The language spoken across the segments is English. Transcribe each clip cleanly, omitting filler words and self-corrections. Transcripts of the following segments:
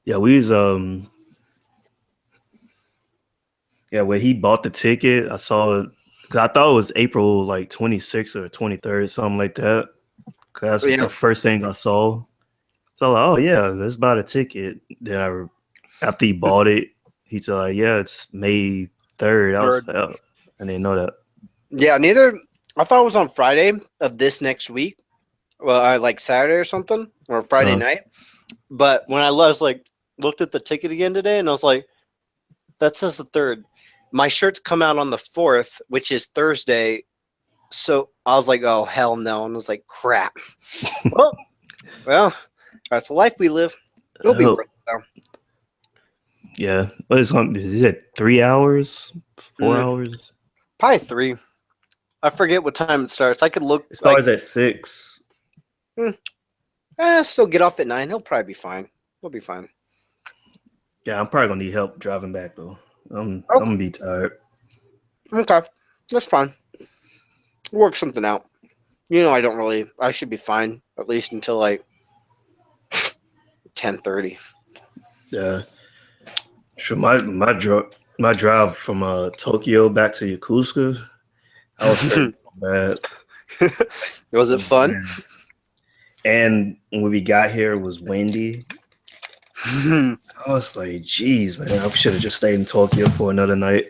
Yeah, we was yeah, when he bought the ticket, I saw it because I thought it was April like 26th or 23rd, something like that. Cause that's the Yeah. first thing I saw. So I was like, oh yeah, let's buy the ticket. Then after he bought it, he said like, yeah, it's May 3rd. I was Third. like, oh, I didn't know that. Yeah, neither. I thought it was on Friday of this next week. Well, I like Saturday or something, or Friday Uh, night. But when I was like looked at the ticket again today, and I was like, that says the third. My shirts come out on the 4th, which is Thursday. So I was like, oh hell no, and I was like, crap. Well, that's the life we live. It'll be oh, worth it though. yeah. What is it? Is it 3 hours? 4 Mm, hours? probably 3. I forget what time it starts. I could look It like, starts at 6. still get off at 9. He'll probably be fine. He'll be fine. Yeah, I'm probably gonna need help driving back though. I'm Oh, gonna be tired. okay, that's fine. We'll work something out. I don't really. I should be fine at least until like 10:30. Yeah. Sure, my drive from Tokyo back to Yokosuka, I was hurting so bad. Was it Oh, fun? man. And when we got here, it was windy. I was like, geez, man, I should have just stayed in Tokyo for another night.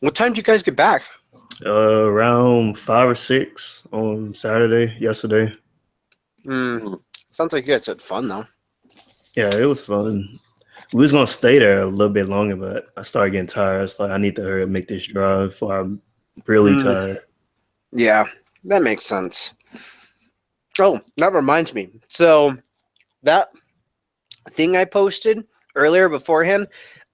What time did you guys get back? Around 5 or 6 on Saturday, yesterday. Sounds like you guys had fun though. Yeah, it was fun. We was gonna stay there a little bit longer, but I started getting tired. I was like, I need to hurry up, make this drive before I'm really Mm, tired. yeah, that makes sense. Oh, that reminds me. So that thing I posted earlier beforehand,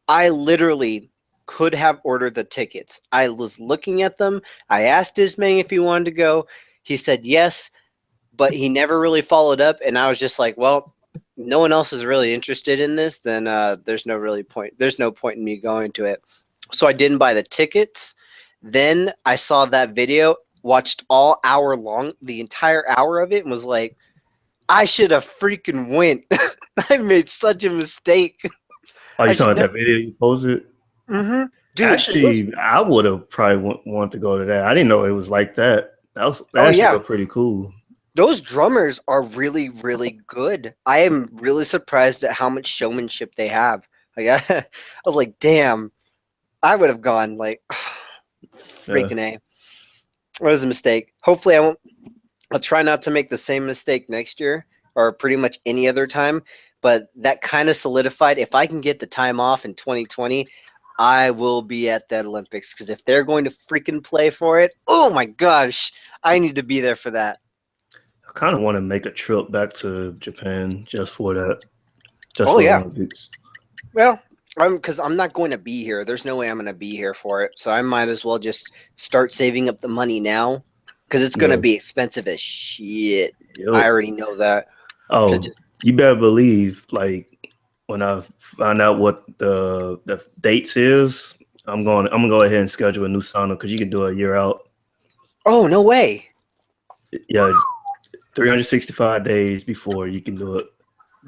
I literally could have ordered the tickets. I was looking at them. I asked Ismay if he wanted to go. He said yes, but he never really followed up. And I was just like, well, no one else is really interested in this. Then there's no really point. There's no point in me going to it. So I didn't buy the tickets. Then I saw that video, watched all hour long, the entire hour of it, and was like, I should have freaking went. I made such a mistake. Oh, I you talking should about never. that video you posted? Dude, those. Actually, I would have probably want to go to that. I didn't know it was like that. That Oh actually yeah, looked pretty cool. those drummers are really, really good. I am really surprised at how much showmanship they have. Like I was like, damn, I would have gone. Like, Yeah. freaking a. It was a mistake. Hopefully, I won't. I'll try not to make the same mistake next year or pretty much any other time. But that kind of solidified. If I can get the time off in 2020, I will be at that Olympics. Because if they're going to freaking play for it, oh my gosh, I need to be there for that. I kind of want to make a trip back to Japan just for that, just Oh for the yeah. Olympics. Well, because I'm not going to be here. There's no way I'm going to be here for it. So I might as well just start saving up the money now because it's going to Yeah. be expensive as shit. I Yep. already know that. So Oh, just, you better believe, like when I find out what the dates is, I'm gonna go ahead and schedule a new sauna because you can do it a year out. oh, no way. Yeah, 365 days before you can do it.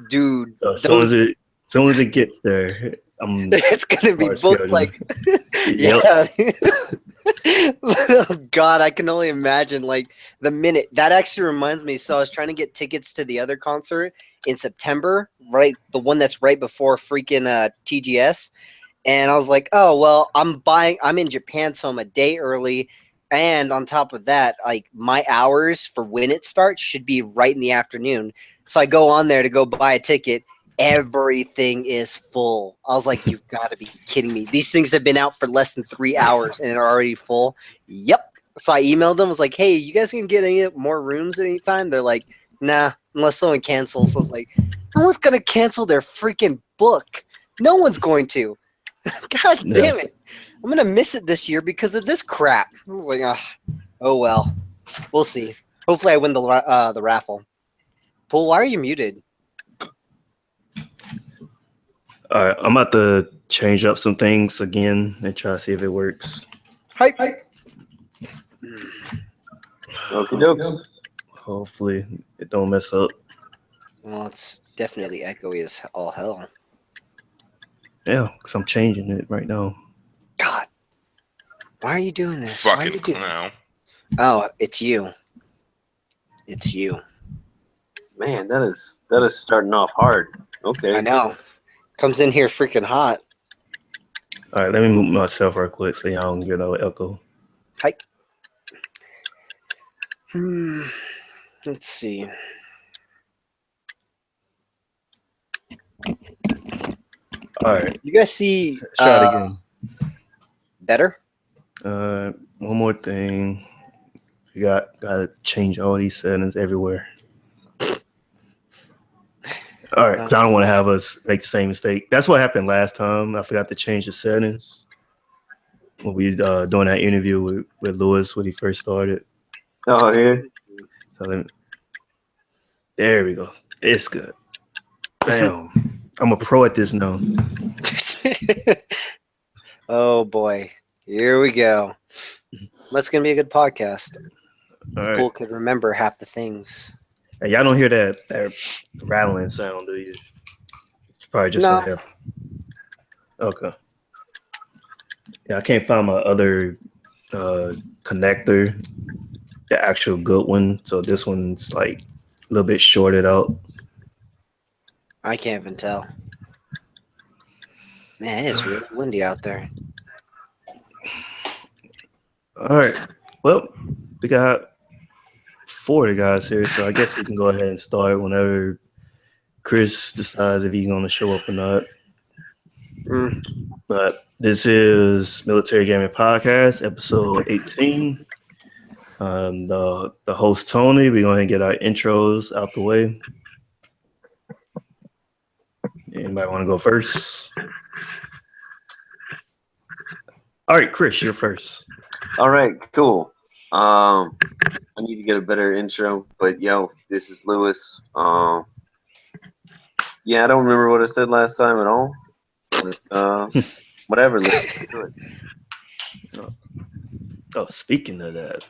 Dude, So those, as soon as it gets there, I'm it's going to be start booked scheduling. like, Yep. yeah. Oh, God, I can only imagine like the minute that actually reminds me. So I was trying to get tickets to the other concert in September, right? The one that's right before freaking TGS. And I was like, oh, well, I'm in Japan, so I'm a day early. And on top of that, like my hours for when it starts should be right in the afternoon. So I go on there to go buy a ticket. Everything is full. I was like, you've got to be kidding me. These things have been out for less than 3 hours and are already full. Yep. So I emailed them, was like, hey, you guys can get any more rooms at any time? They're like, nah, unless someone cancels. So I was like, no one's going to cancel their freaking book. No one's going to. God Yeah. damn it. I'm going to miss it this year because of this crap. I was like, oh well. We'll see. Hopefully I win the raffle. Paul, why are you muted? All right, I'm about to change up some things again and try to see if it works. Hi. Okie dokes. Hopefully, it don't mess up. Well, it's definitely echoey as all hell. Yeah, because I'm changing it right now. God, why are you doing this? Why are Fucking you doing clown. Oh, it's you. It's you. Man, that is starting off hard. Okay. I know. Comes in here freaking hot. All right, let me move myself real quick so y'all don't get no echo. Hi. Let's see. All right, You guys see try it again. better? One more thing. You gotta change all these settings everywhere. All right, because I don't want to have us make the same mistake. That's what happened last time. I forgot to change the settings when we was doing that interview with Lewis when he first started. Oh, here. So there we go. It's good. Damn, I'm a pro at this now. Oh boy. Here we go. That's gonna be a good podcast. All People right. could remember half the things. Hey, y'all don't hear that rattling sound, do you? It's probably just No. my head. Okay. Yeah, I can't find my other connector, the actual good one. So this one's like a little bit shorted out. I can't even tell. Man, it's really windy out there. All right. Well, we got 40 guys here, so I guess we can go ahead and start whenever Chris decides if he's going to show up or not. But this is Military Gaming Podcast, episode 18. The host, Tony. We're going to get our intros out the way. Anybody want to go first? All right, Chris, you're first. All right, cool. I need to get a better intro, but yo, this is Lewis. Yeah, I don't remember what I said last time at all. But, whatever. Let's do it. Oh, speaking of that,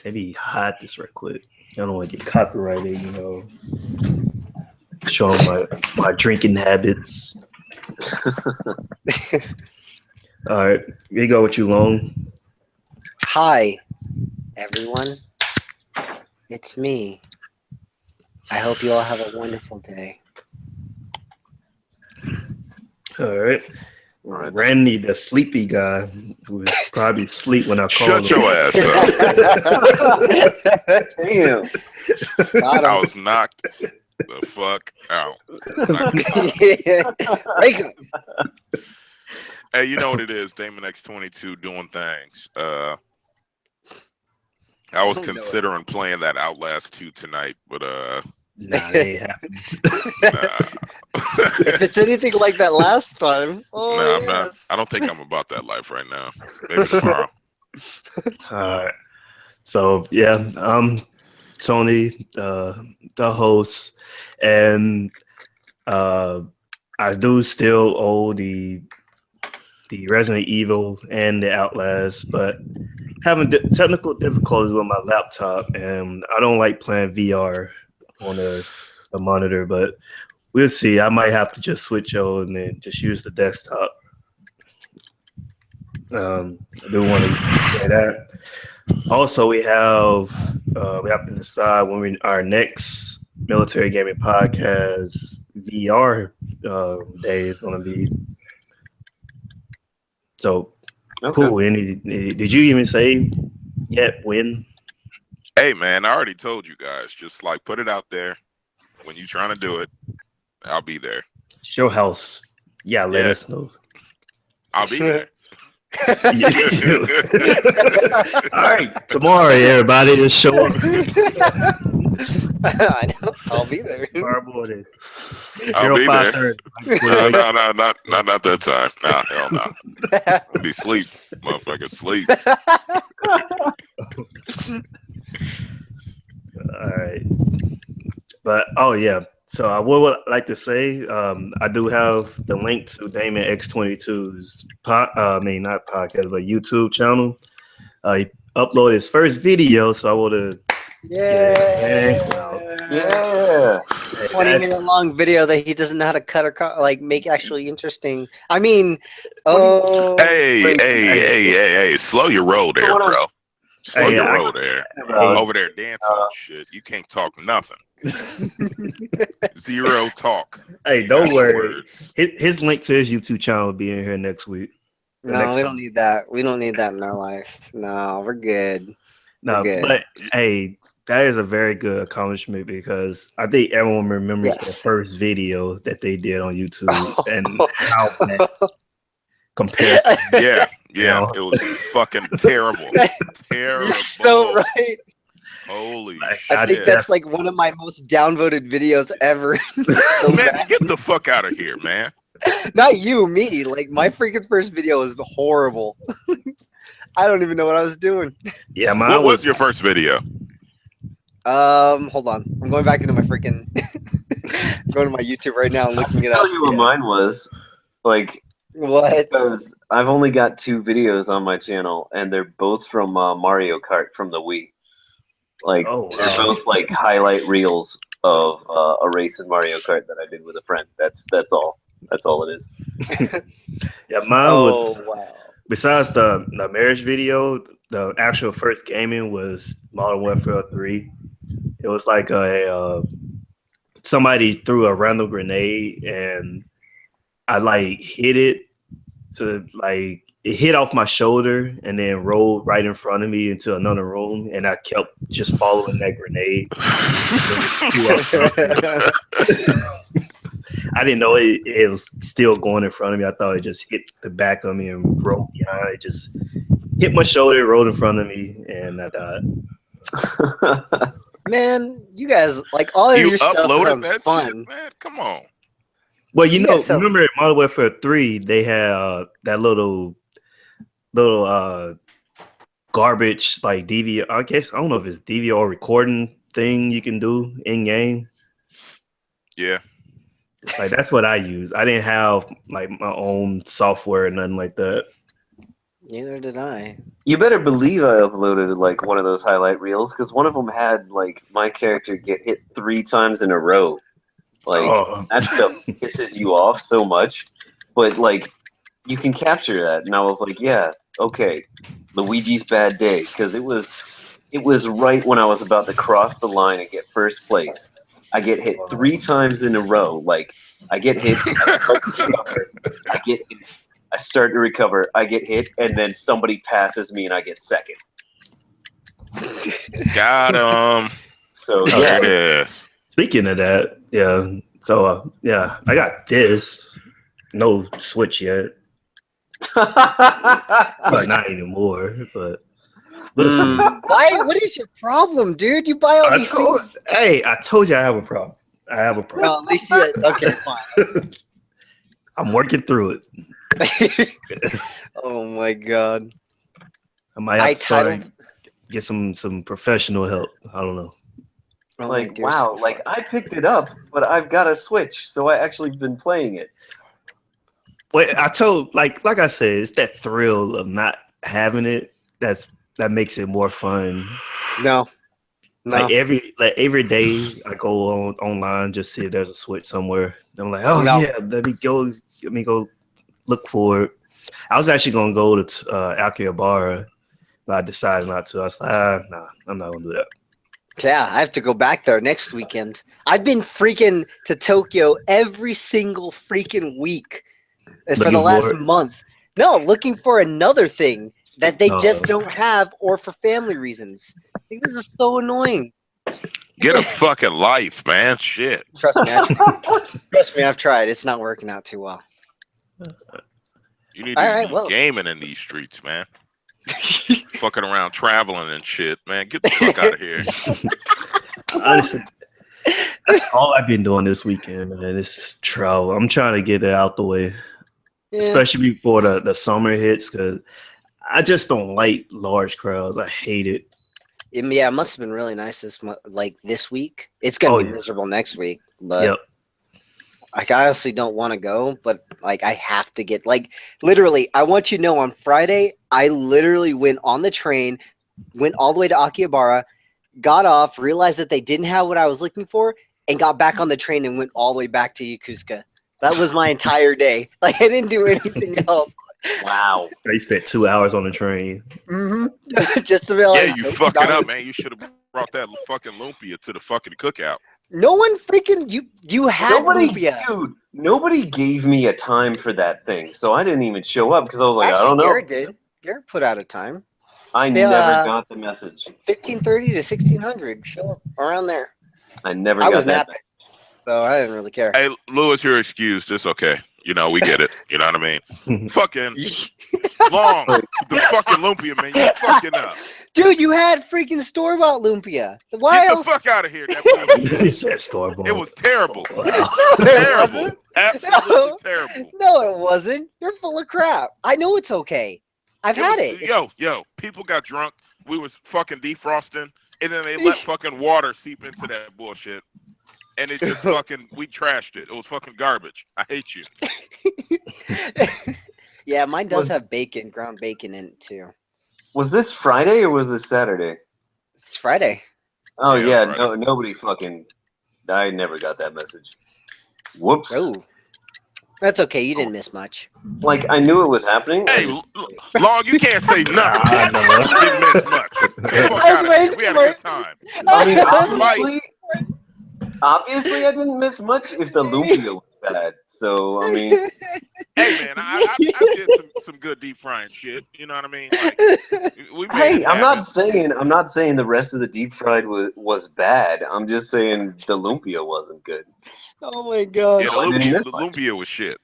maybe hide this right quick. I don't want to get copyrighted, you know. Showing my drinking habits. All right, here you go with you, Long. Hi, everyone. It's me. I hope you all have a wonderful day. All right. Randy, the sleepy guy, who was probably asleep when I called Shut him. your ass up. Damn. I was knocked the fuck out. Wake up. Hey, you know what it is? Damon X22 doing things. I was considering playing that Outlast 2 tonight, but Nah, they ain't happening. If it's anything like that last time, I'm not. I don't think I'm about that life right now. Maybe tomorrow. All right. So yeah, I'm Tony, the host, and I do still owe the Resident Evil and the Outlast, but having technical difficulties with my laptop, and I don't like playing VR on the monitor, but we'll see. I might have to just switch over and then just use the desktop. I do want to say that. Also, we have to decide when our next Military Gaming Podcast VR day is going to be. So, Okay. cool. Did you even say yet when? Hey, man, I already told you guys. Just like put it out there. When you're trying to do it, I'll be there. Show house. Yeah, let us know. I'll be there. All right, tomorrow, everybody, just show up. I know. I'll be there. I'll be there. 05:30. No, not that time. Nah, hell no. I'll be sleep, motherfucker, sleep. All right, but yeah. So I would like to say I do have the link to Damon X22's not podcast, but YouTube channel. He uploaded his first video, so I would have Yeah. 20-minute long video that he doesn't know how to cut or like make actually interesting. I mean, Hey, slow your roll there, bro. Slow your roll there. Over there dancing and shit. You can't talk nothing. Zero talk. Hey, don't worry. His link to his YouTube channel will be in here next week. No, we don't need that. We don't need that in our life. No, we're good. No, but hey, that is a very good accomplishment because I think everyone remembers the first video that they did on YouTube and how that compares. Yeah, it was fucking terrible. Terrible. You're so right. Holy shit. I think that's like one of my most downvoted videos ever. Man, get the fuck out of here, man. Not you, me. Like my freaking first video was horrible. I don't even know what I was doing. Yeah, what was your first video? Hold on. I'm going back into my freaking going to my YouTube right now and looking it up. I'll tell you what mine was. Like what? Because I've only got 2 videos on my channel, and they're both from Mario Kart from the Wii. Like they're both like highlight reels of a race in Mario Kart that I did with a friend. That's all. That's all it is. Yeah, mine was. Wow. Besides the marriage video, the actual first gaming was Modern Warfare 3. It was like somebody threw a random grenade and I like hit it to like it hit off my shoulder and then rolled right in front of me into another room, and I kept just following that grenade. I didn't know it was still going in front of me. I thought it just hit the back of me and rolled behind. It just hit my shoulder, rolled in front of me, and I died. Man, you guys like all of your stuff sounds fun. Shit, man. Come on. Well, remember in Modern Warfare 3, they had that little garbage like DVR. I guess I don't know if it's DVR recording thing you can do in game. Yeah. Like that's what I use. I didn't have like my own software or nothing like that. Neither did I. You better believe I uploaded like one of those highlight reels because one of them had like my character get hit 3 times in a row. Like that stuff pisses you off so much, but like you can capture that. And I was like, yeah, okay, Luigi's bad day, because it was right when I was about to cross the line and get first place. I get hit 3 times in a row. Like I get hit, I get hit, I start to recover, I get hit, and then somebody passes me and I get second. Got him. So there it is. Speaking of that, yeah. So I got this. No Switch yet. But not anymore. But listen, why? What is your problem, dude? You buy all these things. Hey, I told you I have a problem. Well, at least okay, fine. I'm working through it. Oh my god. I might have to get some professional help. I don't know. Oh like wow, like I picked it up, but I've got a Switch, so I actually been playing it. Well, I told like I said, it's that thrill of not having it that makes it more fun. No. Like every day I go online just see if there's a Switch somewhere. I'm like, oh yeah, let me go look for it. I was actually gonna go to Akihabara, but I decided not to. I was like, nah, I'm not gonna do that. Yeah, I have to go back there next weekend. I've been freaking to Tokyo every single freaking week for the last month. No, looking for another thing that they just don't have, or for family reasons. I think this is so annoying. Get a fucking life, man. Shit. Trust me, I've tried. It's not working out too well. You need to be gaming in these streets, man. Fucking around traveling and shit, man. Get the fuck out of here. Honestly, that's all I've been doing this weekend, man. It's travel. I'm trying to get it out the way, especially before the summer hits, because I just don't like large crowds. I hate it. Yeah, it must have been really nice this week. It's gonna be miserable next week, but like I honestly don't want to go, but like I have to get literally. I want you to know on Friday, I literally went on the train, went all the way to Akihabara, got off, realized that they didn't have what I was looking for, and got back on the train and went all the way back to Yokosuka. That was my entire day. Like I didn't do anything else. Wow. They spent 2 hours on the train. Just to realize. Yeah, you fucking up, man. You should have brought that fucking lumpia to the fucking cookout. No one freaking you had lumpia. Dude, nobody gave me a time for that thing, so I didn't even show up because I was like, Actually, I don't know. Garrett did. Garrett put out a time. I never got the message. 1530 to 1600. Show up around there. I never I got was that. napping, so I didn't really care. Hey, Lewis, you're excused. It's okay. You know, we get it. You know what I mean? Fucking long. The fucking lumpia, man. You fucking up. Dude, you had freaking store-bought lumpia. Get the fuck out of here. He said store-bought. It was terrible. Wow. Terrible. Absolutely terrible. No, it wasn't. You're full of crap. I know it's okay. I've had it. Yo, people got drunk. We was fucking defrosting, and then they let fucking water seep into that bullshit. And it just fucking, we trashed it. It was fucking garbage. I hate you. Yeah, mine does have bacon, ground bacon in it too. Was this Friday or was this Saturday? It's Friday. Oh yeah, Friday. no, nobody fucking. I never got that message. Whoops. Oh, that's okay. You didn't miss much. Like I knew it was happening. Hey, Long, you can't say nothing. You didn't miss much. I was waiting We had for a it. good time. I mean, obviously, I didn't miss much if the lumpia was bad. So I mean, Hey man, I did some good deep frying shit. You know what I mean? Like, we made hey, it I'm happen. not saying the rest of the deep fried was bad. I'm just saying the lumpia wasn't good. Oh my god. Yeah, I didn't miss the much. lumpia was shit.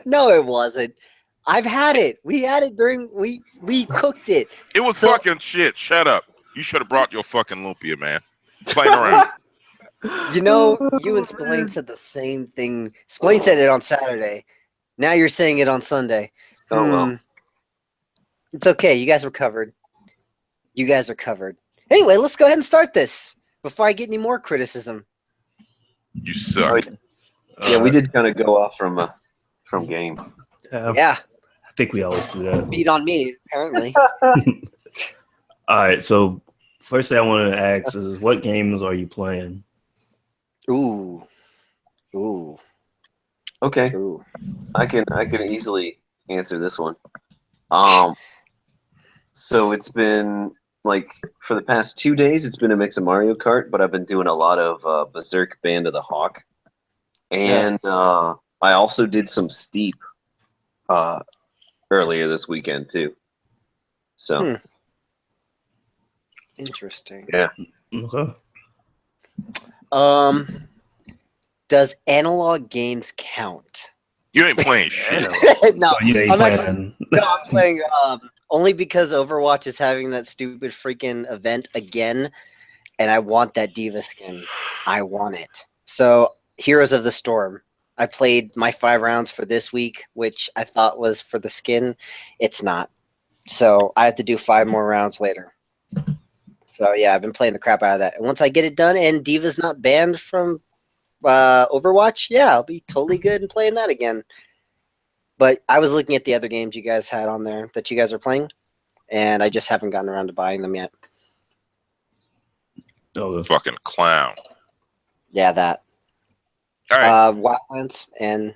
No, it wasn't. I've had it. We had it during we cooked it. It was fucking shit. Shut up. You should have brought your fucking lumpia, man. Playing around. You know, you and Spillane said the same thing. Spillane said it on Saturday. Now you're saying it on Sunday. Oh well. It's okay. You guys were covered. You guys are covered. Anyway, let's go ahead and start this before I get any more criticism. You suck. Yeah, we did kind of go off from game. Yeah. I think we always do that. Beat on me, apparently. All right, so first thing I want to ask is, what games are you playing? Ooh. Okay, Ooh. I can easily answer this one. So it's been like for the past 2 days, it's been a mix of Mario Kart, but I've been doing a lot of Berserk Band of the Hawk, and I also did some Steep earlier this weekend too. So Interesting. yeah. Okay. Does analog games count? You ain't playing shit. No, So you ain't I'm playing. I'm playing only because Overwatch is having that stupid freaking event again, and I want that Diva skin. I want it. So, Heroes of the Storm. I played my 5 rounds for this week, which I thought was for the skin. It's not. So, I have to do 5 more rounds later. So, yeah, I've been playing the crap out of that. And once I get it done and Diva's not banned from Overwatch, yeah, I'll be totally good in playing that again. But I was looking at the other games you guys had on there that you guys are playing, and I just haven't gotten around to buying them yet. Oh, Fucking clown. Yeah, that. All right. Wildlands and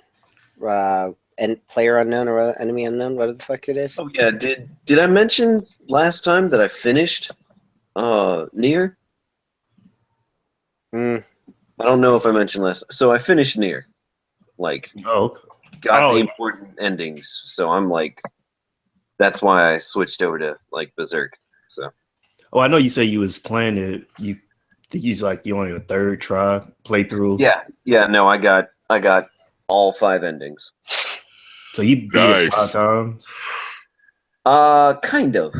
Player Unknown or Enemy Unknown, whatever the fuck it is. Oh yeah. Did I mention last time that I finished Nier? Mm. I don't know if I mentioned last. So I finished Nier. Like got the important endings. So I'm like, that's why I switched over to like Berserk. So. Oh, I know you say you was playing it. You think you on your 3rd try playthrough. Yeah. No, I got all 5 endings. So you beat it 5 times. Kind of.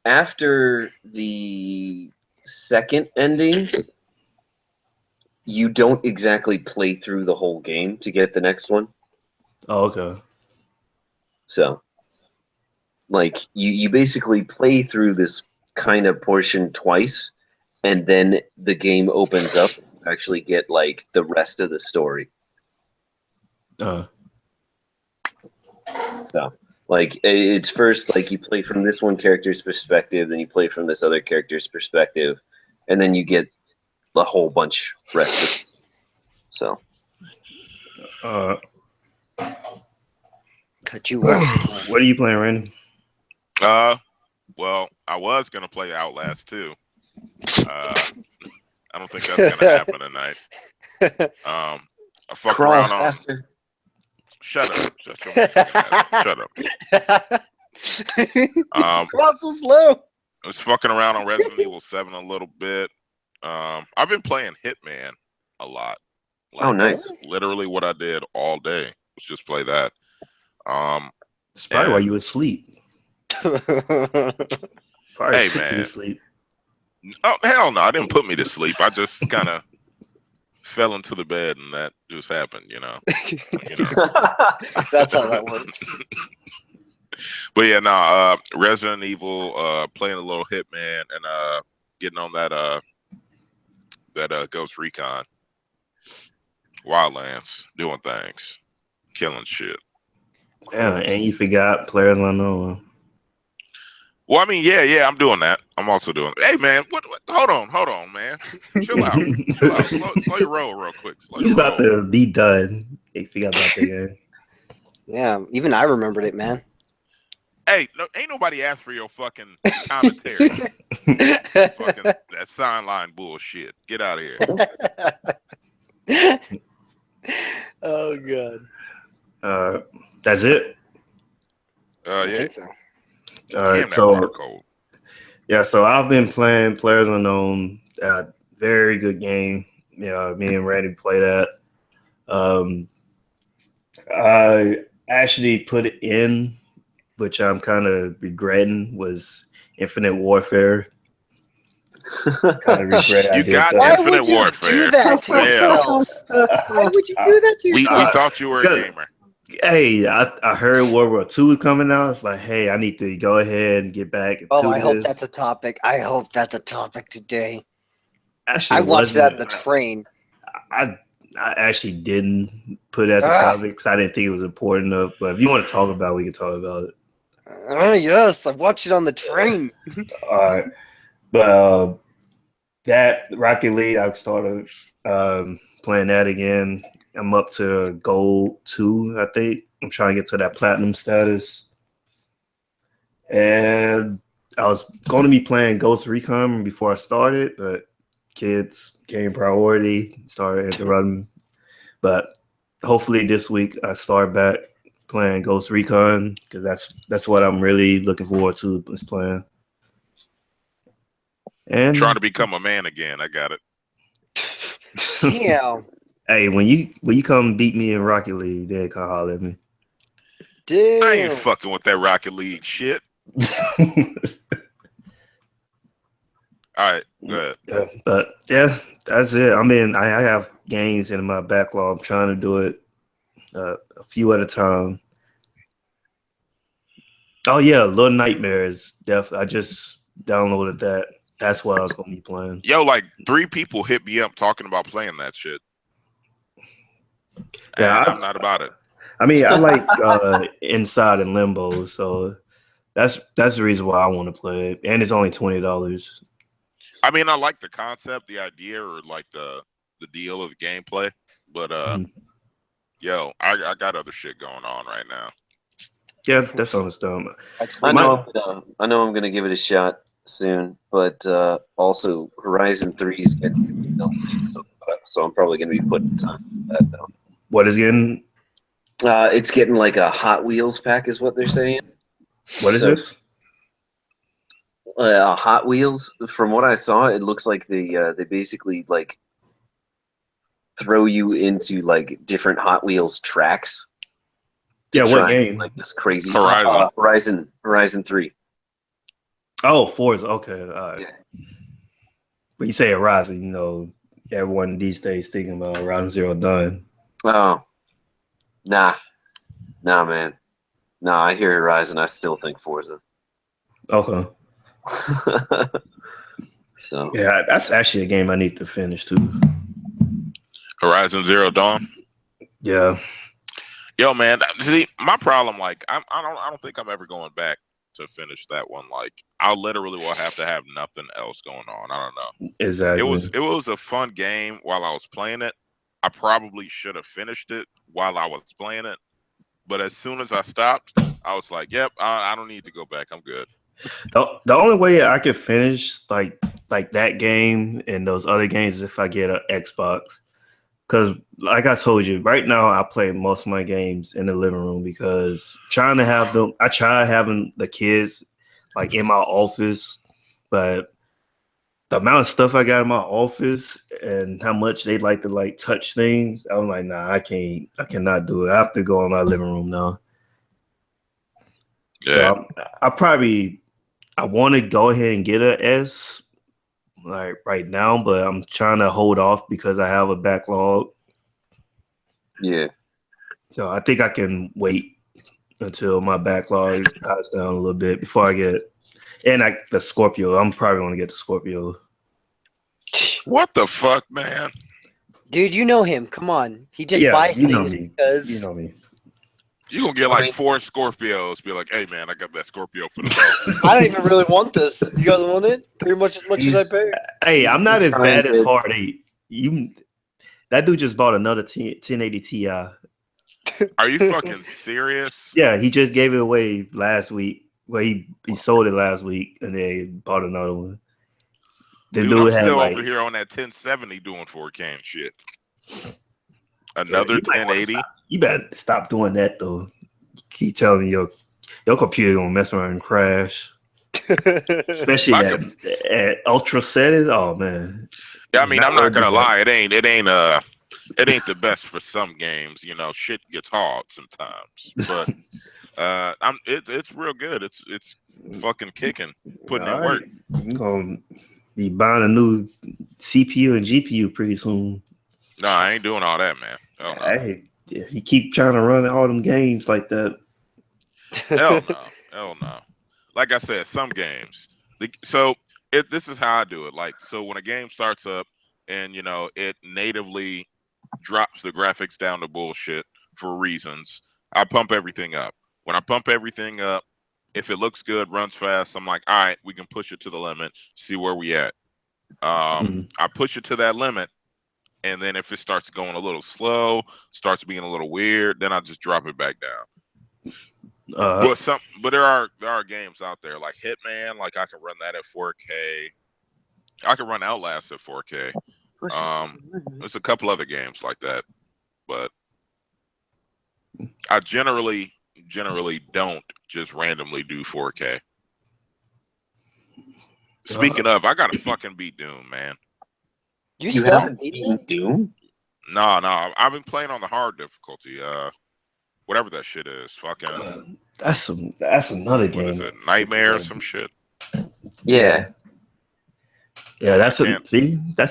After the 2nd ending, you don't exactly play through the whole game to get the next one. Oh, okay. So, like, you basically play through this kind of portion twice, and then the game opens up and you actually get, like, the rest of the story. So, like, it's first, like, you play from this one character's perspective, then you play from this other character's perspective, and then you get a whole bunch rested. So. Cut you off. What are you playing, Randy? Well, I was gonna play Outlast 2. I don't think that's gonna happen tonight. I fucked Crawl around faster. on. Shut up! Shut up! Crawl so slow. I was fucking around on Resident Evil 7 a little bit. I've been playing Hitman a lot. Oh, nice. Literally, what I did all day was just play that. It's probably why you were asleep. Hey, man. Asleep. Oh, hell no. I didn't put me to sleep. I just kind of fell into the bed and that just happened, you know. That's how that works. But yeah, no, Resident Evil, playing a little Hitman and getting on that Ghost Recon. Wildlands, doing things. Killing shit. Yeah, and you forgot Players Unknown. Well, I mean, yeah, I'm doing that. I'm also doing. Hey, man, what? Hold on, man. Chill out. Slow your roll real quick. He's about to be done. He forgot about the game. Yeah, even I remembered it, man. Hey, no, ain't nobody asked for your fucking commentary. Fucking that sign line bullshit. Get out of here. Oh god. That's it. I Yeah. think so. Damn, that water cold. Yeah, so I've been playing Players Unknown. Very good game. Yeah, me and Randy play that. I actually put it in, which I'm kind of regretting, was Infinite Warfare. Kind of regret I You did got that. Infinite Warfare. Do that to yourself? Why would you do that to We yourself? thought you were a gamer. Hey, I heard World War II was coming out. It's like, hey, I need to go ahead and get back into I hope this. that's a topic. I hope that's a topic today. Actually, I watched that in the train. I actually didn't put it as a topic because I didn't think it was important enough. But if you want to talk about it, we can talk about it. Yes, I watched it on the train. All right. But that Rocket League, I started playing that again. I'm up to gold 2, I think. I'm trying to get to that platinum status. And I was going to be playing Ghost Recon before I started, but kids came priority, started interrupting. But hopefully this week I start back playing Ghost Recon because that's what I'm really looking forward to is playing. And Trying to become a man again. I got it. Damn. Hey, when you come beat me in Rocket League, then come holler at me. Damn. I ain't fucking with that Rocket League shit. All right, good. Yeah, but yeah, that's it. I mean, I have games in my backlog. I'm trying to do it a few at a time. Oh yeah, Little Nightmares. Definitely, I just downloaded that. That's what I was gonna be playing. Yo, like 3 people hit me up talking about playing that shit. Yeah, and I'm not about it. I mean, I like Inside and Limbo, so that's the reason why I want to play it. And it's only $20. I mean, I like the concept, the idea, or like the deal of the gameplay. But yo, I got other shit going on right now. Yeah, that's understandable. I know I'm gonna give it a shot soon, but also Horizon 3 is getting DLC, so I'm probably gonna be putting time into that though. What is getting? It's getting like a Hot Wheels pack, is what they're saying. What is this? Hot Wheels. From what I saw, it looks like they basically like throw you into like different Hot Wheels tracks. Yeah, what game? Like this crazy Horizon 3. Oh, Forza. Okay, all right. Yeah. But you say Horizon, you know, everyone these days thinking about Horizon Zero Dawn. Oh, nah, man. Nah, I hear Horizon. I still think Forza. Okay. So yeah, that's actually a game I need to finish too. Horizon Zero Dawn. Yeah. Yo, man. See, my problem, like, I don't think I'm ever going back to finish that one. Like I literally will have to have nothing else going on. I don't know. Exactly. It was a fun game while I was playing it. I probably should have finished it while I was playing it, but as soon as I stopped, I was like, "Yep, I don't need to go back. I'm good." The only way I could finish like that game and those other games is if I get an Xbox. Because like I told you, right now I play most of my games in the living room because I try having the kids like in my office, but the amount of stuff I got in my office and how much they like to like touch things, I'm like, nah, I cannot do it. I have to go in my living room now. Yeah. So I want to go ahead and get a S like right now, but I'm trying to hold off because I have a backlog. Yeah. So I think I can wait until my backlog dies down a little bit before I get the Scorpio. I'm probably going to get the Scorpio. What the fuck, man? Dude, you know him. Come on. He just buys things because you know me. You gonna get like 4 Scorpios? Be like, hey man, I got that Scorpio for the vote. I don't even really want this. You guys want it? Pretty much as much as I pay. Hey, I'm not as bad as Hard 8. That dude just bought another 1080 Ti. Are you fucking serious? Yeah, he just gave it away last week. Well, he sold it last week and then bought another one. Dude, I'm still over here on that 1070 doing 4K and shit. Another 1080. You better stop doing that though. Keep telling me your computer gonna mess around and crash. Especially at ultra settings. Oh man. Yeah, I mean, I'm not gonna lie. It ain't the best for some games. You know, shit gets hard sometimes. But it's real good. It's fucking kicking, putting in work. You're gonna be buying a new CPU and GPU pretty soon. No, I ain't doing all that, man. Hell no. Hey, you keep trying to run all them games like that. Hell no. Hell no. Like I said, some games. This is how I do it. Like, so when a game starts up and, you know, it natively drops the graphics down to bullshit for reasons, I pump everything up. When I pump everything up, if it looks good, runs fast, I'm like, all right, we can push it to the limit, see where we at. I push it to that limit, and then if it starts going a little slow, starts being a little weird, then I just drop it back down. But there are games out there like Hitman, like I can run that at 4K. I can run Outlast at 4K. There's a couple other games like that, but I generally don't just randomly do 4K. Speaking of, I gotta fucking beat Doom, man. You still haven't beaten Doom? No, I've been playing on the hard difficulty. Whatever that shit is, fucking. That's another game. What is it? Nightmare or some shit? Yeah. Yeah, that's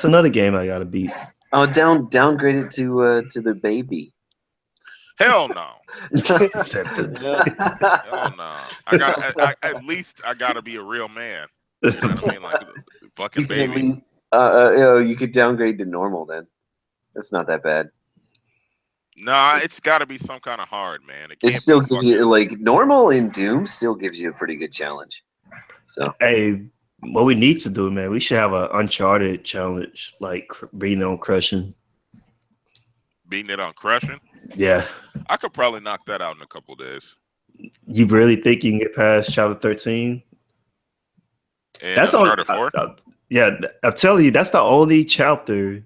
another game I gotta beat. Oh, downgrade it to the baby. Hell no. Hell no. At least I gotta be a real man. You know what I mean? Like fucking baby. You could downgrade to normal then. That's not that bad. Nah, it's got to be some kind of hard, man. It still gives you like normal in Doom. Still gives you a pretty good challenge. So hey, what we need to do, man, we should have an Uncharted challenge, like beating it on crushing. Beating it on crushing? Yeah, I could probably knock that out in a couple days. You really think you can get past chapter 13? That's Uncharted 4? Yeah, I'm telling you, that's the only chapter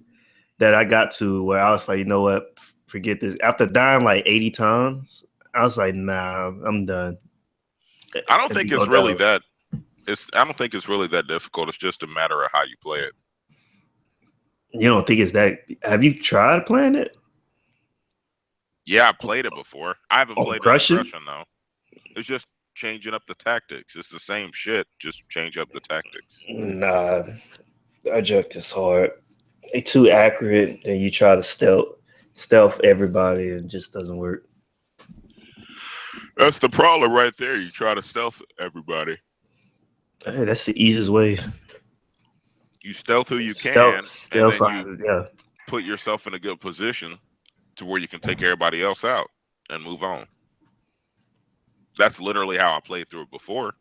that I got to where I was like, you know what, forget this. After dying like 80 times, I was like, nah, I'm done. I don't think it's really that. I don't think it's really that difficult. It's just a matter of how you play it. You don't think it's that? Have you tried playing it? Yeah, I played it before. I haven't played Crushing though. It's just changing up the tactics. It's the same shit, just change up the tactics. Nah, Project is hard. They too accurate, and you try to stealth everybody, and it just doesn't work. That's the problem right there. You try to stealth everybody. Hey, that's the easiest way. You stealth who you can, stealth, and then you put yourself in a good position to where you can take everybody else out and move on. That's literally how I played through it before.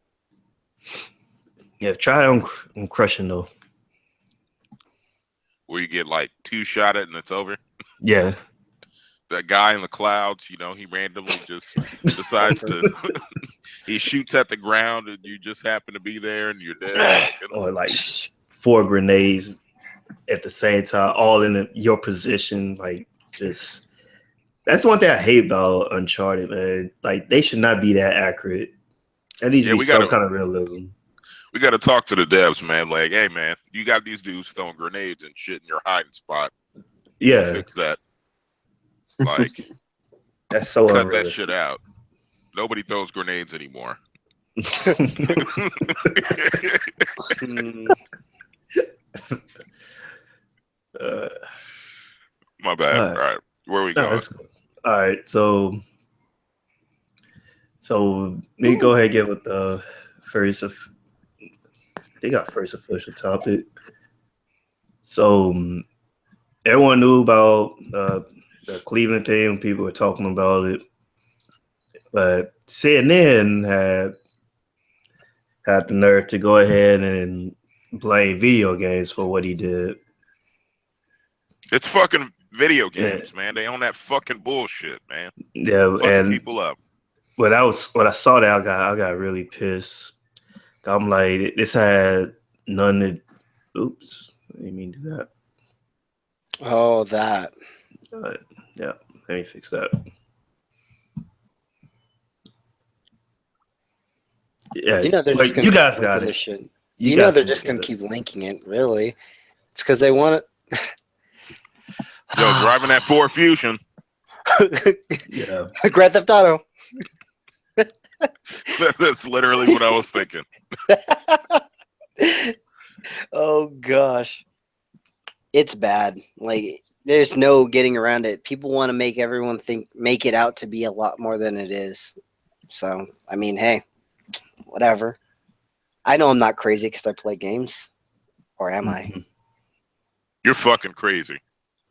Yeah, try it on crushing though. Where you get like 2 shot it and it's over. Yeah. That guy in the clouds, you know, he randomly just decides to he shoots at the ground and you just happen to be there and you're dead. Or like 4 grenades at the same time, all in your position. Like, just that's one thing I hate about Uncharted, man. Like, they should not be that accurate. There needs to be some kind of realism. We got to talk to the devs, man. Like, hey, man, you got these dudes throwing grenades and shit in your hiding spot. Yeah, fix that. Like, that's so cut unrealistic. that shit out. Nobody throws grenades anymore. My bad. All right, where we going? All right, so let me go ahead and get with the first. They got first official topic. So everyone knew about the Cleveland thing. People were talking about it, but CNN had the nerve to go ahead and blame video games for what he did. It's fucking video games, man. They own that fucking bullshit, man. Yeah, fucking and people up. When I saw that, I got really pissed. I'm like, this had none of. Oops, I didn't mean to do that. Oh, that. Yeah, let me fix that. Yeah, you know they're just gonna you guys got it. This shit. You know they're just gonna keep linking it. Really, it's because they want it. Yo, driving that Ford Fusion. Yeah, Grand Theft Auto. That's literally what I was thinking. Oh gosh, it's bad. Like, there's no getting around it. People want to make everyone make it out to be a lot more than it is. So, I mean, hey, whatever. I know I'm not crazy because I play games, or am I? You're fucking crazy.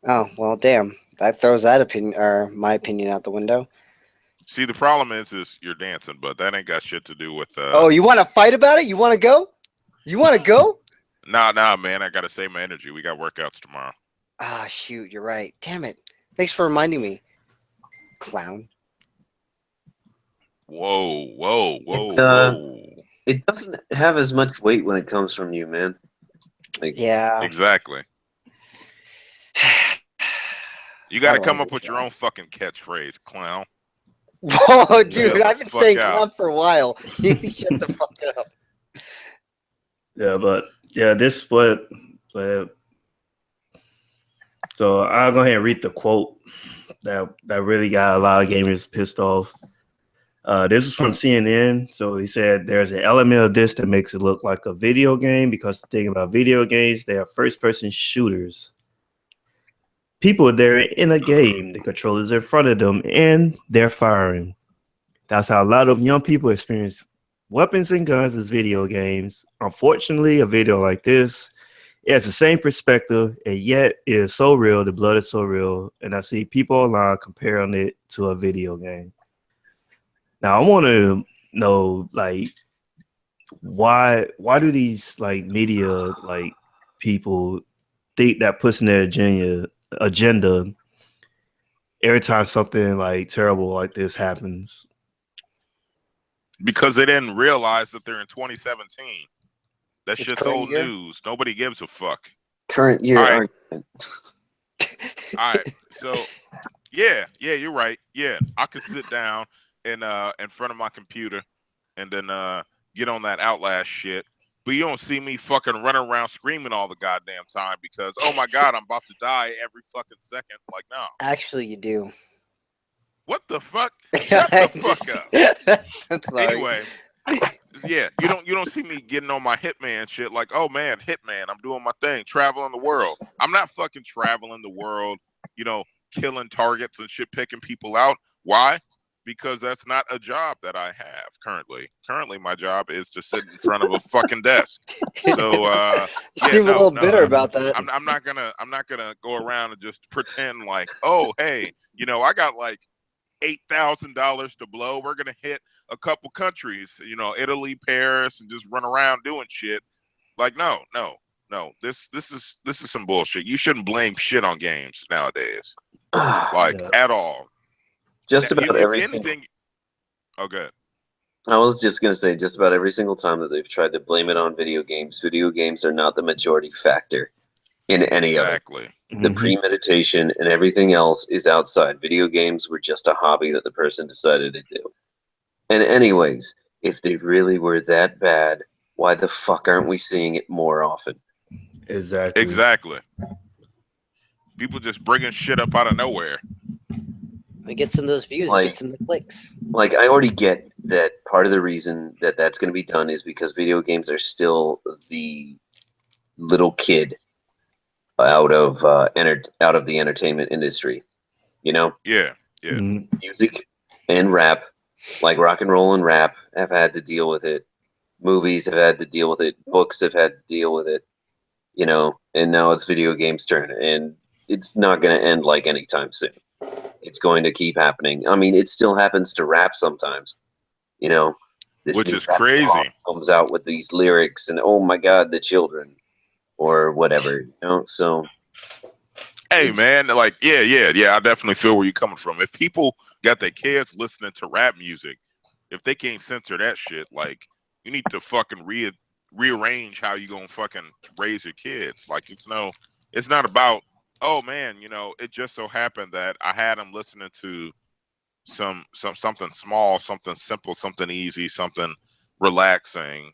Oh well, damn. That throws that opinion or my opinion out the window. See, the problem is you're dancing, but that ain't got shit to do with. Oh, you want to fight about it? You want to go? You want to go? Nah, man. I gotta save my energy. We got workouts tomorrow. Ah, shoot. You're right. Damn it. Thanks for reminding me, clown. Whoa. It doesn't have as much weight when it comes from you, man. Like, yeah. Exactly. You got to come up with your own fucking catchphrase, clown. Whoa, dude, I've been saying clown for a while. You shut the fuck up. Yeah, but yeah, this what. So I'll go ahead and read the quote that really got a lot of gamers pissed off. This is from CNN. So he said there's an element of this that makes it look like a video game because the thing about video games, they are first-person shooters. People are there in a game, the controllers are in front of them, and they're firing. That's how a lot of young people experience weapons and guns as video games. Unfortunately, a video like this, it has the same perspective, and yet it is so real. The blood is so real, and I see people online comparing it to a video game. Now, I want to know, like, why do these like media like people think that pushing their agenda every time something like terrible like this happens? Because they didn't realize that they're in 2017. That shit's old year. News. Nobody gives a fuck. Current year argument. All right. So yeah, you're right. Yeah, I could sit down in front of my computer and then get on that Outlast shit. But you don't see me fucking running around screaming all the goddamn time because, oh my God, I'm about to die every fucking second. Like, no. Actually, you do. What the fuck? Shut the fuck up. I'm sorry. Anyway, yeah, you don't see me getting on my Hitman shit like, oh man, Hitman, I'm doing my thing, traveling the world. I'm not fucking traveling the world, killing targets and shit, picking people out. Why? Because that's not a job that I have currently. Currently, my job is to sit in front of a fucking desk. So you seem a little bitter about that. I'm not gonna go around and just pretend like, oh hey, I got like $8,000 to blow. We're gonna hit a couple countries, Italy, Paris, and just run around doing shit. Like, no. This is some bullshit. You shouldn't blame shit on games nowadays, like at all. Just Now, about if every anything. Okay. I was just gonna say, just about every single time that they've tried to blame it on video games are not the majority factor in any of it. Exactly. The premeditation and everything else is outside. Video games were just a hobby that the person decided to do. And anyways, if they really were that bad, why the fuck aren't we seeing it more often? Exactly. People just bringing shit up out of nowhere. It gets some of those views. It gets some of the clicks. Like, I already get that part of the reason that that's going to be done is because video games are still the little kid out of the entertainment industry. Yeah. Music and rap, like rock and roll and rap, have had to deal with it. Movies have had to deal with it. Books have had to deal with it. And now it's video games' turn, and it's not going to end like anytime soon. It's going to keep happening. I mean, it still happens to rap sometimes. This Which new is rap crazy. song comes out with these lyrics, and oh my god, the children, or whatever. So. Hey man, like yeah, I definitely feel where you're coming from. If people got their kids listening to rap music, if they can't censor that shit, like you need to fucking rearrange how you gonna fucking raise your kids. Like it's not about, oh man, it just so happened that I had them listening to something small, something simple, something easy, something relaxing,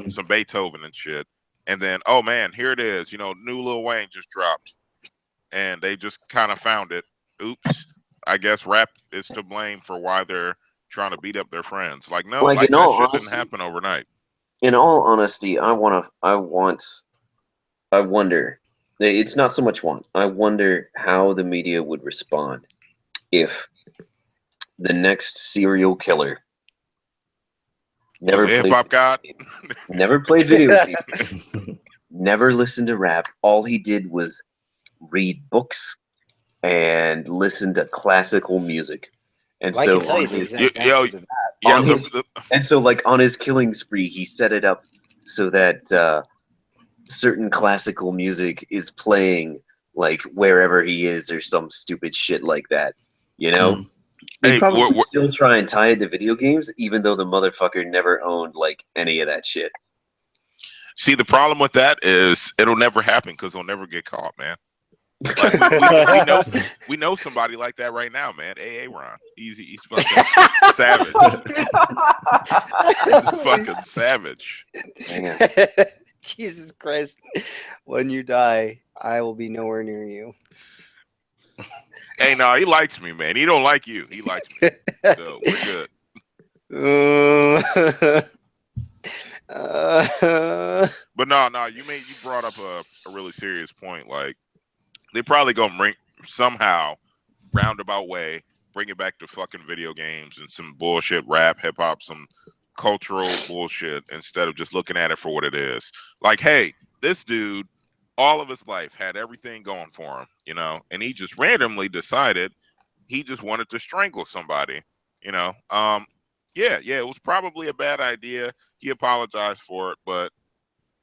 some Beethoven and shit. And then, oh man, here it is, new Lil Wayne just dropped. And they just kind of found it. Oops. I guess rap is to blame for why they're trying to beat up their friends. Like, no, Like, like in that all shit honesty, didn't happen overnight. In all honesty, I wonder. It's not so much want. I wonder how the media would respond if the next serial killer Was a hip hop god? Never played video games. Never listened to rap. All he did was read books and listen to classical music. And I so can tell you the exact answer to that. And so, like, on his killing spree, he set it up so that certain classical music is playing, like, wherever he is or some stupid shit like that. They probably would still try and tie it to video games, even though the motherfucker never owned, like, any of that shit. See, the problem with that is it'll never happen because they'll never get caught, man. Like, we know somebody like that right now, man. AA Ron. He's fucking savage. He's a fucking savage. Jesus Christ. When you die, I will be nowhere near you. Hey, no, he likes me, man. He don't like you. He likes me. So we're good. But no, you brought up a really serious point. Like, they probably gonna bring somehow roundabout way bring it back to fucking video games and some bullshit rap, hip hop, some cultural bullshit instead of just looking at it for what it is. Like, hey, this dude, all of his life had everything going for him, and he just randomly decided he just wanted to strangle somebody, Yeah, it was probably a bad idea. He apologized for it, but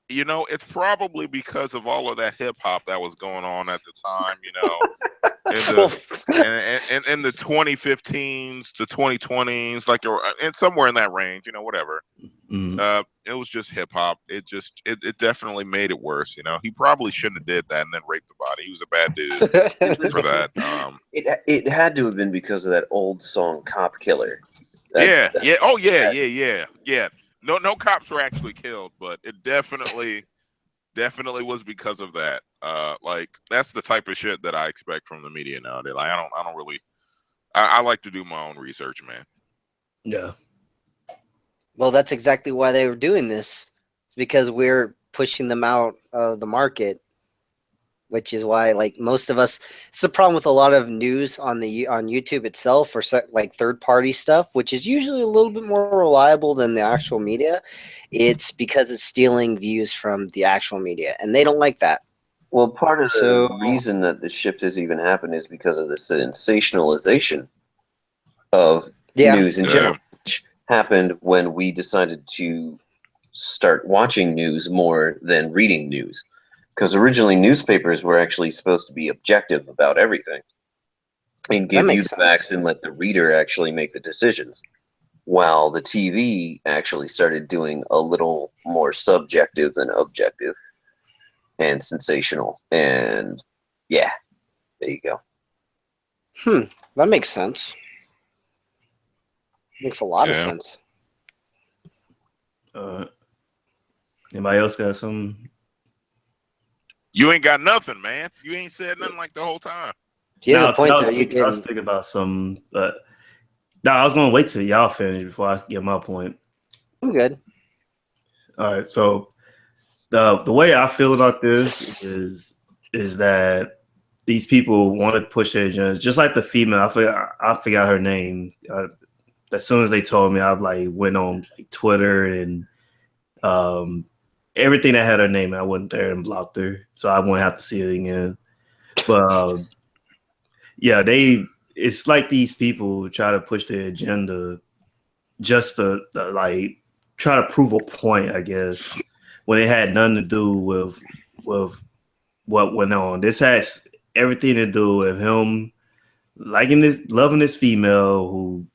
it's probably because of all of that hip hop that was going on at the time, in the 2015s, the 2020s, like, and somewhere in that range, whatever. It was just hip hop. It definitely made it worse. He probably shouldn't have did that and then raped the body. He was a bad dude for that. It had to have been because of that old song "Cop Killer." Yeah. Oh yeah. No cops were actually killed, but it definitely was because of that. Like, that's the type of shit that I expect from the media nowadays. Like, I don't really. I like to do my own research, man. Yeah. Well, that's exactly why they were doing this. It's because we're pushing them out of the market, which is why, like, most of us, it's the problem with a lot of news on YouTube itself, or like third-party stuff, which is usually a little bit more reliable than the actual media. It's because it's stealing views from the actual media, and they don't like that. Well, part of the reason that the shift has even happened is because of the sensationalization of news in general, which happened when we decided to start watching news more than reading news. Because originally newspapers were actually supposed to be objective about everything and give you the facts and let the reader actually make the decisions. While the TV actually started doing a little more subjective than objective and sensational. And yeah, there you go. That makes sense. Makes a lot of sense. Anybody else got some? You ain't got nothing, man. You ain't said nothing like the whole time. He has a point I there. I was thinking about some, but no, I was going to wait till y'all finish before I get my point. I'm good. All right, so the way I feel about this is that these people want to push their agendas, just like the female. I forgot her name. As soon as they told me, I went on Twitter and everything that had her name. I went there and blocked her, so I won't have to see it again. But yeah, it's like these people try to push their agenda just to try to prove a point, I guess, when it had nothing to do with what went on. This has everything to do with him loving this female who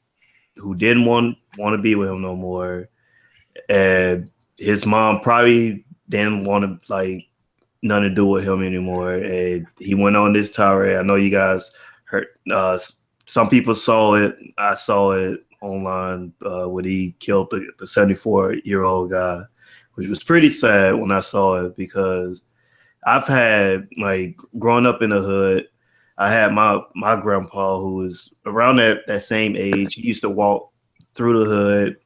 didn't want to be with him no more, and his mom probably didn't want to nothing to do with him anymore. And he went on this tirade. I know you guys heard. Some people saw it. I saw it online when he killed the 74-year-old guy, which was pretty sad when I saw it, because I've had growing up in the hood. I had my grandpa who was around that same age. He used to walk through the hood.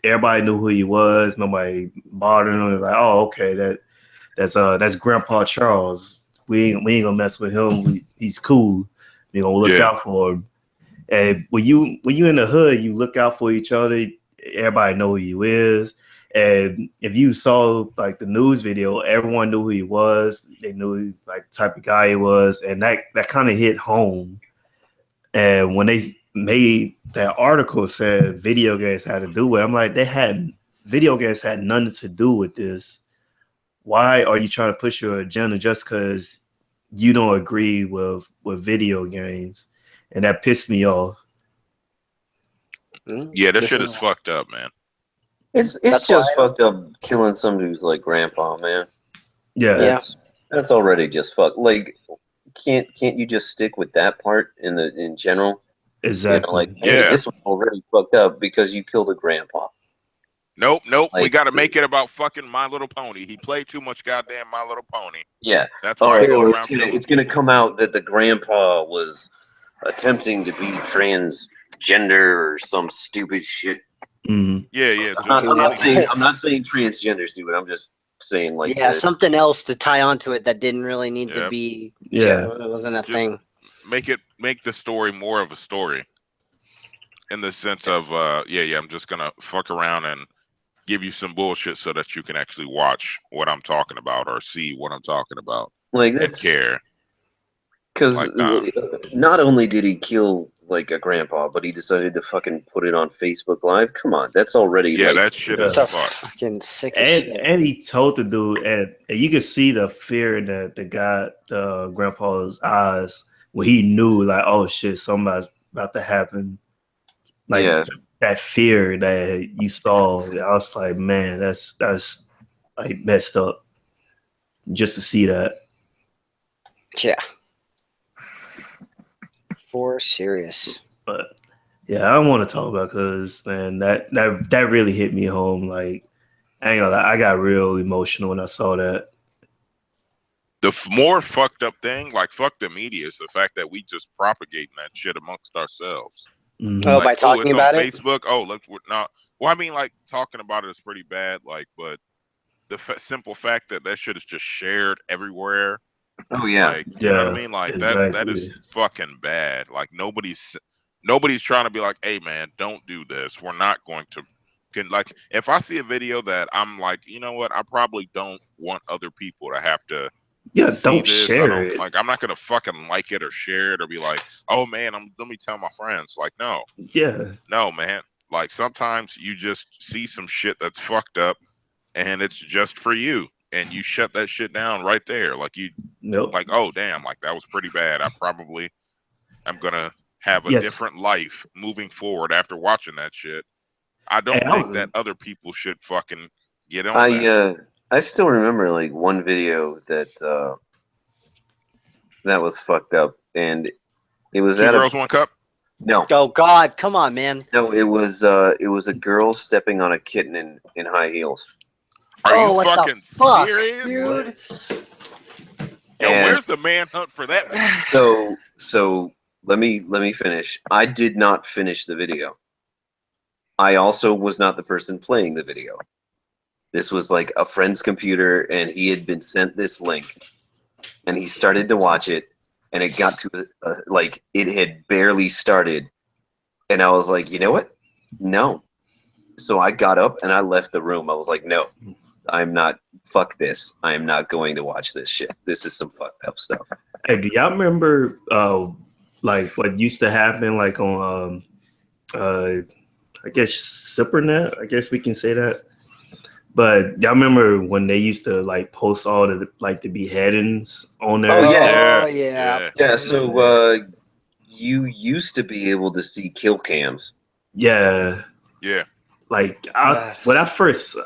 Everybody knew who he was. Nobody bothered him. Oh, okay, that's Grandpa Charles. We ain't gonna mess with him. He's cool. You know, look out for him. And when you in the hood, you look out for each other. Everybody know who you is. And if you saw the news video, everyone knew who he was. They knew the type of guy he was, and that kind of hit home. And when they made that article said video games had to do with it, I'm like, video games had nothing to do with this. Why are you trying to push your agenda just because you don't agree with video games? And that pissed me off. Yeah, this shit is fucked up, man. It's just fucked up killing somebody who's like grandpa, man. Yeah. That's already just fucked. Can't you just stick with that part in general? Exactly. Hey, this one's already fucked up because you killed a grandpa. Nope. We got to make it about fucking My Little Pony. He played too much goddamn My Little Pony. Yeah. That's why it's gonna come out that the grandpa was attempting to be transgender or some stupid shit. Mm-hmm. Yeah. I'm not saying transgender stupid. I'm just saying something else to tie onto it that didn't really need to be. Yeah, it wasn't a thing. Make the story more of a story, in the sense of I'm just gonna fuck around and give you some bullshit so that you can actually watch what I'm talking about or see what I'm talking about. And care. Because not only did he kill a grandpa, but he decided to fucking put it on Facebook Live. Come on, that's already that shit is fucking sick as shit. And he told the dude, and you could see the fear that the guy, grandpa's eyes when he knew oh shit, something's about to happen. That fear that you saw, I was like, man, that's messed up. Just to see that. Yeah. For serious. But yeah, I don't want to talk about because man, that really hit me home. I ain't gonna lie, I got real emotional when I saw that. The more fucked up thing, fuck the media, is the fact that we just propagating that shit amongst ourselves. Mm-hmm. By talking about it? Facebook. Oh, look, we're not. Well, I mean, talking about it is pretty bad. But the simple fact that shit is just shared everywhere. Oh yeah, you know what I mean? Exactly. That is fucking bad. Nobody's trying to be like, hey man, don't do this. We're not going to. If I see a video that I'm like, you know what, I probably don't want other people to have to. Yeah, don't share it. I'm not gonna fucking it or share it or be like, oh man, let me tell my friends. No. Yeah. No, man. Like sometimes you just see some shit that's fucked up, and it's just for you, and you shut that shit down right there. Like like, oh damn, like that was pretty bad. I'm gonna have a different life moving forward after watching that shit. I don't think that other people should fucking get on that. I still remember like one video that that was fucked up, and it was Two Girls, One Cup. No. Oh God, come on, man. No, it was a girl stepping on a kitten in high heels. Are you what fucking the fuck, serious, dude? Yo, where's the manhunt for that? So let me finish. I did not finish the video. I also was not the person playing the video. This was like a friend's computer, and he had been sent this link, and he started to watch it, and it got to like it had barely started, and I was like, you know what? No. So I got up and I left the room. I was like, no, I'm not. Fuck this. I am not going to watch this shit. This is some fucked up stuff. Hey, do y'all remember like what used to happen like on I guess Supernet? I guess we can say that. But y'all remember when they used to like post all the like the beheadings on there? Oh yeah. Yeah. So you used to be able to see kill cams. Yeah. Like when I first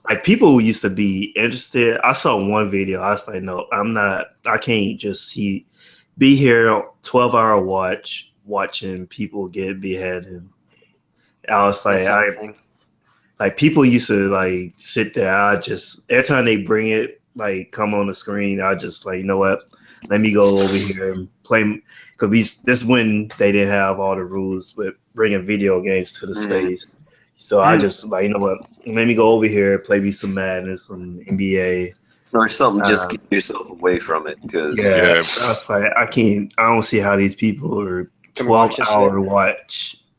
like people used to be interested. I saw one video. I was like, no, I'm not. I can't just be here 12-hour watching people get beheaded. I was like, like people used to like sit there. I just every time they bring it like come on the screen, I just like, you know what? Let me go over here and play, because this is when they didn't have all the rules with bringing video games to the space. So I just like, you know what? Let me go over here, play me some Madden, some NBA or something. Just keep yourself away from it, because I was like, I don't see how these people are 12-hour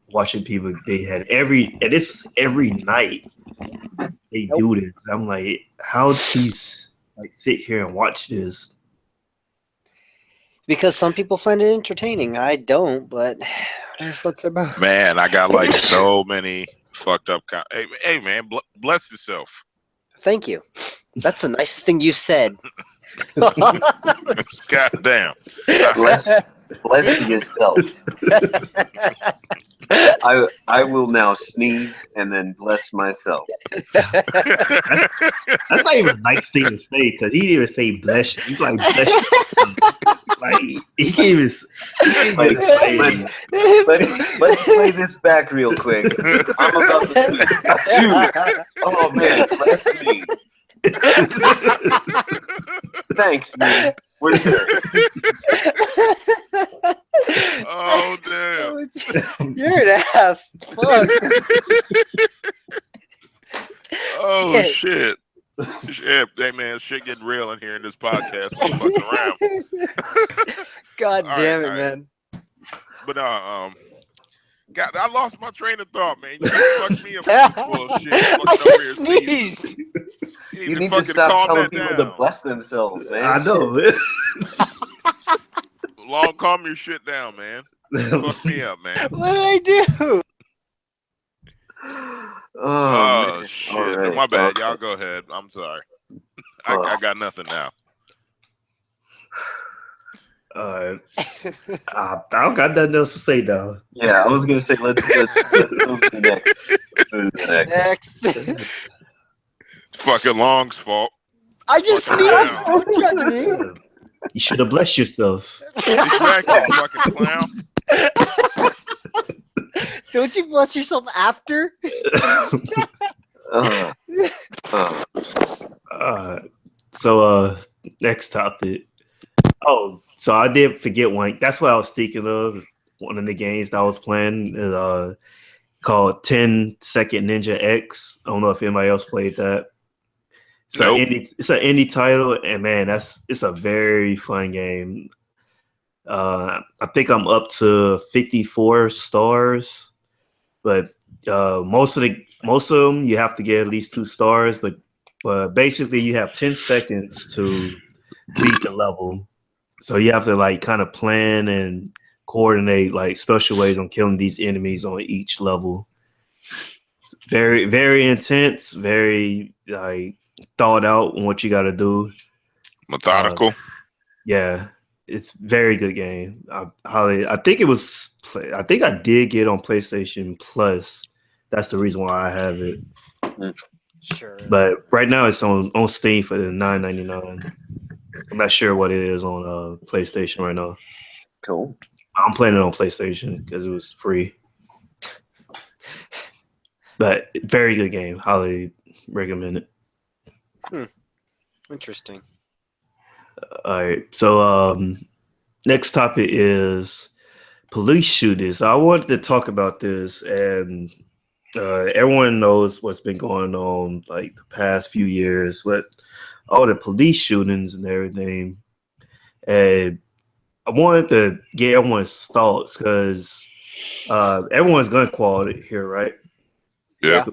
watching people behead and this was every night they do this. I'm like, how do you like sit here and watch this? Because some people find it entertaining. I don't, but that's what it's about. Man, I got like so many fucked up. Hey man, bless yourself. Thank you. That's the nicest thing you said. God damn. Bless yourself. I will now sneeze and then bless myself. That's not even a nice thing to say, because he didn't even say bless you. He's like bless you. Like he can't even say. Let's play this back real quick. I'm about to shoot. Oh man, bless me. Thanks, man. We're here. Oh damn! You're an ass. Fuck. Oh shit! Shit, hey man, shit getting real in here in this podcast. I'm fucking around. God damn it, man. But God, I lost my train of thought, man. You fucked me up. Bullshit. I just sneezed. You need to stop telling people to bless themselves, man. I know, man. Long, calm your shit down, man. Fuck me up, man. What did I do? Oh shit! Right. My bad. Y'all go ahead. I'm sorry. I got nothing now. I don't got nothing else to say now. Yeah, I was gonna say let's move to the next. Next. Fucking Long's fault. I just sneezed. Don't judge me. You should have blessed yourself. Exactly, fucking clown. Don't you bless yourself after? So next topic. Oh, so I did forget one. That's what I was thinking of. One of the games that I was playing is called 10 Second Ninja X. I don't know if anybody else played that. So it's an indie title, and man, it's a very fun game. I think I'm up to 54 stars, but most of them you have to get at least 2 stars. But basically, you have 10 seconds to beat the level. So you have to like kind of plan and coordinate like special ways on killing these enemies on each level. Very, very intense. Very like thought out on what you got to do. Methodical. Yeah, it's very good game. I think it was. I think I did get on PlayStation Plus. That's the reason why I have it. Sure. But right now it's on Steam for the $9.99. I'm not sure what it is on PlayStation right now. Cool. I'm playing it on PlayStation because it was free. But very good game. Highly recommend it. Interesting. All right. So next topic is police shootings. I wanted to talk about this, and everyone knows what's been going on like the past few years with all the police shootings and everything. And I wanted to get everyone's thoughts because everyone's gun quality here, right? Yeah.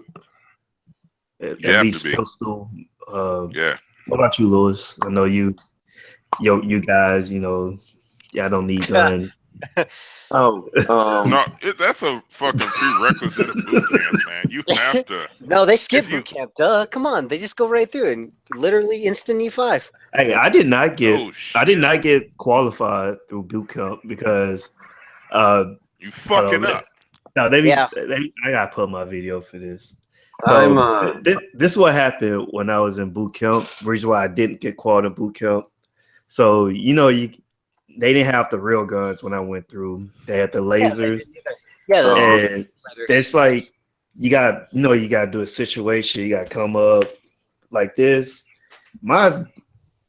At You have least to be. Coastal. Yeah. What about you, Lewis? I know you guys, y'all don't need guns. Oh, No, that's a fucking prerequisite of boot camp, man. You have to. No, they skip If you- boot camp. Duh, come on. They just go right through and literally instant E5. Hey, I did not get Oh, I did shit. not get qualified through boot camp because You fucking hold on, up. no, Yeah. I gotta put my video for this. I'm So this is what happened when I was in boot camp. Reason why I didn't get called in boot camp. So they didn't have the real guns when I went through. They had the lasers, Yeah, that's and it's like you got to do a situation. You got to come up like this. My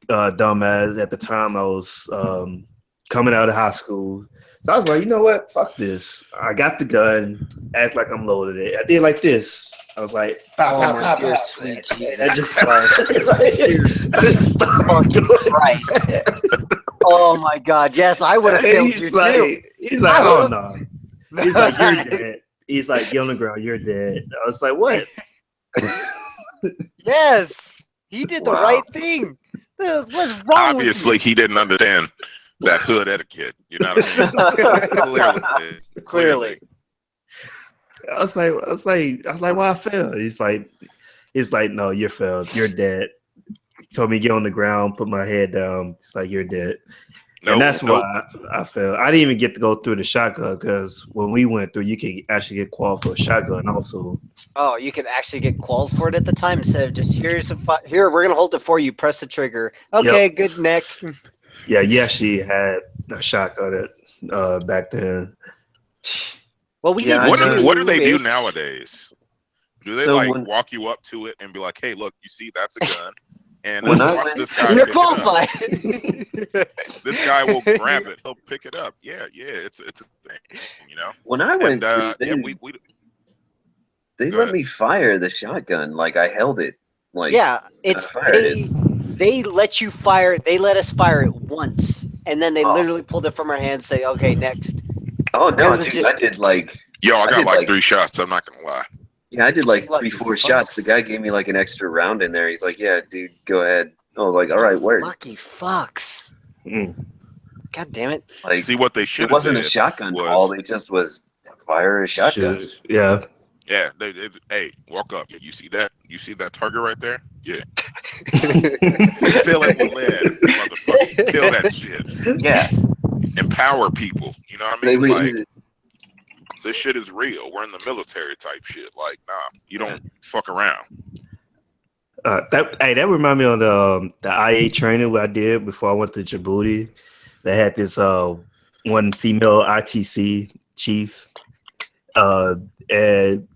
dumbass at the time I was coming out of high school. So I was like, you know what? Fuck this. I got the gun, act like I'm loaded it. I did like this. I was like, pow, Oh pow, my pow, dear pow. sweet And Jesus I just Christ. I just started Fucking doing Christ. it. Oh my God. Yes, I would have failed you too. He's like, I oh would've- no. He's like, you're dead. He's like, get on the ground, you're dead. I was like, what? Yes, he did the Wow. right thing. What's wrong Obviously, he didn't understand that hood etiquette. You know what I mean? Clearly. I was like, why I failed? He's like, no, you're failed. You're dead. He told me to get on the ground, put my head down. It's like, you're dead. And that's why I failed. I didn't even get to go through the shotgun because when we went through, you could actually get qualified for a shotgun also. Oh, you could actually get called for it at the time instead of just here, we're gonna hold it for you. Press the trigger. Okay, good. Next. Yeah, you actually had a shotgun back then. Well, we Yeah, did. What do they do nowadays? Do they So like when- walk you up to it and be like, "Hey, look, you see, that's a gun," and When I watch went- this guy. You're pick it up. qualified. This guy will grab it. He'll pick it up. Yeah, it's a thing, you know. when I went And through, yeah, we they Go let ahead. me fire the shotgun. Like I held it. Like Yeah, it's fired they let you fire. They let us fire it once, and then they Oh. literally pulled it from our hands. Say, okay, next. Oh no, It was dude! just- I did like Yo, I I got did, like like- 3 shots. I'm not gonna lie. yeah, I did like Lucky 3-4 fucks. shots. The guy gave me like an extra round in there. He's like, "Yeah, dude, go ahead." I was like, "All right, word." Lucky fucks. Mm. God damn it. Like See what they should it have wasn't a did shotgun was- call. They just was fire a shotgun. Should- Yeah. Yeah, hey, walk up. You see that? You see that target right there? Yeah. Fill it with lead, motherfucker. Fill that shit. Yeah, Empower people. You know what I they mean? would. Like, this shit is real. We're in the military type shit. Like, nah, you don't fuck around. That remind me of the IA training what I did before I went to Djibouti. They had this one female ITC chief, and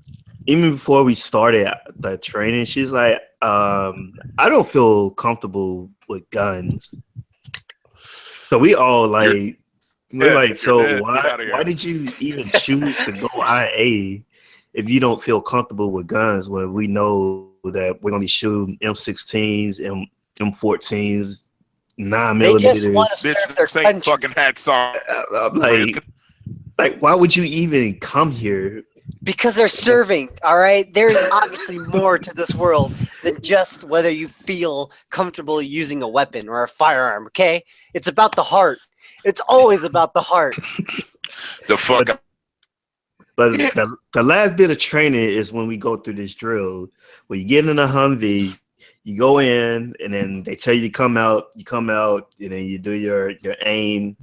even before we started the training, she's like, "I don't feel comfortable with guns." So we all like, we're dead. like, You're so dead. Get outta here. why did you even choose to go IA if you don't feel comfortable with guns when we know that we're gonna be shooting M16s and M14s, 9 They millimeters? just want to Bitch, serve their this ain't country. fucking hacksaw. I'm like, why would you even come here? Because they're serving, all right? There's obviously more to this world than just whether you feel comfortable using a weapon or a firearm, okay? It's about the heart. It's always about the heart. The fuck But the last bit of training is when we go through this drill where you get in a Humvee, you go in, and then they tell you to come out. You come out, and then you do your aim.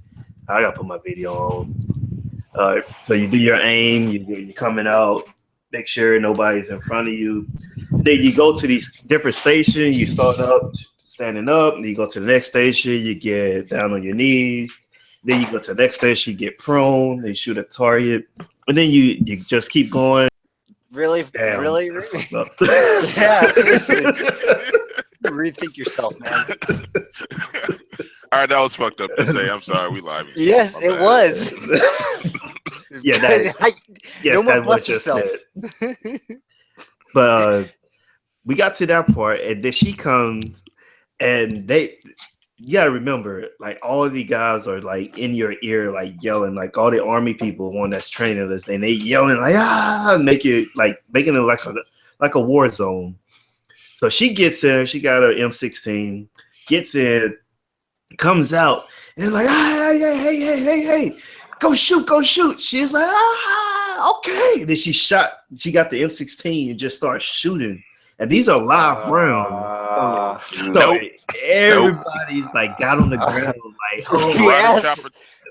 I gotta put my video on. So you do your aim. You're coming out. Make sure nobody's in front of you. Then you go to these different stations. You start up, standing up. Then you go to the next station. You get down on your knees. Then you go to the next station. You get prone. They shoot a target, and then you just keep going. Really, Damn, really, that's really? fucked up. Yeah, seriously. Rethink yourself, man. All right, that was fucked up to say. I'm sorry, we live. Yes, it was. Yeah, no more that bless was just yourself. it. But we got to that part, and then she comes, and you gotta remember, like all of the guys are like in your ear, like yelling, like all the army people, one that's training us, and they yelling like making it like a war zone. So she gets in, she got her M16, gets in, comes out, and like hey, go shoot. She's like okay. And then she got the M16 and just starts shooting. And these are live rounds. So everybody's like got on the ground, like, oh, Yes.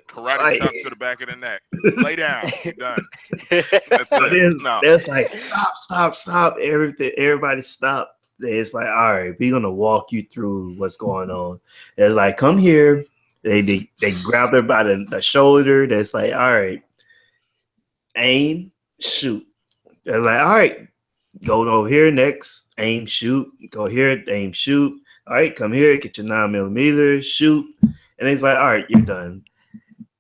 Karate chop to the back of the neck. Lay down. You're done. That's it. No. There's like stop. Everybody stop. It's like, all right, we're gonna walk you through what's going on. It's like, come here. They grab her by the shoulder. That's like, all right, aim, shoot. They're like, all right, go over here next, aim, shoot. Go here, aim, shoot. All right, come here, get your 9mm, shoot. And it's like, all right, you're done.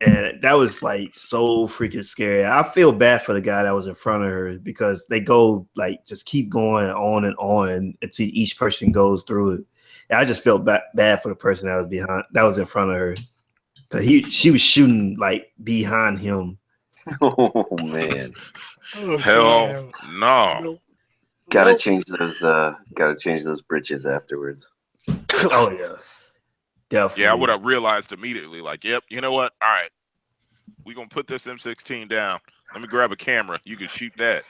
And that was like so freaking scary. I feel bad for the guy that was in front of her because they go like just keep going on and on until each person goes through it. And I just felt bad for the person that was in front of her. Cause she was shooting like behind him. Oh man. Hell no. Gotta change those britches afterwards. Oh yeah. Definitely. Yeah, I would have realized immediately, like, yep, you know what? All right. We're gonna put this M16 down. Let me grab a camera. You can shoot that.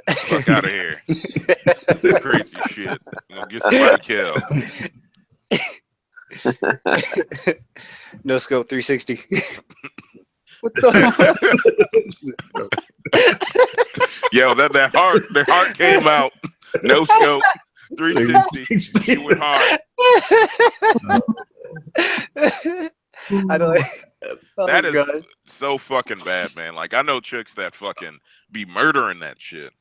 Fuck out of here. Crazy shit. You gonna get somebody killed. No scope 360. What the fuck? Yo, that heart came out. No scope. 360. You went hard. I don't. That is so fucking bad, man. Like I know chicks that fucking be murdering that shit.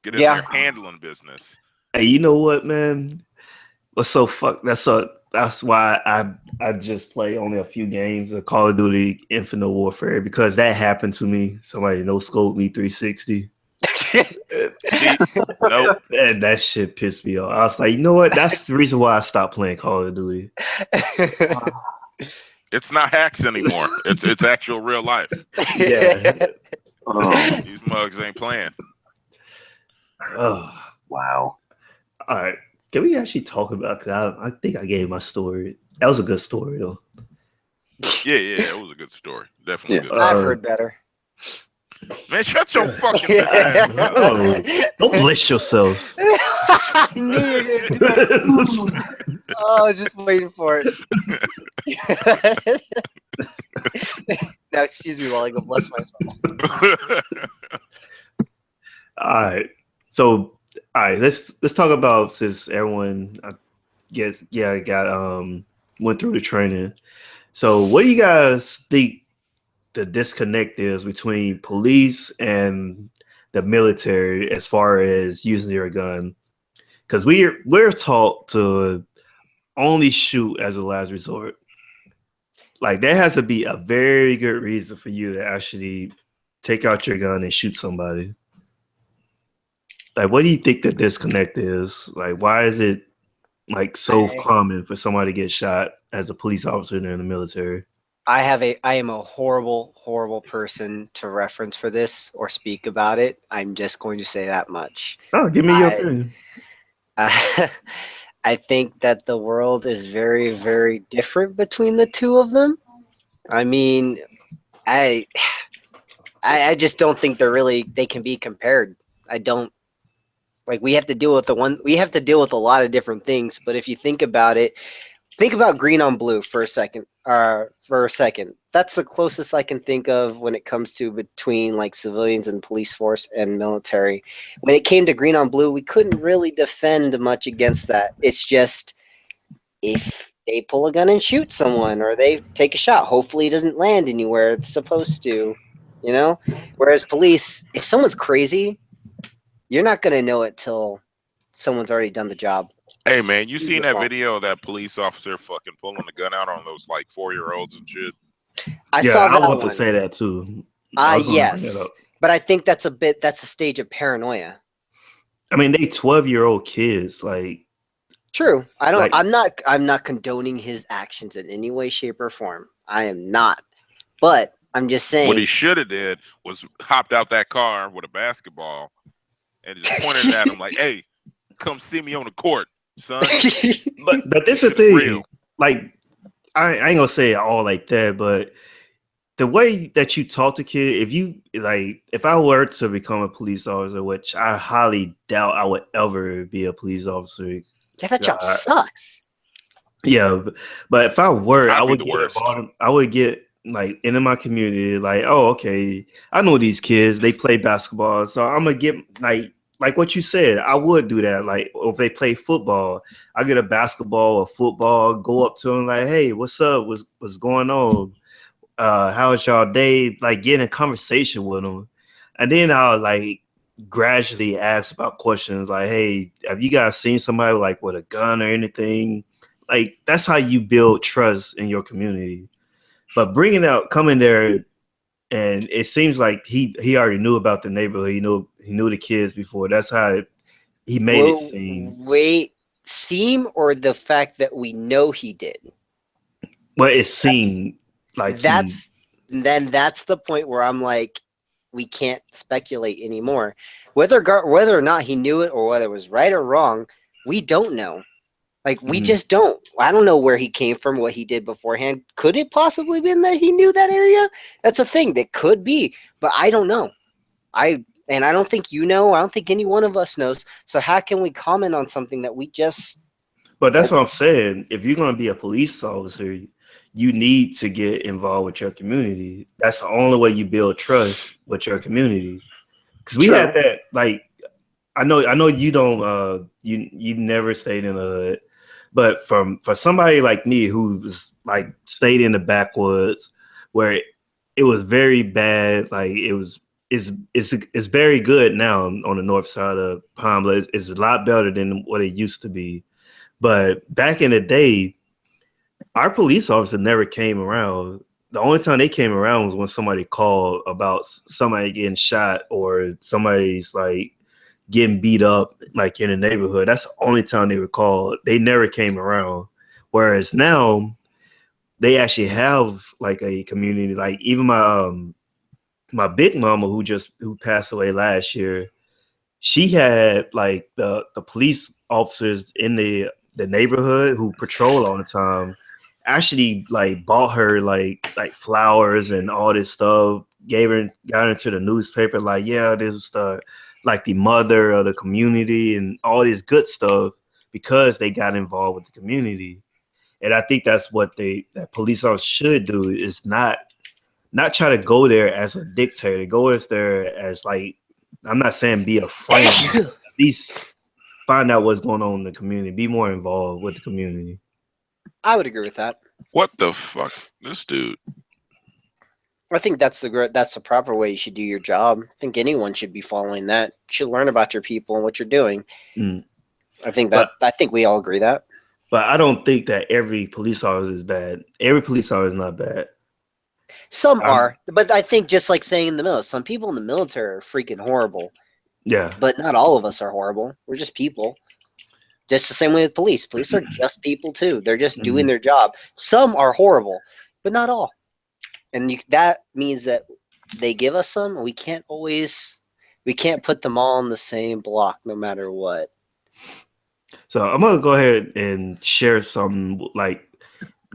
Get in there handling business. Hey, you know what, man? What's so fuck? That's why I just play only a few games of Call of Duty Infinite Warfare because that happened to me. Somebody no scoped me 360. Nope. And that shit pissed me off. I was like, you know what? That's the reason why I stopped playing Call of Duty. It's not hacks anymore. It's actual real life. Yeah. These mugs ain't playing. Oh, wow. All right. Can we actually talk about? Cause I think I gave my story. That was a good story, though. Yeah, it was a good story. Definitely good. I've heard better. Man, shut your fucking ass. Don't bless yourself. I knew you were gonna do it. Oh, I was just waiting for it. Now, excuse me while I go bless myself. All right. So, all right, let's talk about since everyone, I guess, got went through the training. So, what do you guys think the disconnect is between police and the military as far as using your gun? Because we're taught to only shoot as a last resort. Like there has to be a very good reason for you to actually take out your gun and shoot somebody. Like, what do you think the disconnect is? Like, why is it like so common for somebody to get shot as a police officer in the military? I am a horrible person to reference for this or speak about it. I'm just going to say that much. Oh, give me your opinion. I think that the world is very, very different between the two of them. I mean, I just don't think they can be compared. I don't like we have to deal with a lot of different things. But if you think about it, think about green on blue for a second. That's the closest I can think of when it comes to between like civilians and police force and military. When it came to green on blue, we couldn't really defend much against that. It's just if they pull a gun and shoot someone or they take a shot, hopefully it doesn't land anywhere it's supposed to, you know? Whereas police, if someone's crazy, you're not going to know it till someone's already done the job. Hey man, you seen that video of that police officer fucking pulling the gun out on those like 4-year-olds and shit? I saw that I want one. to say that too. Yes. But I think that's a stage of paranoia. I mean, they 12-year-old kids, like. True. I'm not condoning his actions in any way, shape, or form. I am not. But I'm just saying. What he should have did was hopped out that car with a basketball and just pointed at him like, "Hey, come see me on the court, son." but this is the thing. Real. Like, I ain't gonna say it all like that, but the way that you talk to kids, if I were to become a police officer, which I highly doubt I would ever be a police officer. Yeah, that job sucks. Yeah, but if I were, I would get like into my community, like, oh, okay, I know these kids, they play basketball, so I'm gonna get like what you said, I would do that. Like, if they play football, I get a basketball or football, go up to them like, hey, what's up? What's going on? How's y'all day? Like, get in a conversation with them, and then I'll like gradually ask about questions like, hey, have you guys seen somebody like with a gun or anything? Like, that's how you build trust in your community. But coming there, and it seems like he already knew about the neighborhood. He knew the kids before. That's how he made it seem. Seem or the fact that we know he did. Well, it seemed like that's the point where I'm like, we can't speculate anymore. Whether or not he knew it or whether it was right or wrong, we don't know. Like, we just don't. I don't know where he came from, what he did beforehand. Could it possibly been that he knew that area? That's a thing that could be, but I don't know. I don't think you know. I don't think any one of us knows. So how can we comment on something that we just... But that's what I'm saying. If you're going to be a police officer, you need to get involved with your community. That's the only way you build trust with your community. Because we had that, like, I know you don't, you never stayed in a hood, but for somebody like me who was like stayed in the backwoods where it was very bad, like it's very good now on the north side of Palm. It's a lot better than what it used to be. But back in the day, our police officer never came around. The only time they came around was when somebody called about somebody getting shot or somebody's like getting beat up like in the neighborhood. That's the only time they were called. They never came around. Whereas now they actually have like a community. Like even my big mama who passed away last year, she had like the police officers in the neighborhood who patrol all the time actually like bought her like flowers and all this stuff, got into the newspaper like, yeah, this is the mother of the community and all this good stuff because they got involved with the community. And I think that's what that police officers should do, is not try to go there as a dictator, go there as like, I'm not saying be a friend, at least find out what's going on in the community, be more involved with the community. I would agree with that. What the fuck, this dude? I think that's the proper way you should do your job. I think anyone should be following that. You should learn about your people and what you're doing. I think we all agree that. But I don't think that every police officer is bad. Every police officer is not bad. Some are, but I think just like saying in the military, some people in the military are freaking horrible. Yeah. But not all of us are horrible. We're just people. Just the same way with police. Police are just people too. They're just doing their job. Some are horrible, but not all. And that means that they give us some. We can't put them all in the same block no matter what. So I'm going to go ahead and share some like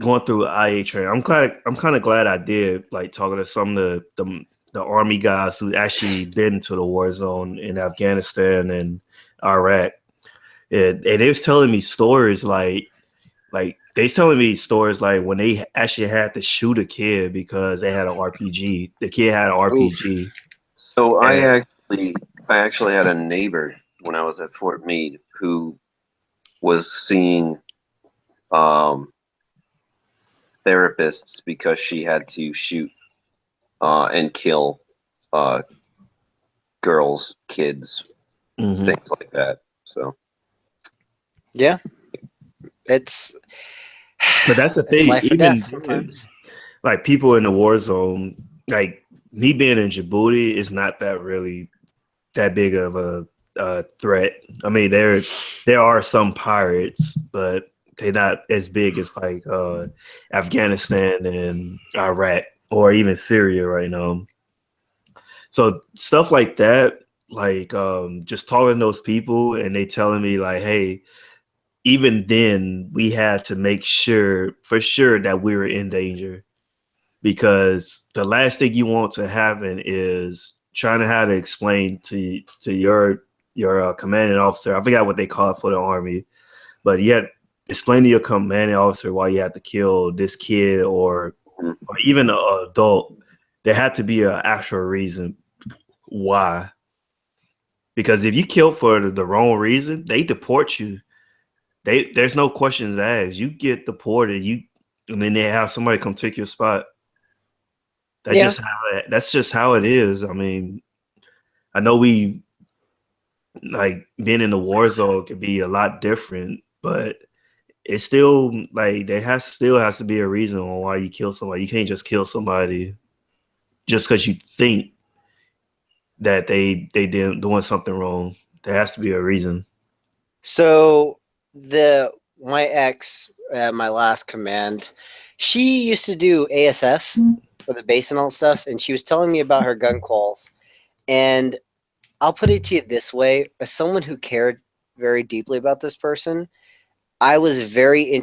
going through IA training. I'm kind of glad I did. Like talking to some of the army guys who actually been to the war zone in Afghanistan and Iraq, and they was telling me stories like they was telling me stories like when they actually had to shoot a kid because they had an RPG. The kid had an RPG. So I actually had a neighbor when I was at Fort Meade who was seeing therapists because she had to shoot and kill girls, kids, things like that. So yeah, it's. But that's the thing. Life or Even death sometimes. like people in the war zone, like me being in Djibouti is not that big of a threat. I mean, there are some pirates, but they're not as big as like Afghanistan and Iraq or even Syria right now. So stuff like that, like just talking to those people and they telling me like, hey, even then we had to make sure for sure that we were in danger, because the last thing you want to happen is trying to how to explain to your commanding officer. I forgot what they call it for the army, but yet explain to your commanding officer why you have to kill this kid or even an adult. There had to be an actual reason why. Because if you kill for the wrong reason, they deport you. There's no questions asked. You get deported. And then they have somebody come take your spot. That's just how it is. I mean, I know we like being in the war zone could be a lot different, but it's still like still has to be a reason on why you kill somebody. You can't just kill somebody just because you think that they did doing something wrong. There has to be a reason. So my ex, my last command, she used to do ASF for the base and all stuff, and she was telling me about her gun quals. And I'll put it to you this way: as someone who cared very deeply about this person, I was very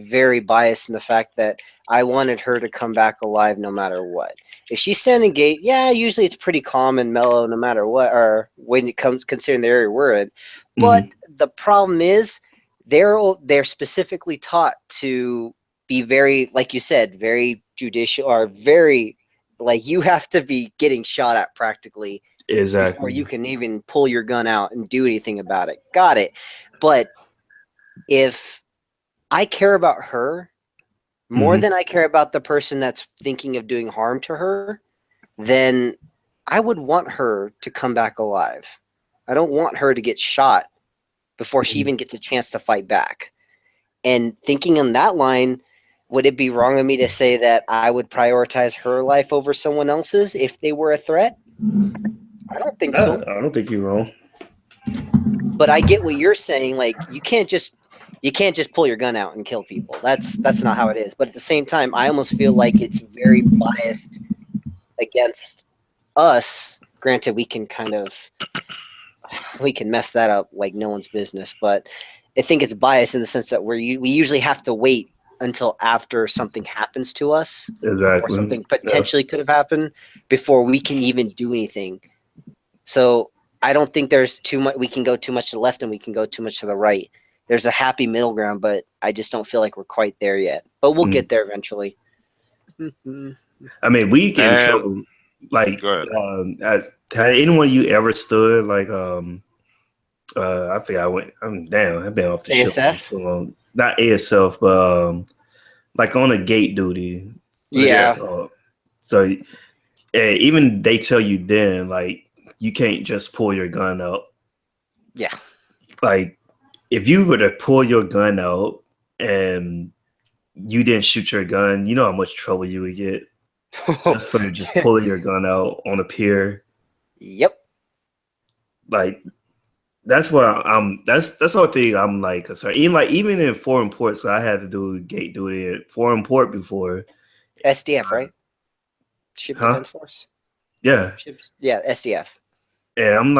very biased in the fact that I wanted her to come back alive no matter what. If she's standing gate, yeah, usually it's pretty calm and mellow no matter what, or when it comes considering the area we're in. But the problem is they're specifically taught to be very, like you said, very judicial, or very like you have to be getting shot at practically before you can even pull your gun out and do anything about it. Got it. But if I care about her more than I care about the person that's thinking of doing harm to her, then I would want her to come back alive. I don't want her to get shot before she even gets a chance to fight back. And thinking on that line, would it be wrong of me to say that I would prioritize her life over someone else's if they were a threat? I don't think so. I don't think you're wrong. But I get what you're saying. Like you can't just pull your gun out and kill people. That's not how it is. But at the same time, I almost feel like it's very biased against us. Granted, we can mess that up like no one's business, but I think it's biased in the sense that we usually have to wait until after something happens to us, or something potentially could have happened before we can even do anything. So I don't think there's too much. We can go too much to the left and we can go too much to the right. There's a happy middle ground, but I just don't feel like we're quite there yet. But we'll get there eventually. I mean, we get in trouble. Like, has anyone you ever stood like I forgot. I've been off the ship for so long. Not ASF, but like on a gate duty. Yeah. So even they tell you then, like, you can't just pull your gun out. Yeah. Like, if you were to pull your gun out and you didn't shoot your gun, you know how much trouble you would get. Just for just pulling your gun out on a pier. Yep. Like, that's what that's the whole thing I'm like concerned. Even in foreign ports, I had to do gate duty at foreign port before. SDF, right? Ship Defense Force. Yeah. Yeah, SDF. And I'm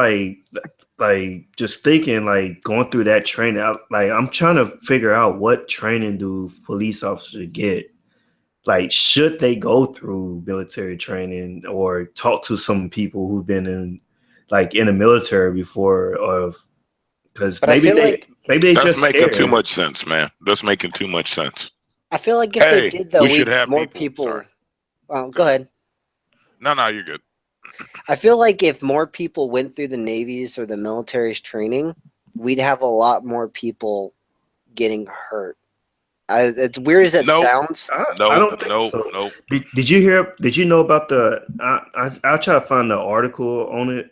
like just thinking, like going through that training. I'm trying to figure out what training do police officers get. Like, should they go through military training or talk to some people who've been in the military before, or because But I feel like maybe they That's just making too scared. much sense, man. That's making too much sense. if they Hey, did though, we should we'd have more people. people. Sorry. Go ahead. No, you're good. I feel like if more people went through the Navy's or the military's training, we'd have a lot more people getting hurt. As weird as that Nope. sounds. I Nope. don't think Nope. so. Nope. Did you hear? Did you know about the? I'll try to find the article on it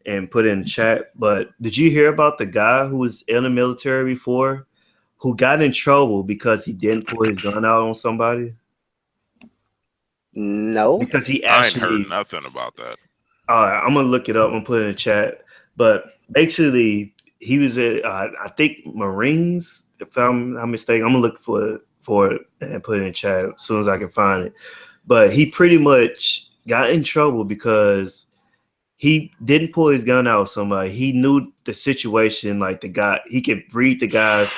and put it in the chat. But did you hear about the guy who was in the military before, who got in trouble because he didn't pull his gun out on somebody? No. Because he I ain't heard actually. nothing about that. All right, I'm gonna look it up and put it in the chat. But basically, he was at I think Marines. If I'm not mistaken, I'm gonna look for it and put it in the chat as soon as I can find it. But he pretty much got in trouble because he didn't pull his gun out on somebody. He knew the situation, like the guy. He could read the guy's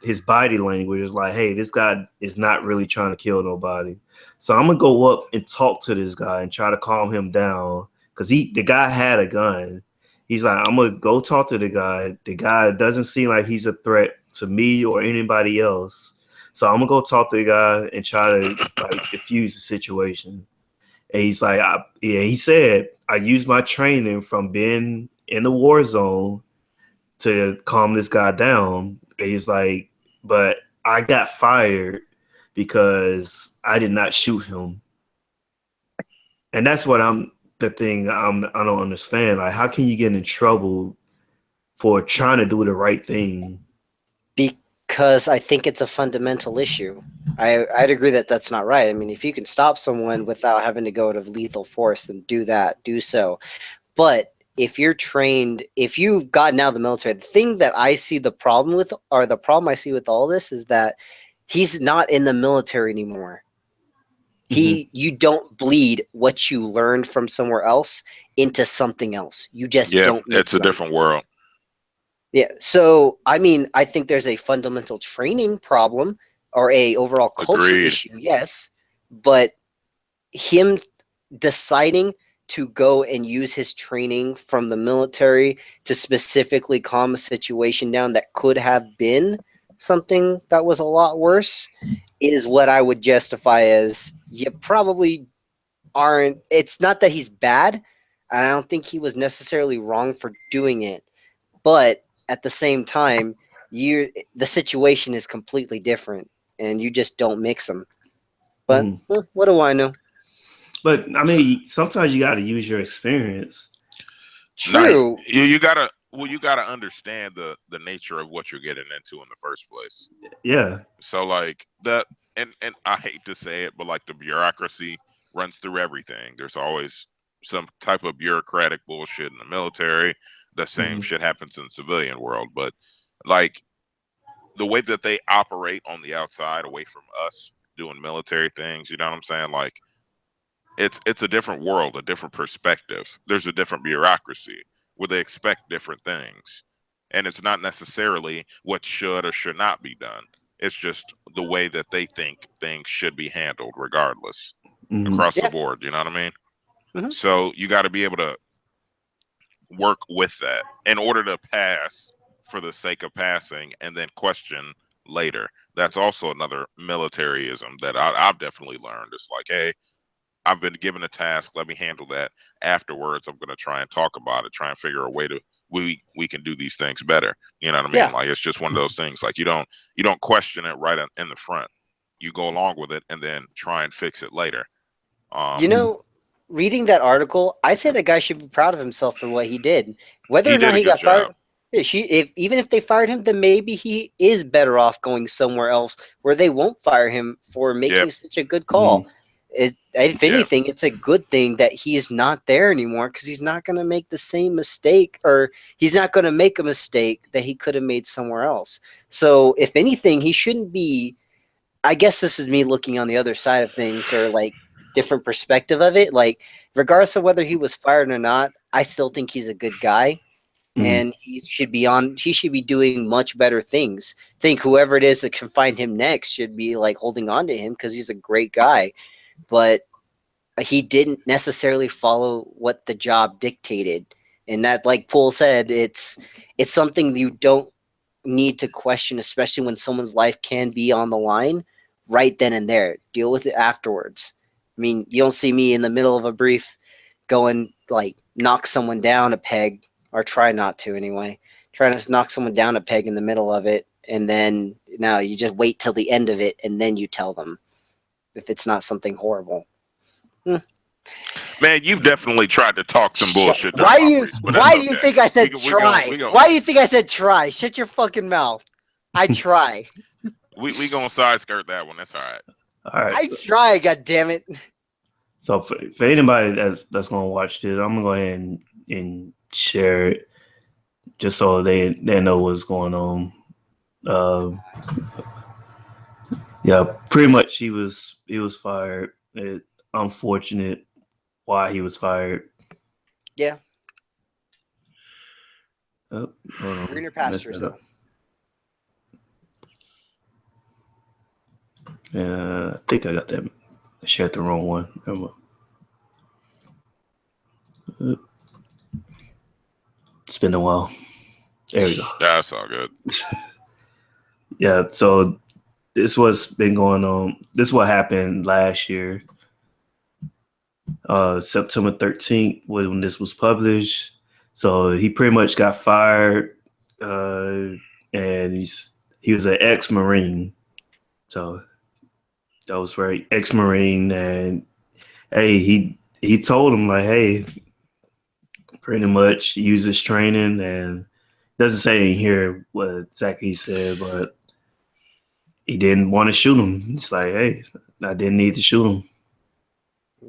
his body language is like, hey, this guy is not really trying to kill nobody. So I'm gonna go up and talk to this guy and try to calm him down because the guy had a gun. He's like, I'm gonna go talk to the guy. The guy doesn't seem like he's a threat to me or anybody else. So I'm gonna go talk to the guy and try to diffuse the situation. And he's like, he said, I used my training from being in the war zone to calm this guy down. And he's like, but I got fired because I did not shoot him. And that's what I don't understand. Like, how can you get in trouble for trying to do the right thing? Because I think it's a fundamental issue. I'd agree that that's not right. I mean, if you can stop someone without having to go to lethal force, then do so. But if you're trained, if you've gotten out of the military, the thing that I see the problem with, or the problem I see with all this, is that he's not in the military anymore. You don't bleed what you learned from somewhere else into something else. You just don't. It's a different world. Yeah. So, I mean, I think there's a fundamental training problem or a overall culture issue. Yes. But him deciding to go and use his training from the military to specifically calm a situation down that could have been something that was a lot worse is what I would justify as you probably aren't. It's not that he's bad, and I don't think he was necessarily wrong for doing it, but at the same time, the situation is completely different, and you just don't mix them. But what do I know? But I mean, sometimes you got to use your experience. True. Like, you gotta understand the nature of what you're getting into in the first place. Yeah. So like that, and I hate to say it, but like the bureaucracy runs through everything. There's always some type of bureaucratic bullshit in the military. The same shit happens in the civilian world, but like the way that they operate on the outside, away from us doing military things, you know what I'm saying? Like it's a different world, a different perspective. There's a different bureaucracy where they expect different things, and it's not necessarily what should or should not be done. It's just the way that they think things should be handled, regardless, across the board. You know what I mean? So you got to be able to work with that in order to pass for the sake of passing and then question later. That's also another militarism that I've definitely learned. It's like, hey, I've been given a task, let me handle that. Afterwards, I'm going to try and talk about it, try and figure a way to we can do these things better. You know what I mean? Yeah. Like, it's just one of those things. Like, you don't question it right in the front. You go along with it and then try and fix it later. Reading that article, I say that guy should be proud of himself for what he did. Whether or not he got fired, even if they fired him, then maybe he is better off going somewhere else where they won't fire him for making such a good call. If anything, it's a good thing that he's not there anymore, because he's not going to make the same mistake, or he's not going to make a mistake that he could have made somewhere else. So if anything, he shouldn't be, I guess this is me looking on the other side of things, or like different perspective of it. Like, regardless of whether he was fired or not, I still think he's a good guy, and he should be doing much better things. I think whoever it is that can find him next should be like holding on to him because he's a great guy, but he didn't necessarily follow what the job dictated. And that, like Poole said, it's something you don't need to question, especially when someone's life can be on the line right then and there. Deal with it afterwards. I mean, you don't see me in the middle of a brief going like knock someone down a peg, or try not to anyway. Try to knock someone down a peg in the middle of it, and then now you just wait till the end of it and then you tell them if it's not something horrible. Man, you've definitely tried to talk some bullshit. Why do you think I said try? Why do you think I said try? Shut your fucking mouth. I try. we gonna side skirt that one. That's all right. All right. I try, god damn it. So for anybody that's gonna watch this, I'm gonna go ahead and share it just so they know what's going on. Yeah, pretty much he was fired. Unfortunate why he was fired. Yeah. Oh, hold on. Greener pastures. I think I got that. I shared the wrong one. It's been a while. There we go. That's all good. Yeah, so this what's been going on. This is what happened last year. September 13th when this was published. So he pretty much got fired, and he was an ex-Marine. So that was right, ex-Marine, and hey, he told him like, hey, pretty much use this training, and doesn't say in here what exactly he said, but he didn't want to shoot him. It's like, hey, I didn't need to shoot him.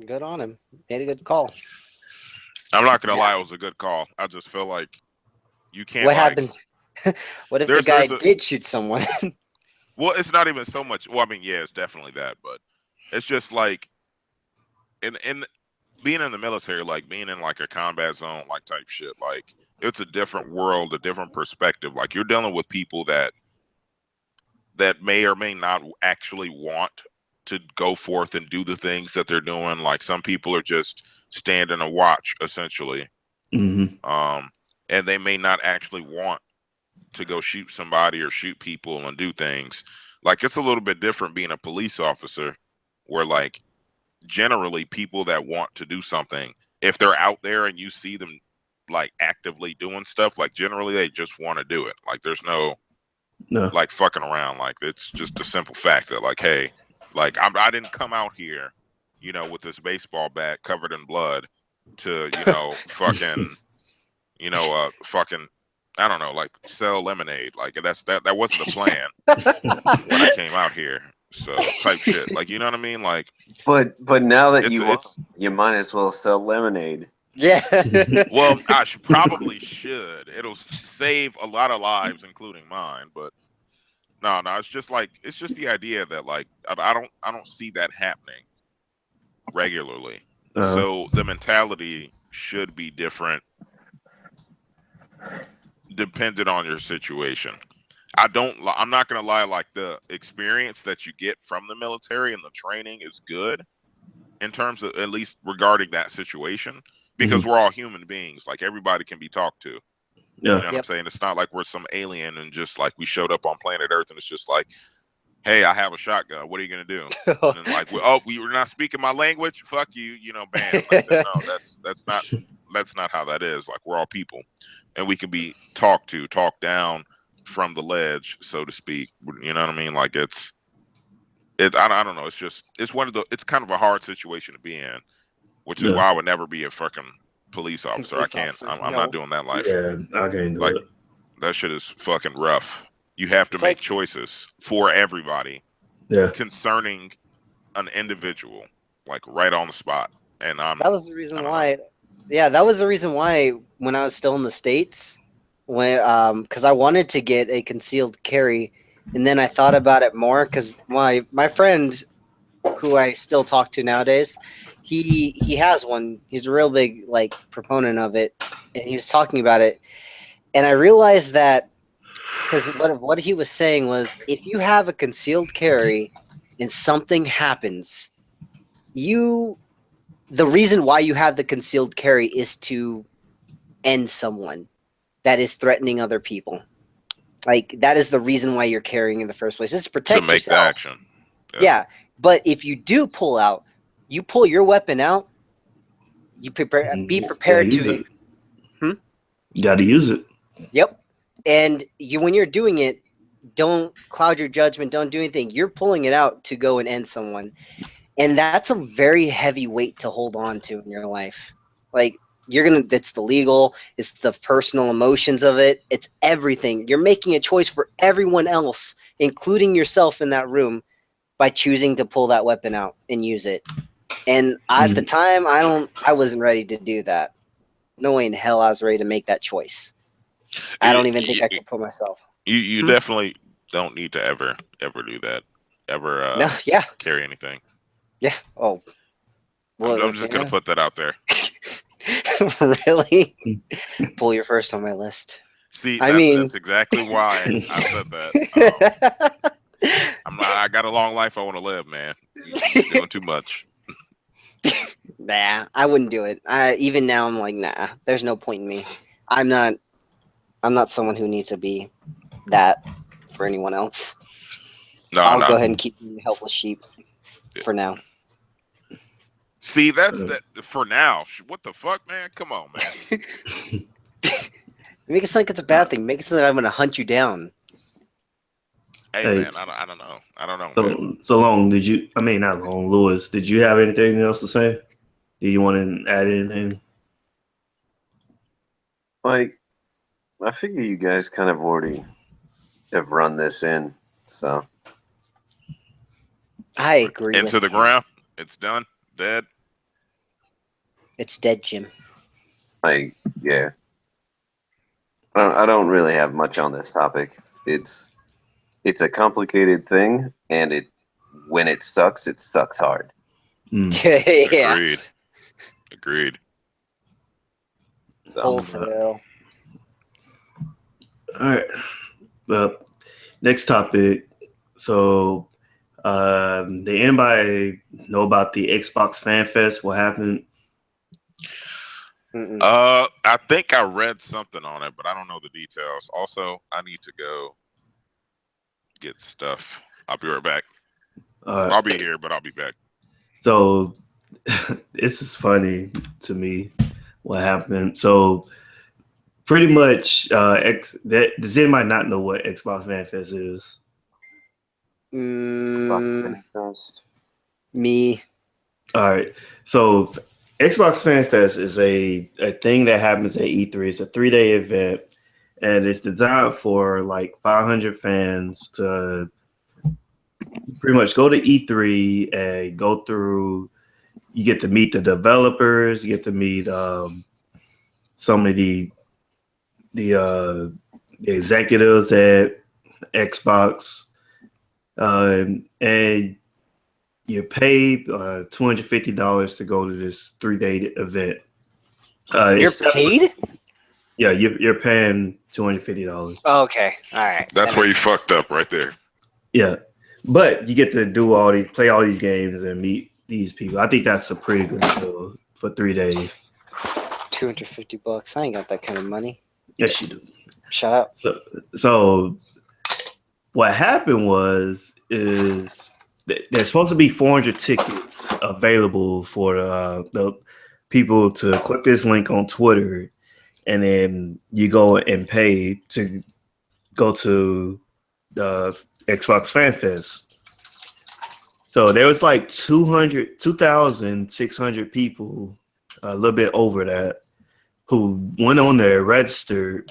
Good on him. Made a good call. I'm not gonna lie, it was a good call. I just feel like you can't. What happens? What if the guy did shoot someone? Well, it's not even so much. Well, I mean, yeah, it's definitely that, but it's just like, in being in the military, like being in like a combat zone, like type shit, like it's a different world, a different perspective. Like you're dealing with people that may or may not actually want to go forth and do the things that they're doing. Like some people are just standing a watch, essentially. Mm-hmm. And they may not actually want to go shoot somebody or shoot people and do things. Like it's a little bit different being a police officer, where like generally people that want to do something, if they're out there and you see them like actively doing stuff, like generally they just want to do it. Like there's no like fucking around. Like it's just a simple fact that like, hey, like I didn't come out here, you know, with this baseball bat covered in blood to, you know, fucking, you know, fucking, I don't know, like sell lemonade. Like that wasn't the plan when I came out here. So type shit. Like, you know what I mean? Like, but now that you might as well sell lemonade. Yeah. Well, I probably should. It'll save a lot of lives, including mine. But no, it's just like, it's just the idea that like I don't see that happening regularly. So the mentality should be different dependent on your situation. I'm not gonna lie, like the experience that you get from the military and the training is good in terms of, at least regarding that situation, because we're all human beings. Like everybody can be talked to. Yeah. You know what I'm saying? It's not like we're some alien and just like we showed up on planet Earth and it's just like, hey, I have a shotgun. What are you gonna do? And then like, we were not speaking my language. Fuck you. You know, bam. Like, no, that's not how that is. Like we're all people, and we can be talked down from the ledge, so to speak. You know what I mean? Like it's I don't know. It's kind of a hard situation to be in, which is why I would never be a fucking police officer. I'm not doing that life. Yeah, I can't do it. That shit is fucking rough. You have to make choices for everybody concerning an individual, like right on the spot. And that was the reason why. Yeah, that was the reason why when I was still in the States, because I wanted to get a concealed carry, and then I thought about it more because my friend who I still talk to nowadays, he has one. He's a real big like proponent of it, and he was talking about it. And I realized that because what he was saying was, if you have a concealed carry and something happens, the reason why you have the concealed carry is to end someone that is threatening other people. Like that is the reason why you're carrying in the first place. It's to protect to make yourself. the action. Yeah, but if you do pull out, you pull your weapon out. You prepare. Be prepared to. You got to use it. Yep. And when you're doing it, don't cloud your judgment. Don't do anything. You're pulling it out to go and end someone, and that's a very heavy weight to hold on to in your life. Like it's the legal, it's the personal emotions of it, it's everything. You're making a choice for everyone else, including yourself in that room, by choosing to pull that weapon out and use it. And at the time, I wasn't ready to do that. No way in hell I was ready to make that choice. I don't even think I could put myself. You definitely don't need to ever do that. Ever No, yeah. Carry anything. Yeah. Oh. Well, I'm just gonna put that out there. Really? Pull your first on my list. See, that's exactly why I said that. I got a long life I want to live, man. You're doing too much. Nah, I wouldn't do it. Even now, I'm like, nah. There's no point in me. I'm not someone who needs to be that for anyone else. I'll go ahead and keep being a helpless sheep for now. See, that's that for now. What the fuck, man? Come on, man. Make it sound like it's a bad thing. Make it sound like I'm going to hunt you down. Hey, man, I don't know. I don't know. Man. So long, not long, Lewis, did you have anything else to say? Do you want to add anything? Like, I figure you guys kind of already have run this in, so. I agree. Into the ground. It's done. Dead. It's dead, Jim. Yeah. I don't really have much on this topic. It's a complicated thing, and when it sucks hard. Yeah. Agreed. So, wholesale. All right. Well, next topic. So, did anybody know about the Xbox FanFest? What happened? I think I read something on it, but I don't know the details. Also, I need to go get stuff. I'll be right back. I'll be here, but I'll be back. So, this is funny to me. What happened? So, pretty much, does anybody not know what Xbox FanFest is? Xbox FanFest. Me. All right. So Xbox FanFest is a thing that happens at E3. It's a 3-day event, and it's designed for like 500 fans to pretty much go to E3 and go through. You get to meet the developers. You get to meet some of the executives at Xbox. And you pay $250 to go to this 3-day event. You're paid? Yeah, you're paying $250. Oh, okay, all right. That's where you fucked up right there. Yeah, but you get to play all these games and meet these people. I think that's a pretty good deal for 3 days. $250. I ain't got that kind of money. Yes, you do. Shut up. So what happened is there's supposed to be 400 tickets available for the people to click this link on Twitter, and then you go and pay to go to the Xbox FanFest. So there was like 2,600 people, a little bit over that, who went on there, registered,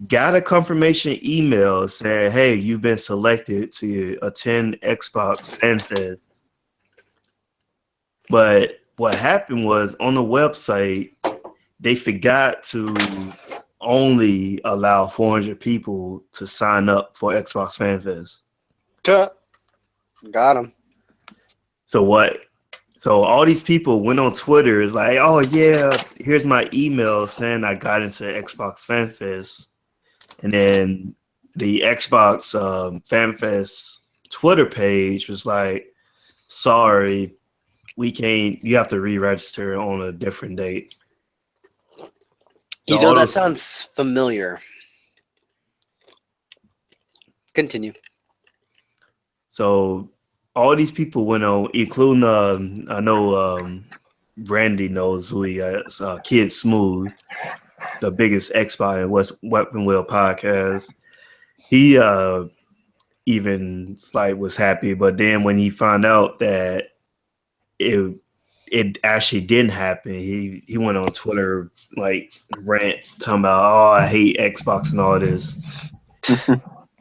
got a confirmation email saying, hey, you've been selected to attend Xbox FanFest. But what happened was on the website, they forgot to only allow 400 people to sign up for Xbox FanFest. Got him. So what? So all these people went on Twitter is like, oh yeah, here's my email saying I got into Xbox FanFest, and then the Xbox FanFest Twitter page was like, sorry, we can't. You have to re-register on a different date. You know, that sounds familiar. Continue. So all these people went on, including I know Brandy knows who he is. Kid Smooth, the biggest Xbox and Weapon Wheel podcast. He even like was happy, but then when he found out that it actually didn't happen, he went on Twitter like rant talking about, oh, I hate Xbox and all this.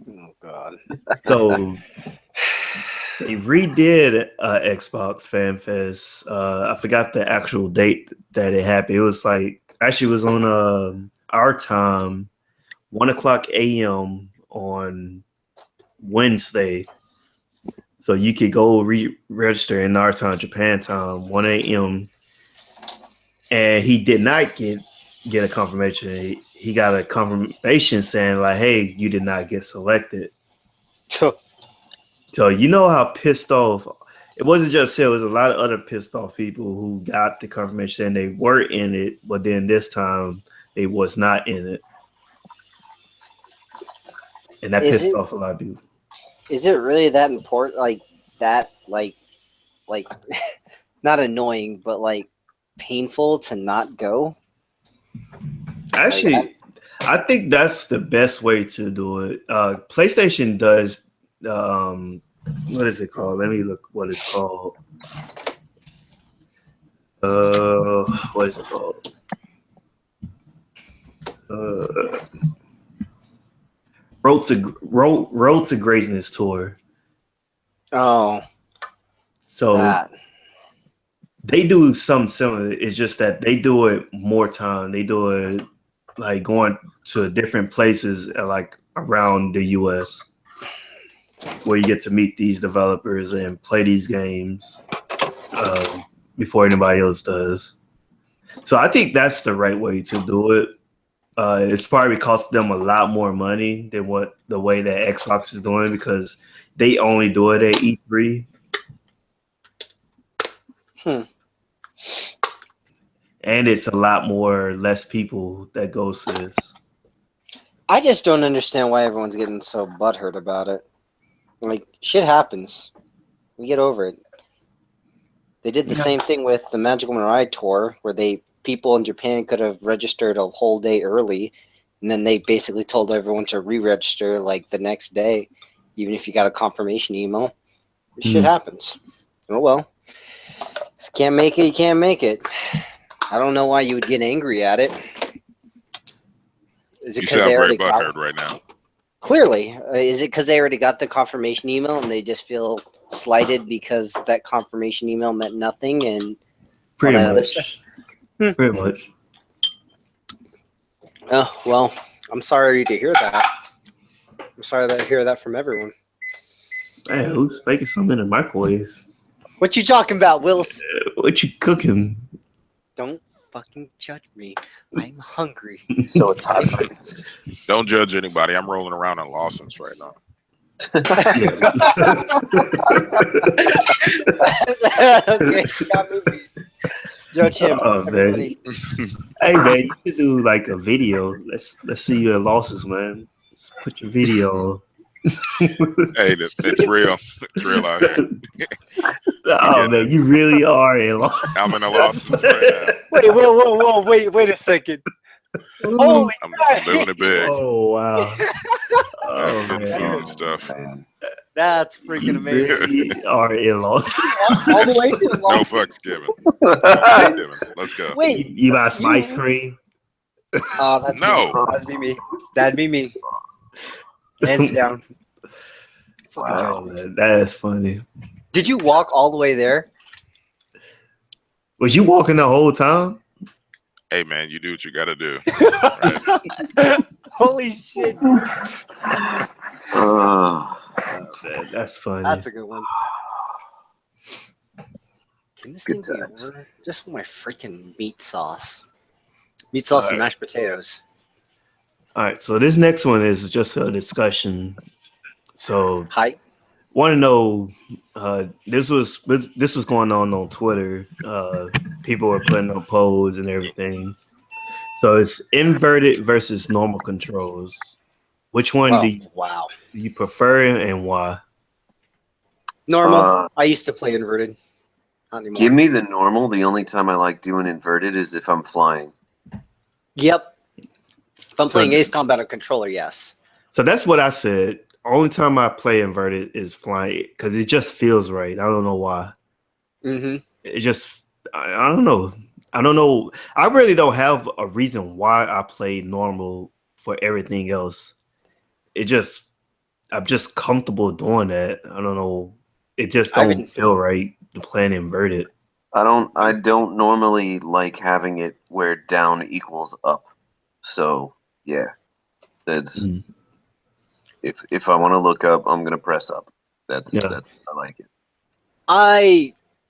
Oh God. So they redid Xbox FanFest. I forgot the actual date that it happened. It was like actually it was on our time, 1:00 a.m. on Wednesday. So you could go re-register in our time, Japan time, 1 a.m. And he did not get a confirmation. He got a confirmation saying like, "Hey, you did not get selected." So you know how pissed off it wasn't just him. It was a lot of other pissed off people who got the confirmation and they were in it, but then this time they was not in it, and that pissed off a lot of people. Is it really that important? Like that? Like not annoying, but like painful to not go? Actually, like I think that's the best way to do it. PlayStation does. What is it called? Let me look. What it's called? What is it called? Road to Greatness tour. Oh, so that. They do something similar. It's just that they do it more time. They do it like going to different places like around the U.S. where you get to meet these developers and play these games before anybody else does. So I think that's the right way to do it. It's probably cost them a lot more money than what the way that Xbox is doing because they only do it at E3. And it's a lot more less people that goes to this. I just don't understand why everyone's getting so butthurt about it. Like, shit happens. We get over it. They did the same thing with the Magical Mirai tour, where people in Japan could have registered a whole day early, and then they basically told everyone to re-register like the next day, even if you got a confirmation email. Shit happens. Oh well. If you can't make it, you can't make it. I don't know why you would get angry at it. Is it because they already got it right now? Clearly, is it because they already got the confirmation email and they just feel slighted because that confirmation email meant nothing and pretty much. Pretty much. Oh well, I'm sorry to hear that. I'm sorry to hear that from everyone. Hey, who's making something in the microwave? What you talking about, Willis? What you cooking? Don't fucking judge me. I'm hungry. So it's hot. Don't judge anybody. I'm rolling around in Lawson's right now. Okay, got me. Judge him. Man. Hey man, you should do like a video. Let's see you at Losses, man. Let's put your video on. Hey, it's real. It's real out here. Oh man, you really are in Losses. I'm in a Losses right now. Wait, wait a second. Holy I'm living it big. Oh wow. Oh man. Stuff. That's freaking amazing. Really are in Losses. All the way to No fucks given. Let's go. Wait, you buy some ice cream? Oh, that's No. me. That'd be me. That'd be me. Hands down. Wow, man, that is funny. Did you walk all the way there? Was you walking the whole time? Hey man, you do what you gotta do. Holy shit. Oh, man, that's funny. That's a good one. Can this Good thing be times. over? Just want my freaking meat sauce. Meat sauce and mashed potatoes. All right, so this next one is just a discussion. So, Hi. want to know? This was going on Twitter. People were putting up polls and everything. So it's inverted versus normal controls. Which one do Wow. you prefer and why? Normal. I used to play inverted. Not anymore. Give me the normal. The only time I like doing inverted is if I'm flying. Yep. If I'm playing Ace Combat on controller, yes. So that's what I said. Only time I play inverted is flying because it just feels right. I don't know why. Mm-hmm. It just, I don't know. I don't know. I really don't have a reason why I play normal for everything else. I'm just comfortable doing that. I don't know. It just don't feel right to playing inverted. I don't normally like having it where down equals up. So yeah, that's if I want to look up, I'm gonna press up. That's I like it.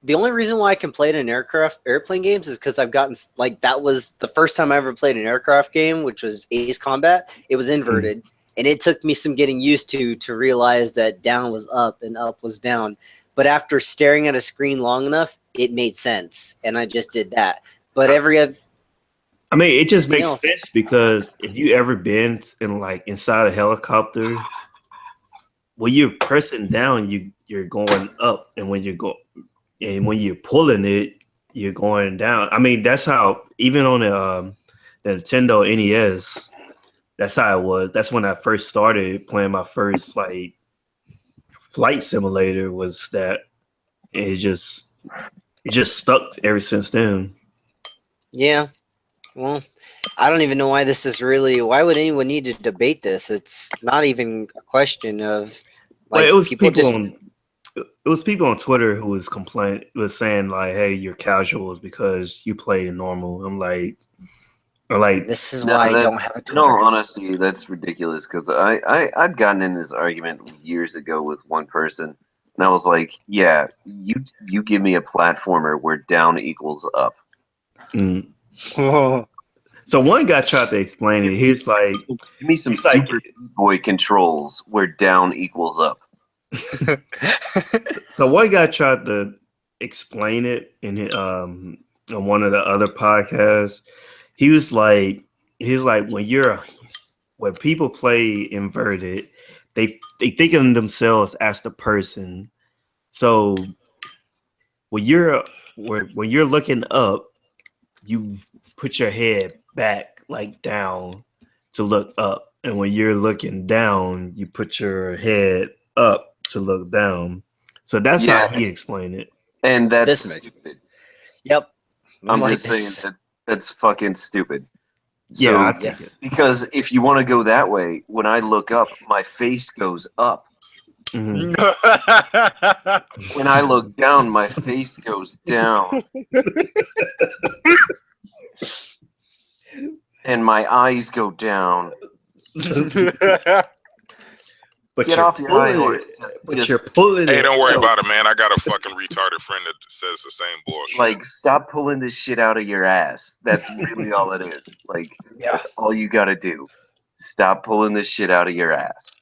The only reason why I can play it in airplane games is because I've gotten that was the first time I ever played an aircraft game, which was Ace Combat. It was inverted, and it took me some getting used to realize that down was up and up was down. But after staring at a screen long enough, it made sense, and I just did that. But every other, I mean, it just makes sense because if you ever been inside a helicopter, when you're pressing down, you're going up, and when you're pulling it, you're going down. I mean, that's how even on the Nintendo NES, that's how it was. That's when I first started playing my first flight simulator. Was that it just stuck ever since then. Yeah. Well, I don't even know why this is really. Why would anyone need to debate this? It's not even a question of it was people on Twitter who was saying hey, you're casuals because you play normal. I'm like, this is why I don't have a Twitter. In all honesty, that's ridiculous because I'd gotten in this argument years ago with one person, and I was like, yeah, you give me a platformer where down equals up. So one guy tried to explain it. He was like, give me some Super Boy controls where down equals up. So one guy tried to explain it in on one of the other podcasts. He was like when people play inverted, they think of themselves as the person. So when you're looking up, you put your head back down to look up, and when you're looking down, you put your head up to look down. So that's how he explained it. And that's stupid. Yep. I'm just saying that's fucking stupid. Yeah, I think it. Because if you want to go that way, when I look up, my face goes up. Mm-hmm. When I look down, my face goes down. And my eyes go down. But get off your high horse. You're pulling it. Hey, don't worry about it, man. I got a fucking retarded friend that says the same bullshit. Stop pulling this shit out of your ass. That's really all it is. That's all you gotta do. Stop pulling this shit out of your ass.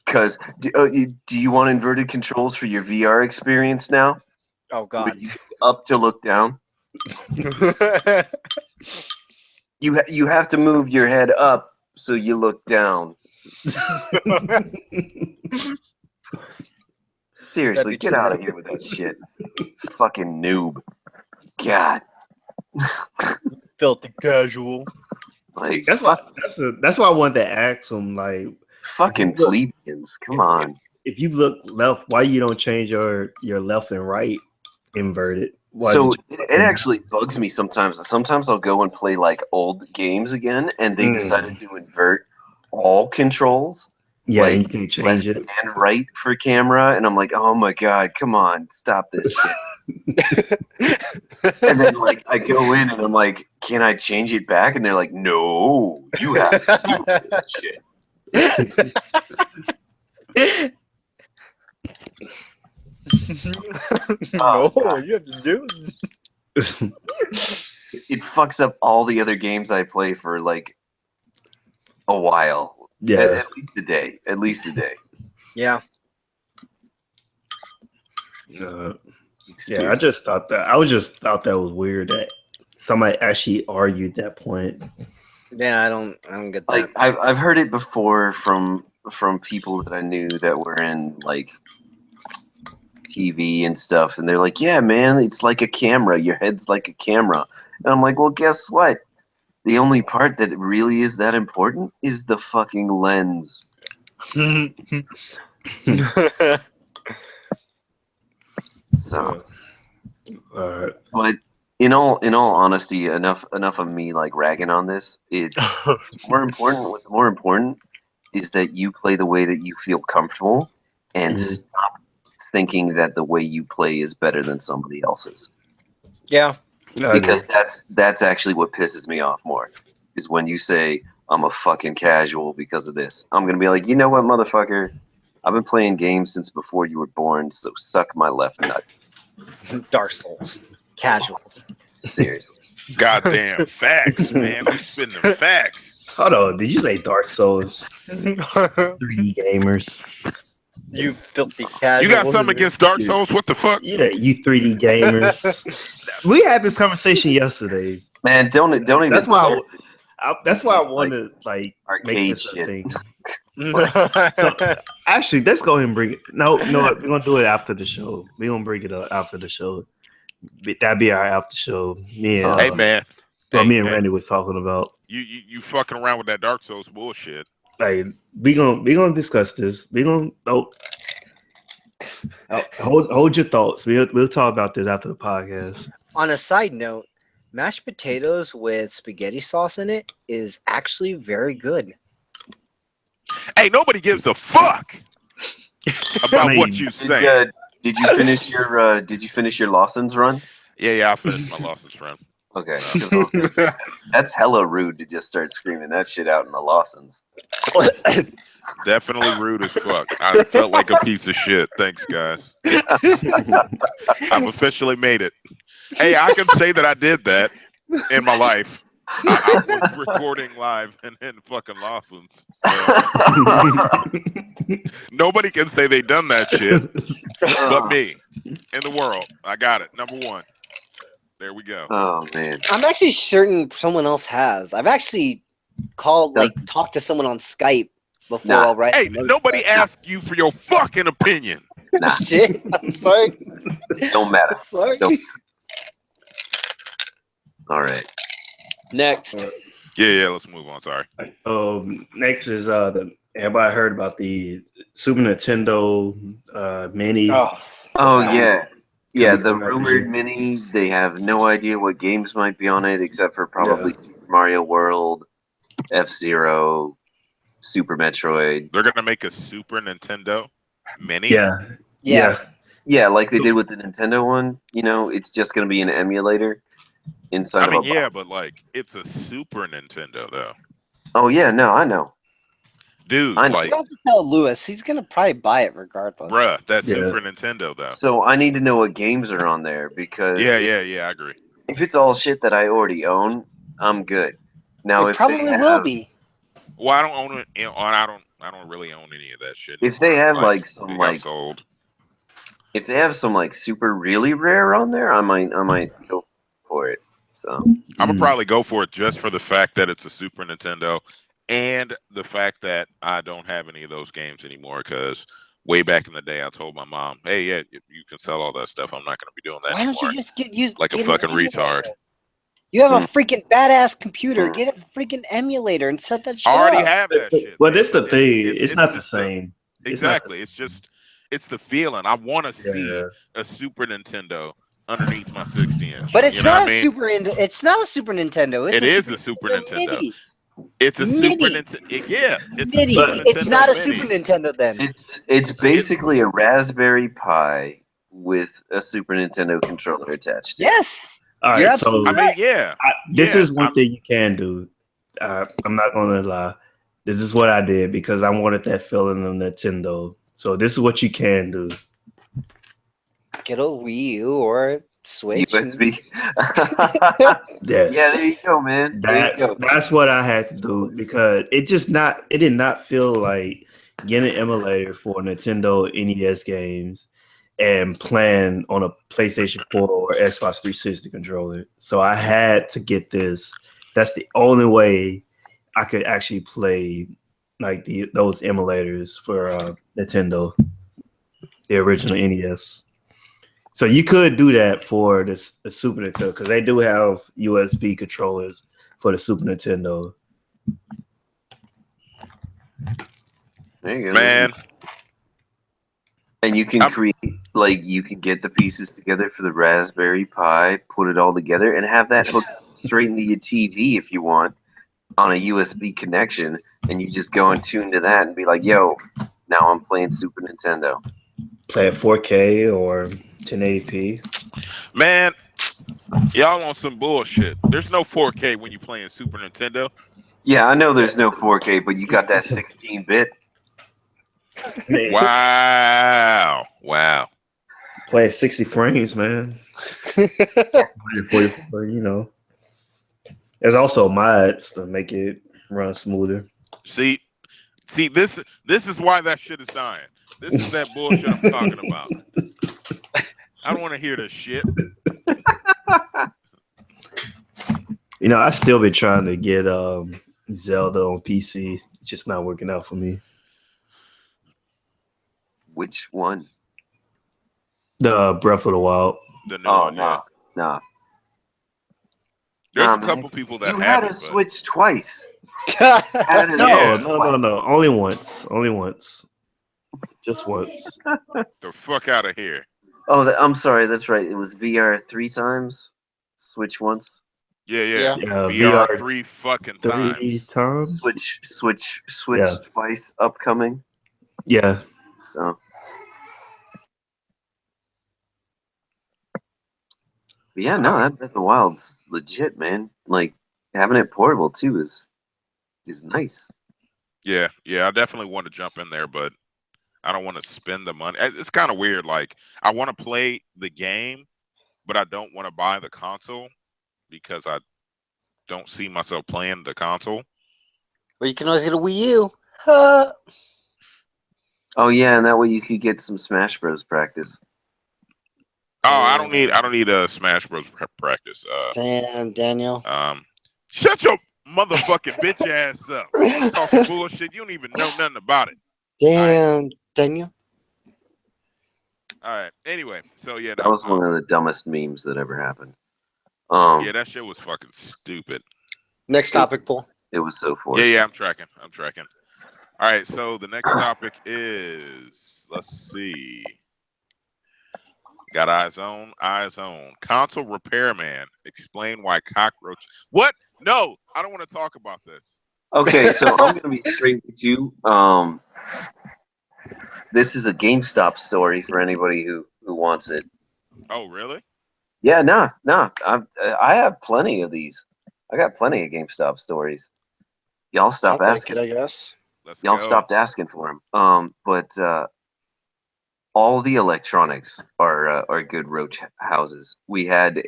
Because do you want inverted controls for your VR experience now? Oh God! Up to look down. You have to move your head up so you look down. Seriously, get out of here with that shit. Fucking noob. God. Filthy casual. That's why I wanted to ask him fucking plebeians. Come on. If you look left, why you don't change your left and right inverted? So it actually bugs me sometimes. Sometimes I'll go and play old games again, and they decided to invert all controls. Yeah, you can change it. And right for camera, and I'm like, oh my God, come on, stop this shit. And then I go in and I'm like, can I change it back? And they're like, no, you have to do that shit. No, God. you have to do it. It fucks up all the other games I play for like a while. Yeah. At least a day. At least a day. Yeah. Yeah, I Seriously. just thought that was weird that somebody actually argued that point. Yeah, I don't get that. Like I've heard it before from people that I knew that were in like TV and stuff, and they're like, "Yeah, man, it's like a camera. Your head's like a camera." And I'm like, "Well, guess what? The only part that really is that important is the fucking lens." So, but in all honesty, enough of me like ragging on this. It's more important. What's more important is that you play the way that you feel comfortable, and stop thinking that the way you play is better than somebody else's. Yeah. Because that's actually what pisses me off more, is when you say I'm a fucking casual because of this. I'm gonna be like, you know what, motherfucker? I've been playing games since before you were born, so suck my left nut. Dark Souls. Casuals. Seriously. Goddamn facts, man. We spin the facts. Hold on, did you say Dark Souls? 3D gamers. You filthy casuals. You got something against Dark Souls? What the fuck? Yeah, you 3D gamers. We had this conversation yesterday. Man, don't even. That's why I want to like make arcade this a shit. thing. So, actually, let's go ahead and bring it. No, we're gonna do it after the show. We're gonna bring it up after the show. That'd be our after show. Me and Hey man. What Hey, me and hey. Randy was talking about. You fucking around with that Dark Souls bullshit. Like we gonna discuss this. We gonna hold your thoughts. We'll talk about this after the podcast. On a side note, mashed potatoes with spaghetti sauce in it is actually very good. Hey, nobody gives a fuck about what you say. Did you finish your Lawson's run? Yeah, I finished my Lawson's run. Okay. 'Cause I was gonna say, that's hella rude to just start screaming that shit out in the Lawson's. Definitely rude as fuck. I felt like a piece of shit. Thanks, guys. I've officially made it. Hey, I can say that I did that in my life. I was recording live in fucking Lawson's. So. Nobody can say they done that shit but me in the world. I got it. Number one. There we go. Oh man. I'm actually certain someone else has. I've actually talked to someone on Skype before. Nah. All right. Hey, nobody asked you for your fucking opinion. Nah. Shit. I'm sorry. Don't matter. I'm sorry. Don't. All right. Next. Yeah, let's move on. Sorry. Next is everybody heard about the Super Nintendo Mini. Oh yeah. Yeah, the Coming out this rumored year. mini, they have no idea what games might be on it except for probably Super Mario World, F-Zero, Super Metroid. They're gonna make a Super Nintendo Mini. Yeah. Yeah, like they did with the Nintendo one. You know, it's just going to be an emulator inside I mean, of a box. but like it's a Super Nintendo though. Oh yeah, no, I know. Dude, I know. like You don't have to tell Lewis. He's gonna probably buy it regardless. bruh, that's Yeah. Super Nintendo though. So I need to know what games are on there because Yeah, I agree. if it's all shit that I already own, I'm good. Now It if probably they will have, be. Well, I don't own it. I don't really own any of that shit. If they anymore. have like some it got like sold. if they have some like super really rare on there, I might go for it. So I'm gonna probably go for it just for the fact that it's a Super Nintendo, and the fact that I don't have any of those games anymore. Because way back in the day, I told my mom, "Hey, yeah, you can sell all that stuff. I'm not gonna be doing that Why anymore." don't you just get like a an fucking emulator? retard. You have a freaking badass computer. Get a freaking emulator and set that shit I already up. have that shit. Well, man, that's the but thing. It's not the just same. Exactly. It's the feeling. I want to see Yeah. a Super Nintendo underneath my 60-inch. But it's You know not what I mean? It's not a Super Nintendo. It's It is a Super Nintendo. Mini. It's a Mini. Super Nintendo. Yeah, it's Mini. a Super It's Nintendo not a Mini. Super Nintendo then. it's basically a Raspberry Pi with a Super Nintendo controller attached to it. Yes. All You're right, so absolutely I mean, yeah. this Yeah, is one thing you can do. I'm not gonna lie. This is what I did because I wanted that feeling of Nintendo. So this is what you can do. Get a Wii U or Switch. USB. Yes. Yeah, there you go, man. That's what I had to do because it did not feel like getting an emulator for Nintendo NES games and playing on a PlayStation 4 or Xbox 360 controller. So I had to get this. That's the only way I could actually play like those emulators for Nintendo, the original NES. So you could do that for the Super Nintendo because they do have USB controllers for the Super Nintendo. There you go, Man. And you can you can get the pieces together for the Raspberry Pi, put it all together, and have that hooked straight into your TV if you want on a USB connection, and you just go and tune to that and be like, yo, now I'm playing Super Nintendo. Play at 4K or 1080p. Man, y'all on some bullshit. There's no 4K when you playing Super Nintendo. Yeah, I know there's no 4K, but you got that 16-bit. Wow. Play at 60 frames, man. 144, you know. There's also mods to make it run smoother. See, this is why that shit is dying. This is that bullshit I'm talking about. I don't want to hear this shit. You know, I still been trying to get Zelda on PC. It's just not working out for me. Which one? The Breath of the Wild. The new one, nah. There's a couple people that you have had it, a Switch twice. No, only once. Just once. The fuck out of here. Oh, I'm sorry. That's right. It was VR 3 times, Switch once. Yeah. VR 3 fucking times. Switch Yeah. twice upcoming. Yeah. So. But yeah, no, that Breath of the Wild's legit, man. Like having it portable too is nice. Yeah, I definitely want to jump in there, but I don't want to spend the money. It's kind of weird. Like, I want to play the game, but I don't want to buy the console because I don't see myself playing the console. Well, you can always get a Wii U. Oh yeah, and that way you could get some Smash Bros. Practice. Oh, I don't need a Smash Bros. Practice. Damn, Daniel. Shut your motherfucking bitch ass up. Talking bullshit. You don't even know nothing about it. Damn, Daniel. All right. Anyway, so yeah, that was one of the dumbest memes that ever happened. Yeah, that shit was fucking stupid. Next topic, Paul. It was so forced. Yeah, I'm tracking. All right, so the next topic is, let's see. Got eyes on. Console repairman. Explain why cockroach. What? No, I don't want to talk about this. Okay, so I'm gonna be straight with you. This is a GameStop story for anybody who wants it. Oh, really? Yeah, no. I have plenty of these. I got plenty of GameStop stories. Y'all stop asking. I guess. Y'all stopped asking for them. But all the electronics are good Roach houses. We had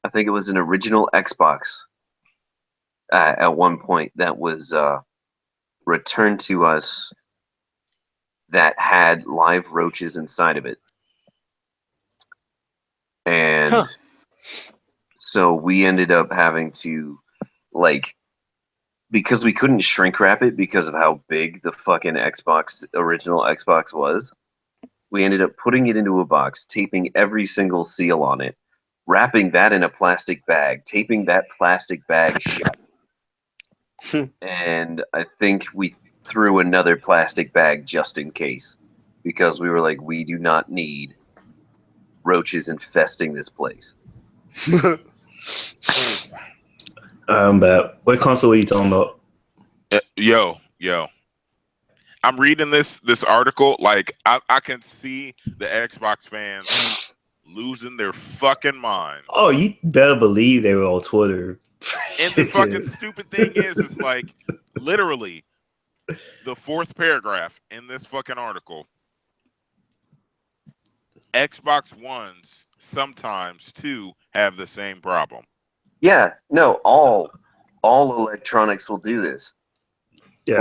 I think it was an original Xbox at one point that was returned to us that had live roaches inside of it. And so we ended up having to, like, because we couldn't shrink wrap it because of how big the fucking original Xbox was, we ended up putting it into a box, taping every single seal on it, wrapping that in a plastic bag, taping that plastic bag shut. And I think we threw another plastic bag just in case, because we were like, we do not need roaches infesting this place. What console are you talking about? Yo. I'm reading this article. Like, I can see the Xbox fans losing their fucking mind. Oh, you better believe they were on Twitter. And the fucking stupid thing is like, literally, the fourth paragraph in this fucking article. Xbox Ones sometimes too have the same problem. Yeah, no, all electronics will do this. Yeah.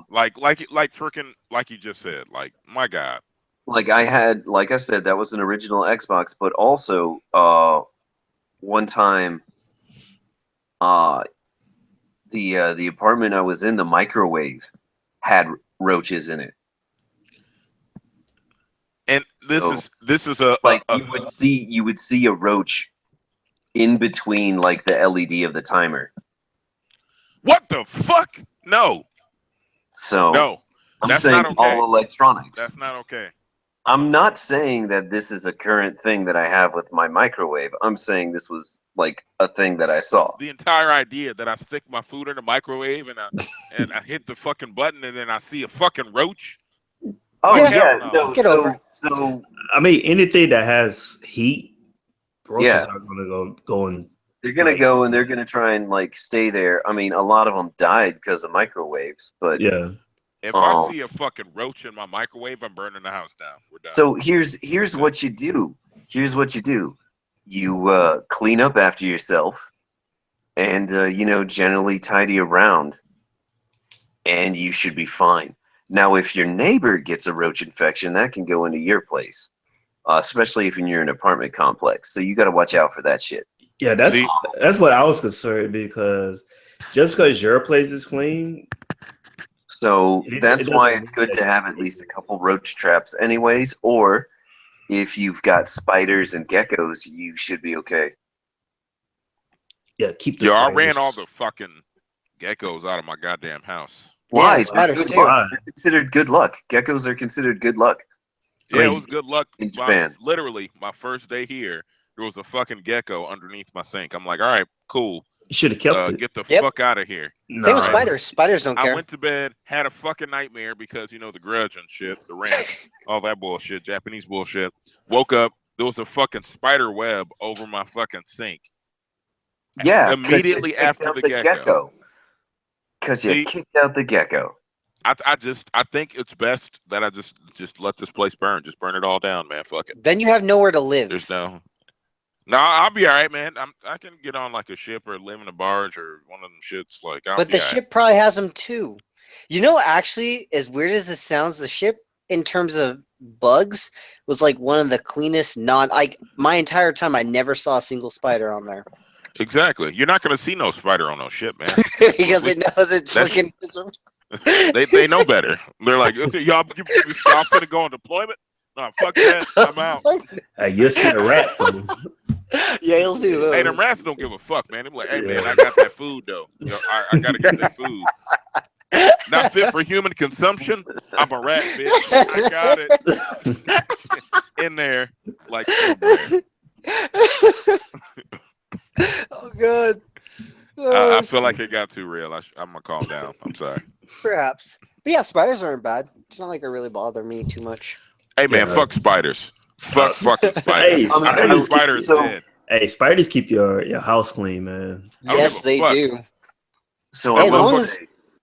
Like freaking like you just said. Like my God. Like I said, that was an original Xbox, but also one time the apartment I was in, the microwave had roaches in it. And this is a you would see a roach in between like the LED of the timer. What the fuck? No. So no, I'm saying not okay. all electronics. That's not okay. I'm not saying that this is a current thing that I have with my microwave. I'm saying this was like a thing that I saw. The entire idea that I stick my food in the microwave and I hit the fucking button and then I see a fucking roach. Oh Like, yeah, no. So I mean, anything that has heat, roaches are gonna go and they're gonna go and they're gonna try and like stay there. I mean, a lot of them died because of microwaves, but yeah. If I see a fucking roach in my microwave, I'm burning the house down. We're done. So here's what you do. Here's what you do. You clean up after yourself, and generally tidy around, and you should be fine. Now, if your neighbor gets a roach infection, that can go into your place, especially if you're in an apartment complex. So you got to watch out for that shit. Yeah, that's what I was concerned because just because your place is clean. So that's why it's good to have at least a couple roach traps, anyways. Or if you've got spiders and geckos, you should be okay. Yeah, keep the. Yo, spiders. I ran all the fucking geckos out of my goddamn house. Why? Yeah, spiders too. They're considered good luck. Geckos are considered good luck. Yeah, it was good luck. In Japan. Literally, my first day here, there was a fucking gecko underneath my sink. I'm like, all right, cool. You should have kept it. Get the fuck out of here. Same with spiders. Spiders don't care. I went to bed, had a fucking nightmare because, the grudge and shit, the rant, all that bullshit, Japanese bullshit. Woke up, there was a fucking spider web over my fucking sink. Yeah, immediately after the gecko. Because you kicked out the gecko. I think it's best that I just let this place burn. Just burn it all down, man. Fuck it. Then you have nowhere to live. There's no, I'll be all right, man. I can get on like a ship or live in a barge or one of them shits. Like, but the ship probably has them too. Actually, as weird as this sounds, the ship in terms of bugs was like one of the cleanest. My entire time, I never saw a single spider on there. Exactly. You're not gonna see no spider on no ship, man. Because it knows it's fucking. they know better. They're like, y'all finna go on deployment? No, fuck that. I'm out. Hey, you'll see a rat. Yeah, you'll see those. Hey, them rats don't give a fuck, man. They're like, hey, man, I got that food, though. I gotta get that food. Not fit for human consumption. I'm a rat, bitch. I got it. In there, like. Oh, God. I feel like it got too real. I'm gonna calm down. I'm sorry. Perhaps. But yeah, spiders aren't bad. It's not like it really bother me too much. Hey, man, fuck spiders. Fuck fucking spiders. Hey, I see a spider is dead. Hey, spiders keep your house clean, man. Yes, they do. So as long as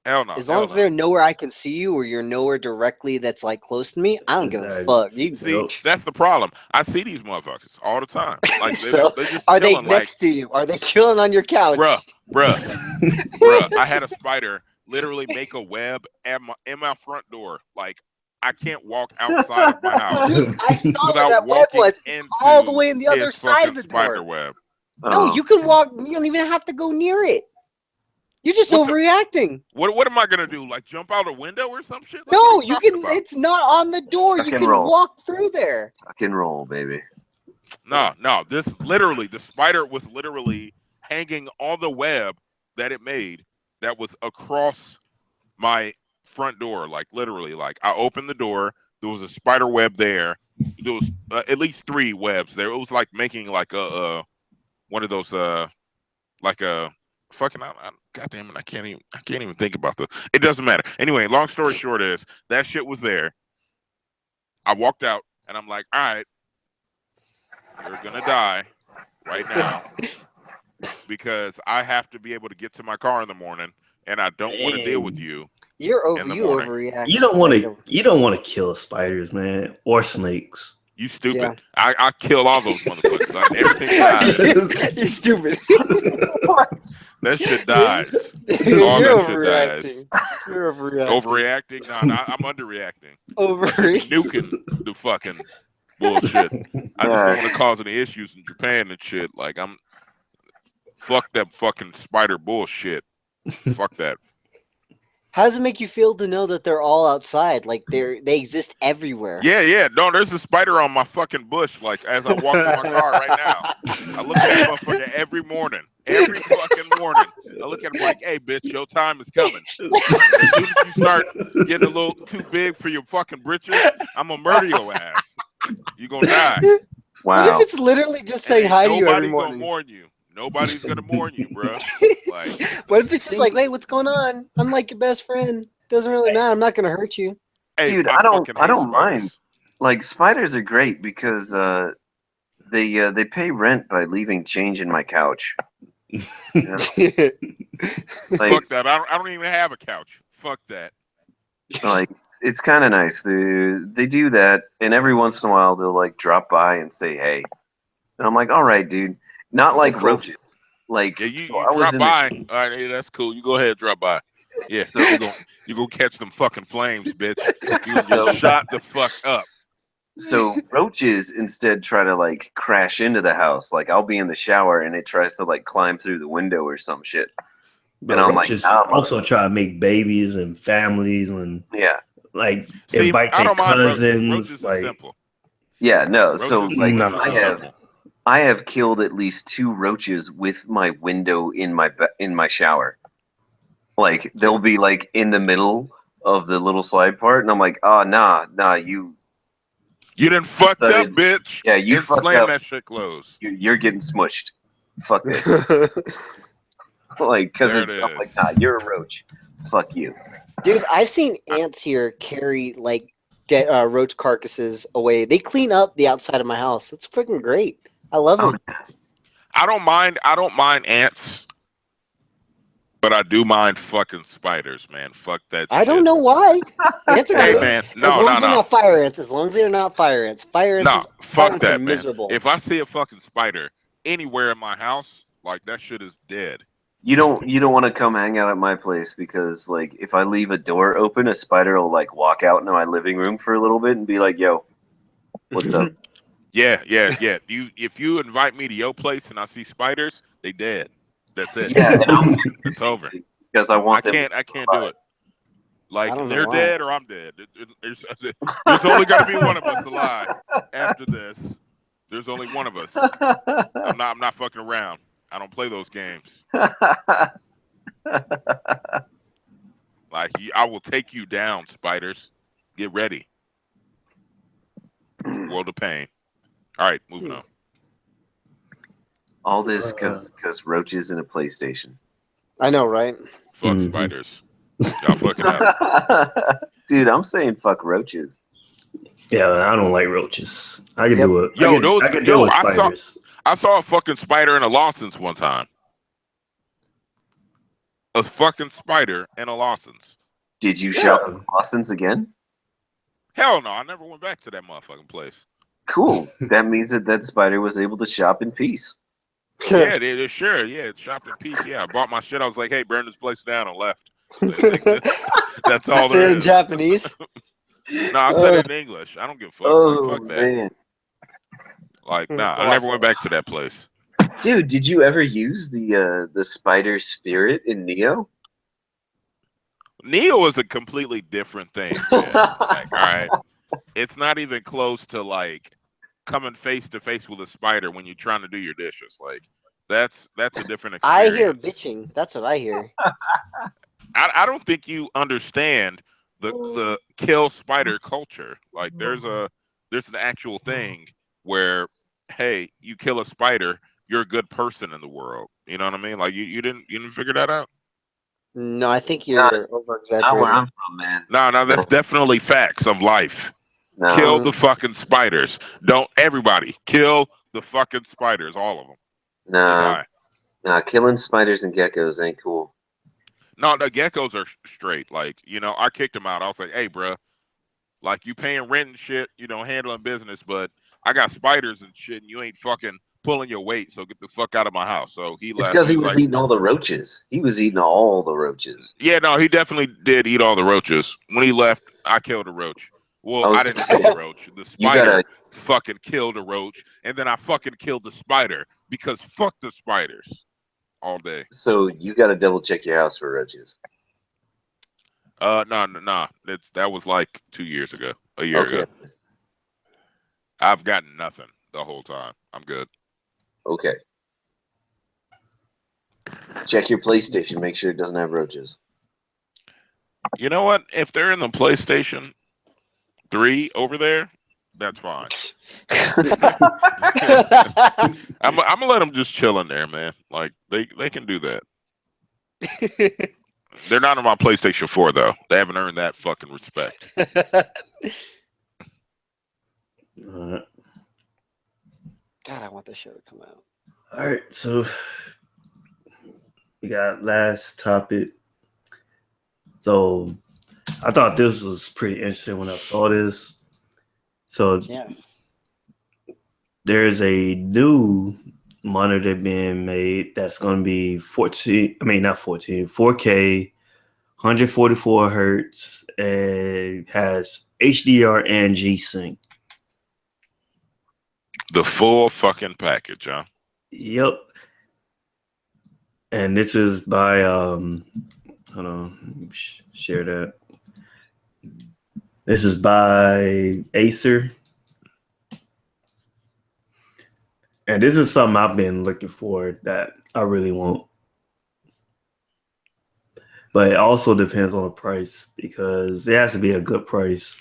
hell no. As long as they're nowhere I can see you, or you're nowhere directly that's like close to me, I don't give a fuck. See, that's the problem. I see these motherfuckers all the time. Like, so, they're just are they next to you? Are they chilling on your couch? Bruh. I had a spider literally make a web in my front door. Like, I can't walk outside of my house. Dude, I saw where that web was all the way in the other side of the spider web. No, you can walk. You don't even have to go near it. You're just overreacting. What am I gonna do? Like jump out a window or some shit? Like, no, you can. About? It's not on the door. You can walk through there. Tuck and roll, baby. No. This literally, the spider was literally hanging on the web that it made that was across my front door. Like literally, like I opened the door. There was a spider web there. There was at least 3 webs there. It was like making like a one of those like a fucking God damn it, I can't even think about this. It doesn't matter. Anyway, long story short is that shit was there. I walked out and I'm like, all right, you're gonna die right now because I have to be able to get to my car in the morning and I don't want to deal with you. You're overreacting. You don't want to kill spiders, man, or snakes. You stupid. Yeah. I kill all those motherfuckers. Everything dies. You're stupid. That shit dies. You're All that shit dies. overreacting. You're overreacting. Overreacting? Nah, I'm underreacting. Overreacting. Nuking the fucking bullshit. I just don't want to cause any issues in Japan and shit. Like fuck that fucking spider bullshit. Fuck that. How does it make you feel to know that they're all outside? Like they exist everywhere. Yeah. No, there's a spider on my fucking bush. Like as I walk to my car right now, I look at that motherfucker every morning. Every fucking morning, I look at him like, "Hey, bitch, your time is coming. As soon as you start getting a little too big for your fucking britches, I'm gonna murder your ass. You gonna die." Wow. What if it's literally just saying hi to you every morning? Nobody's gonna mourn you. Nobody's gonna mourn you, bro. Like, what if it's just like, "Wait, what's going on? I'm like your best friend. Doesn't really matter. I'm not gonna hurt you." hey, Dude, I don't mind. Like spiders are great because they pay rent by leaving change in my couch. You know? Like, fuck that. I don't even have a couch. Fuck that. Like it's kind of nice. They do that, and every once in a while they'll like drop by and say hey, and I'm like, all right, dude. Not like roaches. Like Yeah, you so drop by. All right, hey, that's cool. You go ahead, drop by. Yeah, So- you gonna catch them fucking flames, bitch. You gonna get shot the fuck up. So roaches instead try to like crash into the house. Like I'll be in the shower and it tries to like climb through the window or some shit. But And I'm like, just nah, also try to make babies and families and yeah, like See, invite I their don't mind roaches. cousins. Roaches like is simple. yeah, no. Roaches, So like roaches are simple. I have killed at least 2 roaches with my window in my shower. Like they'll be like in the middle of the little slide part, and I'm like, oh nah, you didn't fucked up, decided- bitch. yeah, you and fucked slam up. that shit closed. You're getting smushed. Fuck this. Like because There it's it I'm is. like, nah, you're a roach. Fuck you. Dude, I've seen ants here carry like dead roach carcasses away. They clean up the outside of my house. It's freaking great. I love them. I don't mind ants, but I do mind fucking spiders, man. Fuck that I shit. don't know why. Ants are Hey great. man, as long as they're not fire ants. As long as they're not fire ants. Fire ants, No, fire fuck ants are that, man. miserable. If I see a fucking spider anywhere in my house, like that shit is dead. You don't want to come hang out at my place because like if I leave a door open, a spider will like walk out into my living room for a little bit and be like, "Yo, what's up?" Yeah. If you invite me to your place and I see spiders, they dead. That's it. Yeah, and It's over. because I want them. I can't do it. Like I don't know they're why. dead or I'm dead. There's only got to be one of us alive after this. There's only one of us. I'm not fucking around. I don't play those games. Like I will take you down, spiders. Get ready. World of pain. All right, moving on. All this because roaches in a PlayStation. I know, right? Fuck spiders. Y'all fucking up. Dude, I'm saying fuck roaches. Yeah, I don't like roaches. I can do it. Yo, I can deal with spiders. I saw a fucking spider in a Lawson's one time. A fucking spider in a Lawson's. Did you shop at Lawson's again? Hell no, I never went back to that motherfucking place. Cool. That means that spider was able to shop in peace. Yeah, sure. Yeah, it shopped in peace. Yeah, I bought my shit. I was like, hey, burn this place down and left. That's all there in is. Japanese. No, I said it in English. I don't give a fuck. Like, fuck that. Man. Like, nah, I never went back to that place. Dude, did you ever use the spider spirit in Neo? Neo is a completely different thing. Man. Like, all right, it's not even close to like coming face to face with a spider when you're trying to do your dishes. Like, that's a different experience. I hear bitching. That's what I hear. I don't think you understand the kill spider culture. Like, there's an actual thing where, hey, you kill a spider, you're a good person in the world. You know what I mean? Like, you didn't figure that out? No, I think you're over exaggerating. Not where I'm from, man. No, that's definitely facts of life. No. Kill the fucking spiders. Don't everybody kill the fucking spiders, all of them. Nah, killing spiders and geckos ain't cool. No, the geckos are straight. Like, I kicked them out. I was like, hey, bro, like, you paying rent and shit, handling business, but I got spiders and shit, and you ain't fucking pulling your weight, so get the fuck out of my house. So he It's left. because he He's was like, eating all the roaches. He was eating all the roaches. yeah, no, he definitely did eat all the roaches. When he left, I killed a roach. Well, I didn't kill the roach. The spider fucking killed a roach, and then I fucking killed the spider because fuck the spiders all day. So you got to double check your house for roaches. No. That was like 2 years ago, a year ago. I've gotten nothing the whole time. I'm good. Okay. Check your PlayStation. Make sure it doesn't have roaches. You know what? If they're in the PlayStation 3 over there, that's fine. I'm gonna let them just chill in there, man. Like they can do that. They're not on my PlayStation 4 though. They haven't earned that fucking respect. God, I want this show to come out. All right, so we got last topic. So I thought this was pretty interesting when I saw this. So yeah, there's a new monitor being made that's going to be 4K, 144 hertz, and has HDR and G-Sync. The full fucking package, huh? Yep. And this is by hold on, share that. This is by Acer. And this is something I've been looking for that I really want. But it also depends on the price because it has to be a good price.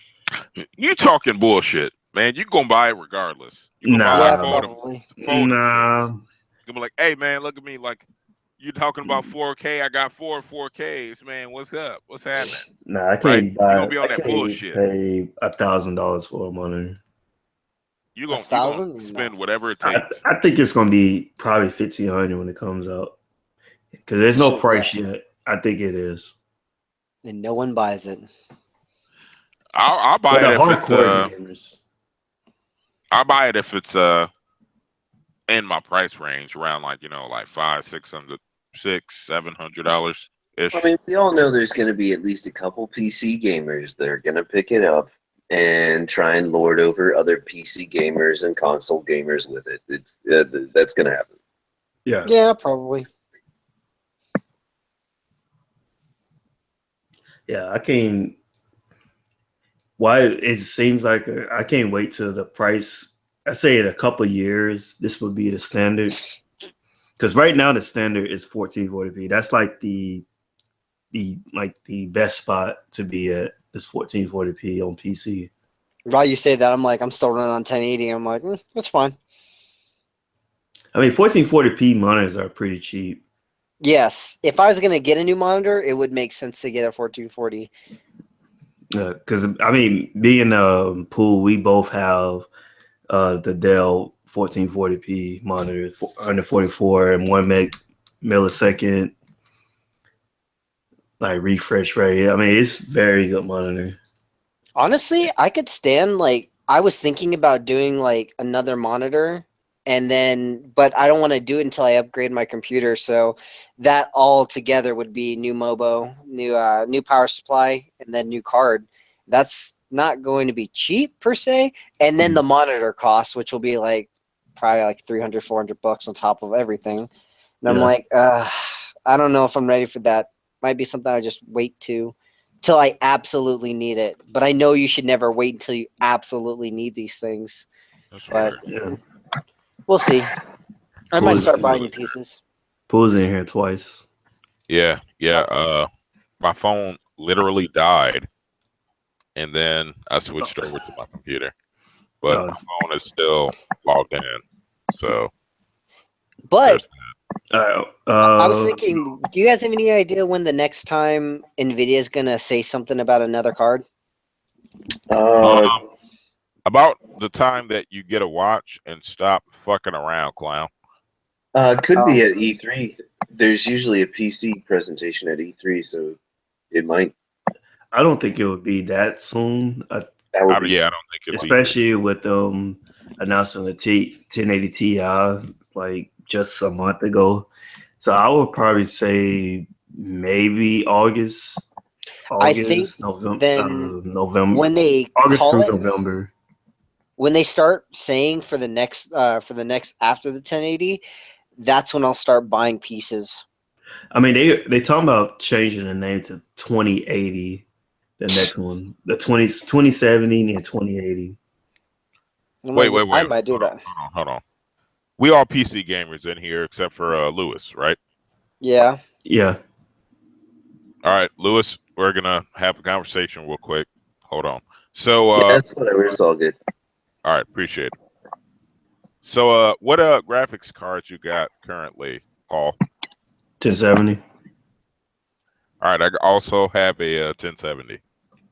You talking bullshit, man. You gonna buy it regardless. You gonna buy like folding shits. You gonna be like, hey man, look at me, like you talking about 4K, I got 4Ks, man. What's up? What's happening? Nah, I can't buy. You gonna be on that bullshit. Pay $1,000 for a monitor. You gonna spend whatever it takes. I think it's gonna be probably $1,500 when it comes out because there's no price yet. I think it is, and no one buys it. I'll buy it if it's gamers. I'll buy it if it's in my price range around like like $700 ish. I mean, we all know there's going to be at least a couple PC gamers that are going to pick it up and try and lord over other PC gamers and console gamers with it. It's that's going to happen. Yeah, probably. Yeah, I can't. Why it seems like I can't wait till the price. I say in a couple of years, this will be the standard. Because right now the standard is 1440p. That's like the best spot to be at is 1440p on PC. While you say that, I'm still running on 1080. I'm like, that's fine. I mean, 1440p monitors are pretty cheap. Yes, if I was gonna get a new monitor, it would make sense to get a 1440. Because I mean, being a pool, we both have the Dell 1440p monitor, 144 and 1 millisecond like refresh rate. I mean, it's very good monitor. Honestly, I could stand I was thinking about doing another monitor. But I don't want to do it until I upgrade my computer. So that all together would be new MOBO, new power supply, and then new card. That's not going to be cheap per se. And then the monitor cost, which will be probably $300, $400 on top of everything. And I'm like, I don't know if I'm ready for that. Might be something I just wait till I absolutely need it. But I know you should never wait until you absolutely need these things. That's but right. We'll see. I might start buying you pieces. Pool's in here twice. Yeah. My phone literally died, and then I switched over to my computer. But my phone is still logged in. So, but I was thinking, do you guys have any idea when the next time NVIDIA is gonna say something about another card? About the time that you get a watch and stop fucking around, clown. Could be at E3. There's usually a PC presentation at E3, so it might. I don't think it would be that soon. I don't think it would. Especially with announcing the 1080 Ti like just a month ago. So I would probably say maybe August, I think November, then November, when they August call through it, November. when they start saying for the next after the 1080, that's when I'll start buying pieces. I mean, they talking about changing the name to 2080. The next one, the 2070 and 2080. Wait. I might do that. Hold on. We all PC gamers in here except for Lewis, right? Yeah. Yeah. All right, Lewis, we're gonna have a conversation real quick. Hold on. So Yeah, that's whatever. It's all good. all right, appreciate it. So what graphics cards you got currently, Paul? 1070. All right, I also have a 1070.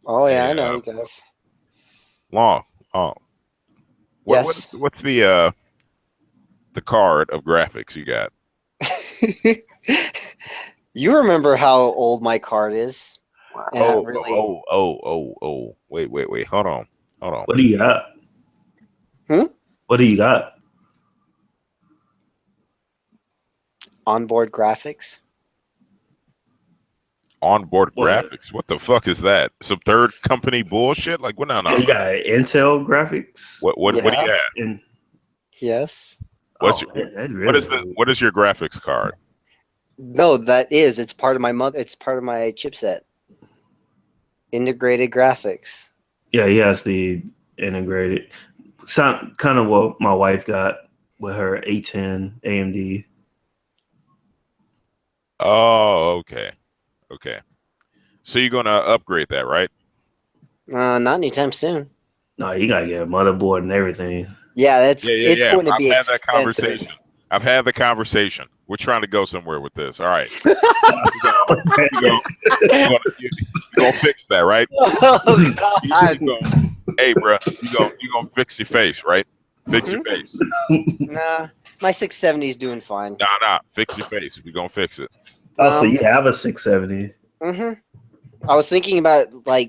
Oh yeah, I know you guys. Long. Oh. Yes. What's the card of graphics you got? You remember how old my card is? And Oh, really... Wait. Hold on. What do you got? What do you got? Onboard graphics. Onboard graphics. What the fuck is that? Some third company bullshit? Like what? No. You got Intel graphics. What do you got? Yes. What is your graphics card? No, it's part of my it's part of my chipset. Integrated graphics. Yeah, he has the integrated. Sound kind of what my wife got with her A10 AMD. Oh, okay. So you're gonna upgrade that, right? Not anytime soon. No, you gotta get a motherboard and everything. Yeah, it's going to be expensive. I've had the conversation. We're trying to go somewhere with this. All right. You're gonna fix that, right? Oh, God. Hey, bro, you're gonna fix your face, right? Fix your face. Nah, my 670 is doing fine. Nah. Fix your face. We're gonna fix it. Oh, so you have a 670. I was thinking about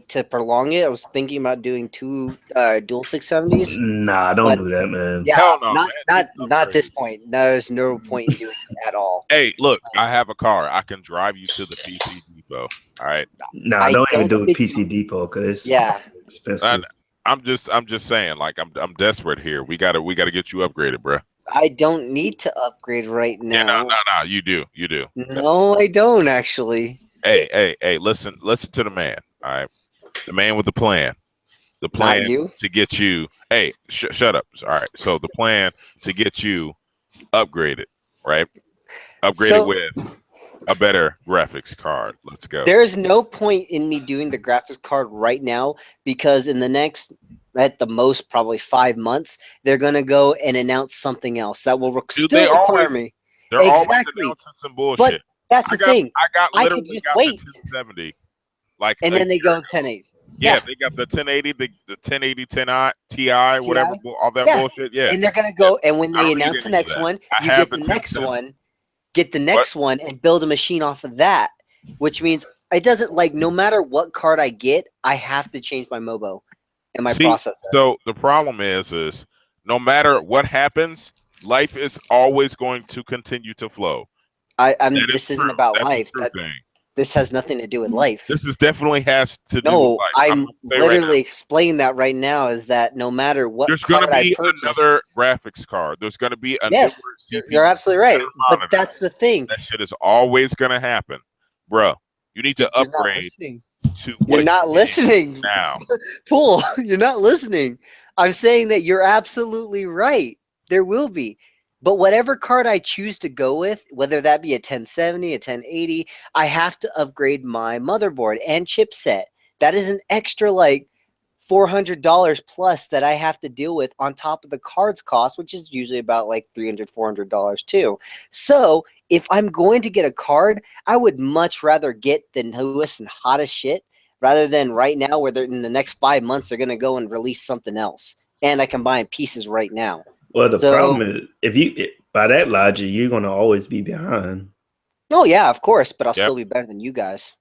to prolong it. I was thinking about doing two dual 670s. Nah, don't do that, man. Yeah, hell no, not man. at this point. There's no point in doing it at all. Hey, look, I have a car. I can drive you to the PC Depot. All right. Nah, don't even do a PC Depot because it's expensive. I'm just saying, like I'm desperate here. We gotta get you upgraded, bro. I don't need to upgrade right now. Yeah, no. You do. No, I don't actually. Hey, listen to the man. All right, the man with the plan. The plan to get you. Hey, shut up. All right. So the plan to get you upgraded, right? Upgraded with a better graphics card. Let's go. There's no point in me doing the graphics card right now because in the next, at the most, probably 5 months, they're gonna go and announce something else that will still require me. They're always announcing some bullshit. But that's the thing. I literally got the 1070, and then they go 1080. Yeah, they got the 1080, the 1080 Ti, whatever, all that bullshit. Yeah, and they're gonna go, and when they announce the next one, you get the next one. Get the next one and build a machine off of that, which means it doesn't no matter what card I get, I have to change my MOBO and my processor. So the problem is no matter what happens, life is always going to continue to flow. I mean, this isn't about life. This has nothing to do with life. This definitely has to do with life. I'm literally explaining that right now is that no matter what there's going to be another graphics card. There's going to be a yes, you're absolutely right. But that's the thing. That shit is always going to happen. Bro, you need to upgrade to you're not listening now. Pool, you're not listening. I'm saying that you're absolutely right. There will be. But whatever card I choose to go with, whether that be a 1070, a 1080, I have to upgrade my motherboard and chipset. That is an extra $400 plus that I have to deal with on top of the card's cost, which is usually about $300, $400 too. So if I'm going to get a card, I would much rather get the newest and hottest shit rather than right now where they're in the next 5 months, they're going to go and release something else. And I can buy in pieces right now. Well, the problem is, by that logic, you're going to always be behind. Oh, yeah, of course, but I'll still be better than you guys.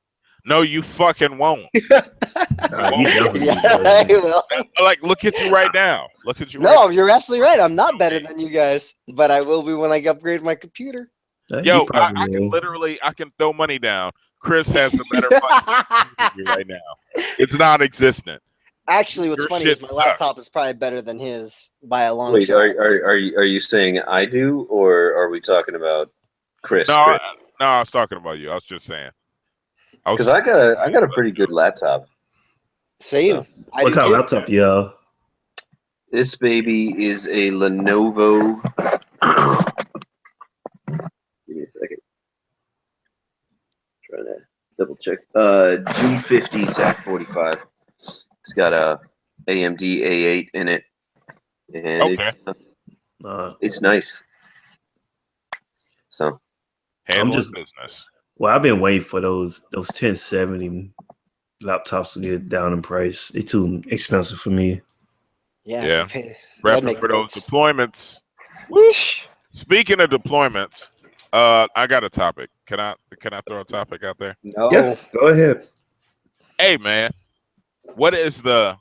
No, you fucking won't. You definitely I will. Like, look at you right now. Look at you. No, you're absolutely right. I'm not better than you guys, but I will be when I upgrade my computer. Yo, I can literally, I can throw money down. Chris has a better fucking than you right now. It's non-existent. Actually, what's Your funny shit is my laptop is probably better than his by a long Wait, shot. are you saying I do, or are we talking about Chris? No, I was talking about you. I was just saying. Because I got a pretty good laptop. Same. So, I what do kind too. of laptop, yo? this baby is a Lenovo. Give me a second. Trying to double check. G50 TAC45. It's got a AMD A8 in it, and it's nice. So handling business. Well, I've been waiting for those 1070 laptops to get down in price. They're too expensive for me. Yeah. Prepping for those deployments. Woo. Speaking of deployments, I got a topic. Can I throw a topic out there? No. Yeah, go ahead. Hey man, what is the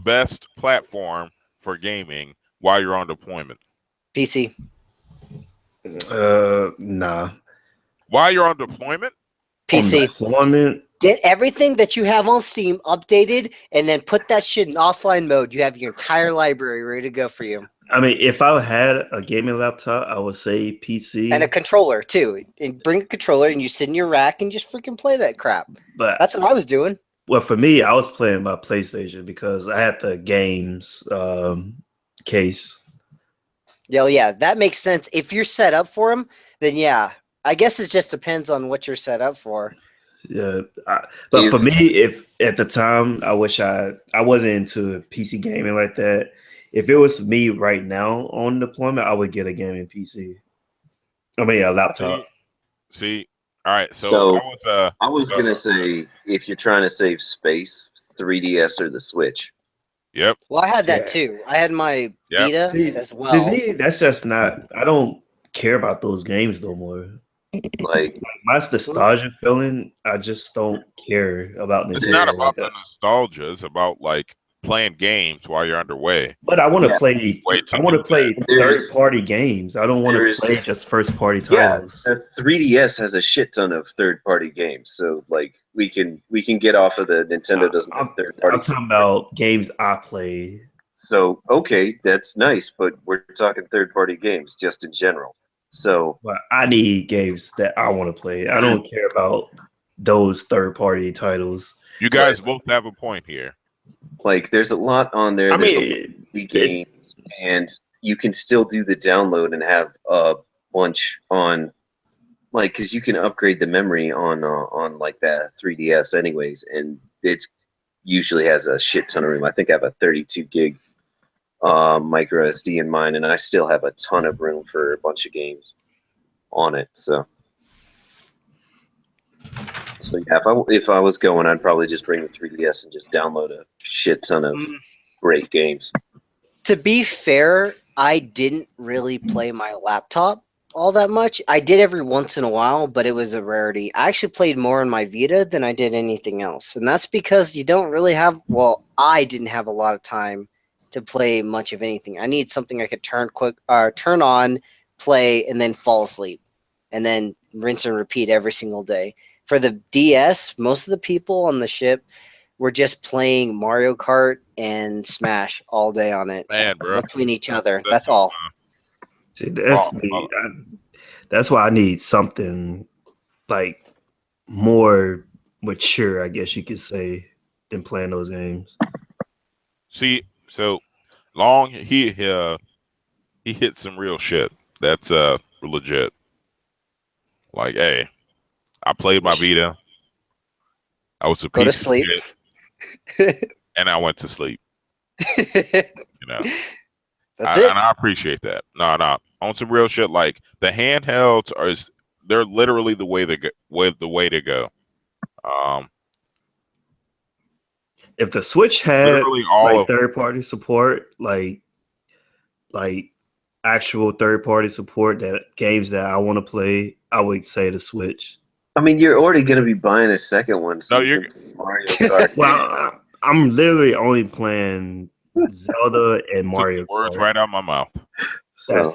best platform for gaming while you're on deployment? PC. Nah. While you're on deployment? PC. On deployment? Get everything that you have on Steam updated and then put that shit in offline mode. You have your entire library ready to go for you. I mean, if I had a gaming laptop, I would say PC. And a controller, too. And bring a controller and you sit in your rack and just freaking play that crap. But that's what I was doing. Well, for me, I was playing my PlayStation because I had the games case. Yeah, that makes sense. If you're set up for them, then yeah. I guess it just depends on what you're set up for. Yeah, but for me, if at the time I wish I wasn't into PC gaming like that. If it was me right now on deployment, I would get a gaming PC. I mean, a laptop. See, all right. So I was gonna say, if you're trying to save space, 3DS or the Switch. Yep. Well, I had that too. I had my Vita as well. To me, that's just not. I don't care about those games no more. Like my nostalgia feeling, I just don't care about Nintendo. It's not about the nostalgia. It's about like playing games while you're underway. But I want to play. I want to play third-party games. I don't want to play just first-party titles. Yeah, 3DS has a shit ton of third-party games, so like we can get off of the Nintendo doesn't have third-party. I'm talking about games I play. So okay, that's nice, but we're talking third-party games just in general. So but I need games that I want to play. I don't care about those third-party titles. You guys both have a point here. Like, there's a lot on there. There's a games, and you can still do the download and have a bunch on, like, because you can upgrade the memory on like that 3DS anyways, and it's usually has a shit ton of room. I think I have a 32 gig micro SD in mine, and I still have a ton of room for a bunch of games on it. So yeah, if I was going, I'd probably just bring the 3DS and just download a shit ton of great games. To be fair, I didn't really play my laptop all that much. I did every once in a while, but it was a rarity. I actually played more on my Vita than I did anything else, and that's because you don't really have. Well, I didn't have a lot of time to play much of anything. I need something I could turn on, play, and then fall asleep, and then rinse and repeat every single day. For the DS, most of the people on the ship were just playing Mario Kart and Smash all day on it. Man, bro. Between each other. That's all. See, that's why I need something like more mature, I guess you could say, than playing those games. See, so Long he hit some real shit. That's legit. Like, hey, I played my Vita. I was a Go to piece sleep. of shit, and I went to sleep. You know, that's it. And I appreciate that. No, on some real shit. Like the handhelds they're literally the way to go. If the Switch had like third-party support, like actual third-party support that games that I want to play, I would say the Switch. I mean, you're already going to be buying a second one, so you can play Mario Kart. Well, I'm literally only playing Zelda and Mario Took the words Kart. right out of my mouth. So,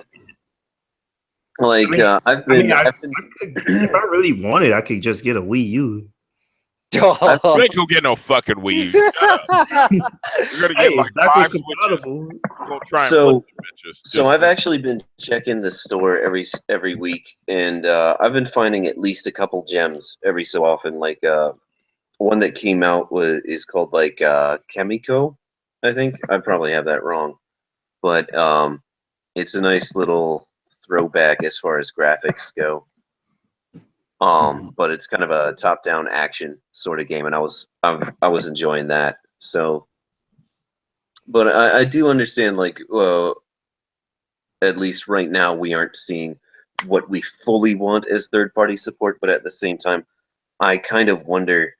like, I've I been. mean, if I really wanted, I could just get a Wii U. You ain't gonna get no fucking Wii U. Shut up. You're gonna get like backwards 5 switches. compatible. You're gonna try and flip the bitches. So I've actually been checking the store every week, and I've been finding at least a couple gems every so often. Like one that came out is called like Chemico, I think. I probably have that wrong, but it's a nice little throwback as far as graphics go. But it's kind of a top-down action sort of game, and I was enjoying that. So, but I do understand, like, at least right now, we aren't seeing what we fully want as third-party support. But at the same time, I kind of wonder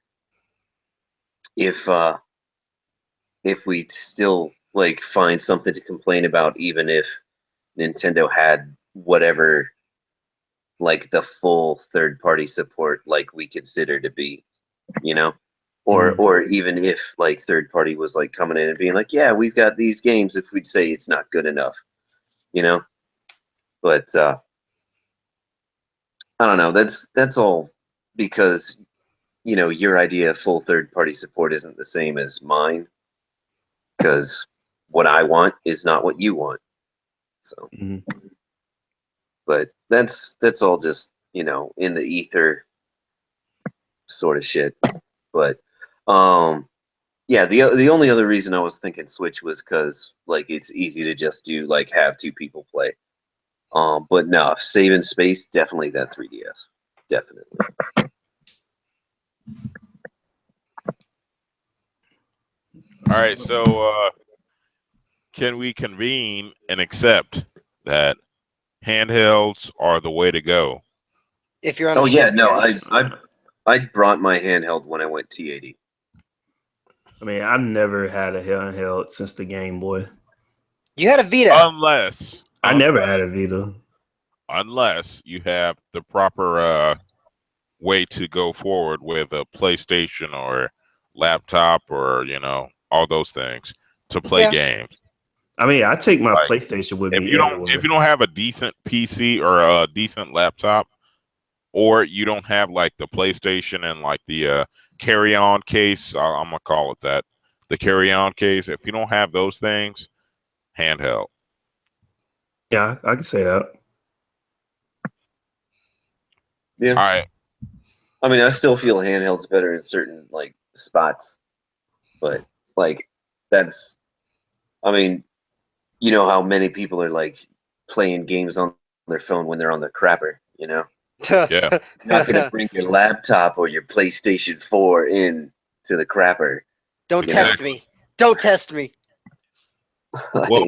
if we'd still like find something to complain about, even if Nintendo had whatever like the full third-party support like we consider to be, you know, or even if like third-party was like coming in and being like, yeah, we've got these games, if we'd say it's not good enough, you know. But I don't know. That's all because you know your idea of full third-party support isn't the same as mine. Because what I want is not what you want. So, but that's all just in the ether sort of shit. But yeah, the only other reason I was thinking Switch was because like it's easy to just do like have 2 people play. But no, saving space, definitely that 3DS, definitely. All right, so can we convene and accept that handhelds are the way to go? If you're on a ship, yes. I brought my handheld when I went T80. I mean, I've never had a handheld since the Game Boy. You had a Vita. Unless I never had a Vita. Unless you have the proper way to go forward with a PlayStation or laptop or all those things to play games. I mean, I take my PlayStation with me everywhere. If you don't have a decent PC or a decent laptop, or you don't have like the PlayStation and like the carry-on case, I'm gonna call it that, the carry-on case. If you don't have those things, handheld. Yeah, I can say that. Yeah. All right. I mean, I still feel handhelds better in certain like spots, but like that's. I mean, you know how many people are like playing games on their phone when they're on the crapper, you know? Yeah. You're not gonna bring your laptop or your PlayStation 4 in to the crapper. Don't test me. Don't test me. Well,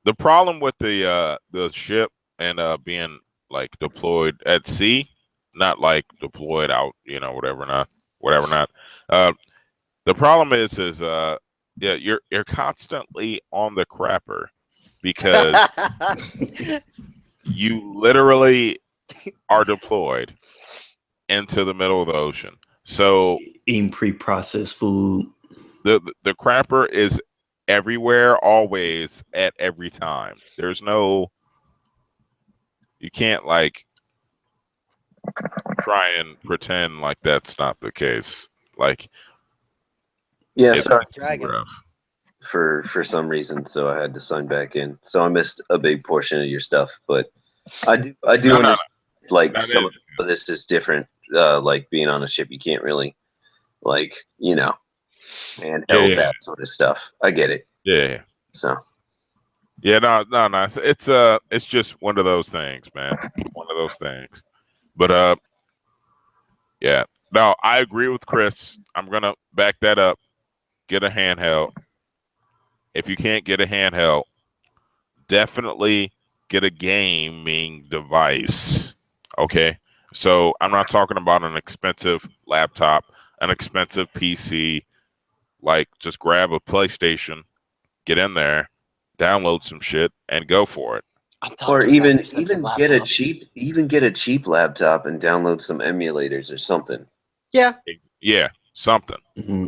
the problem with the ship and being like deployed at sea, not like deployed out, whatever not. The problem is yeah, you're constantly on the crapper because you literally are deployed into the middle of the ocean. So eating pre-processed food. The crapper is everywhere, always, at every time. There's no, you can't like try and pretend like that's not the case. Like, yeah, sorry, Dragon. For some reason, so I had to sign back in. So I missed a big portion of your stuff, but I do understand. Like some of this is different. Like being on a ship, you can't really, like and that sort of stuff. I get it. Yeah. So. Yeah, no. It's just one of those things, man. One of those things. But yeah. No, I agree with Chris. I'm gonna back that up. Get a handheld. If you can't get a handheld, definitely get a gaming device. Okay? So I'm not talking about an expensive laptop, an expensive PC. Like, just grab a PlayStation, get in there, download some shit, and go for it. Or even get a cheap laptop and download some emulators or something. Yeah, something. Mm-hmm.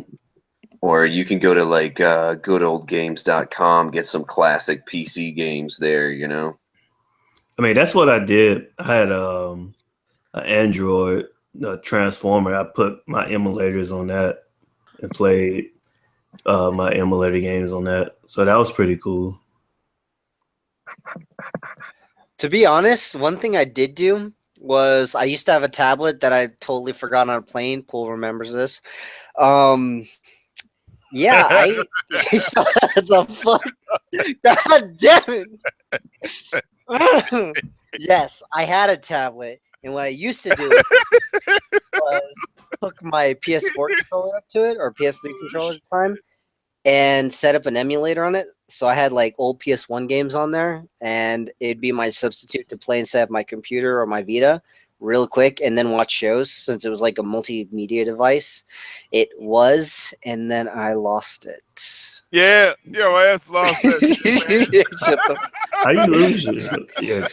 Or you can go to like goodoldgames.com, get some classic PC games there, you know. I mean, that's what I did. I had an Android transformer. I put my emulators on that and played my emulator games on that. So that was pretty cool. To be honest, one thing I did do was I used to have a tablet that I totally forgot on a plane. Pool remembers this. Yeah, the fuck. God damn it. Yes, I had a tablet, and what I used to do was hook my PS4 controller up to it, or PS3 controller at the time, and set up an emulator on it. So I had like old PS1 games on there, and it'd be my substitute to play instead of my computer or my Vita real quick, and then watch shows since it was like a multimedia device. It was, and then I lost it. Yeah, your ass lost that shit, man. How you lose it? Yeah.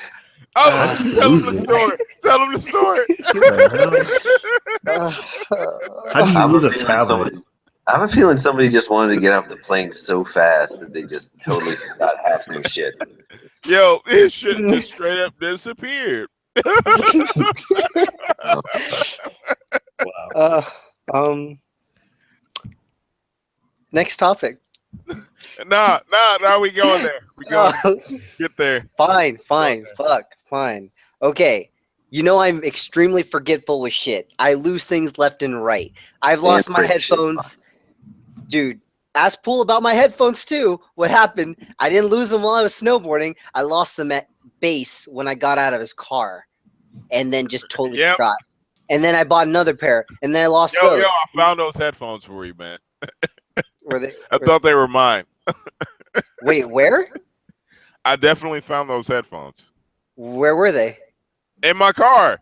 Oh, tell him the story. Tell him the story. How do you lose a tablet? I have a feeling somebody just wanted to get off the plane so fast that they just totally forgot half their shit. Yo, his shit just straight up disappeared. Wow. Next topic. Nah, we going there. We going get there. Fine. Okay. You know I'm extremely forgetful with shit. I lose things left and right. I've lost my headphones. Dude, ask Pool about my headphones too. What happened? I didn't lose them while I was snowboarding. I lost them at base when I got out of his car. And then just totally forgot. And then I bought another pair. And then I lost those. I found those headphones for you, man. Were they? I thought they were mine. Wait, where? I definitely found those headphones. Where were they? In my car.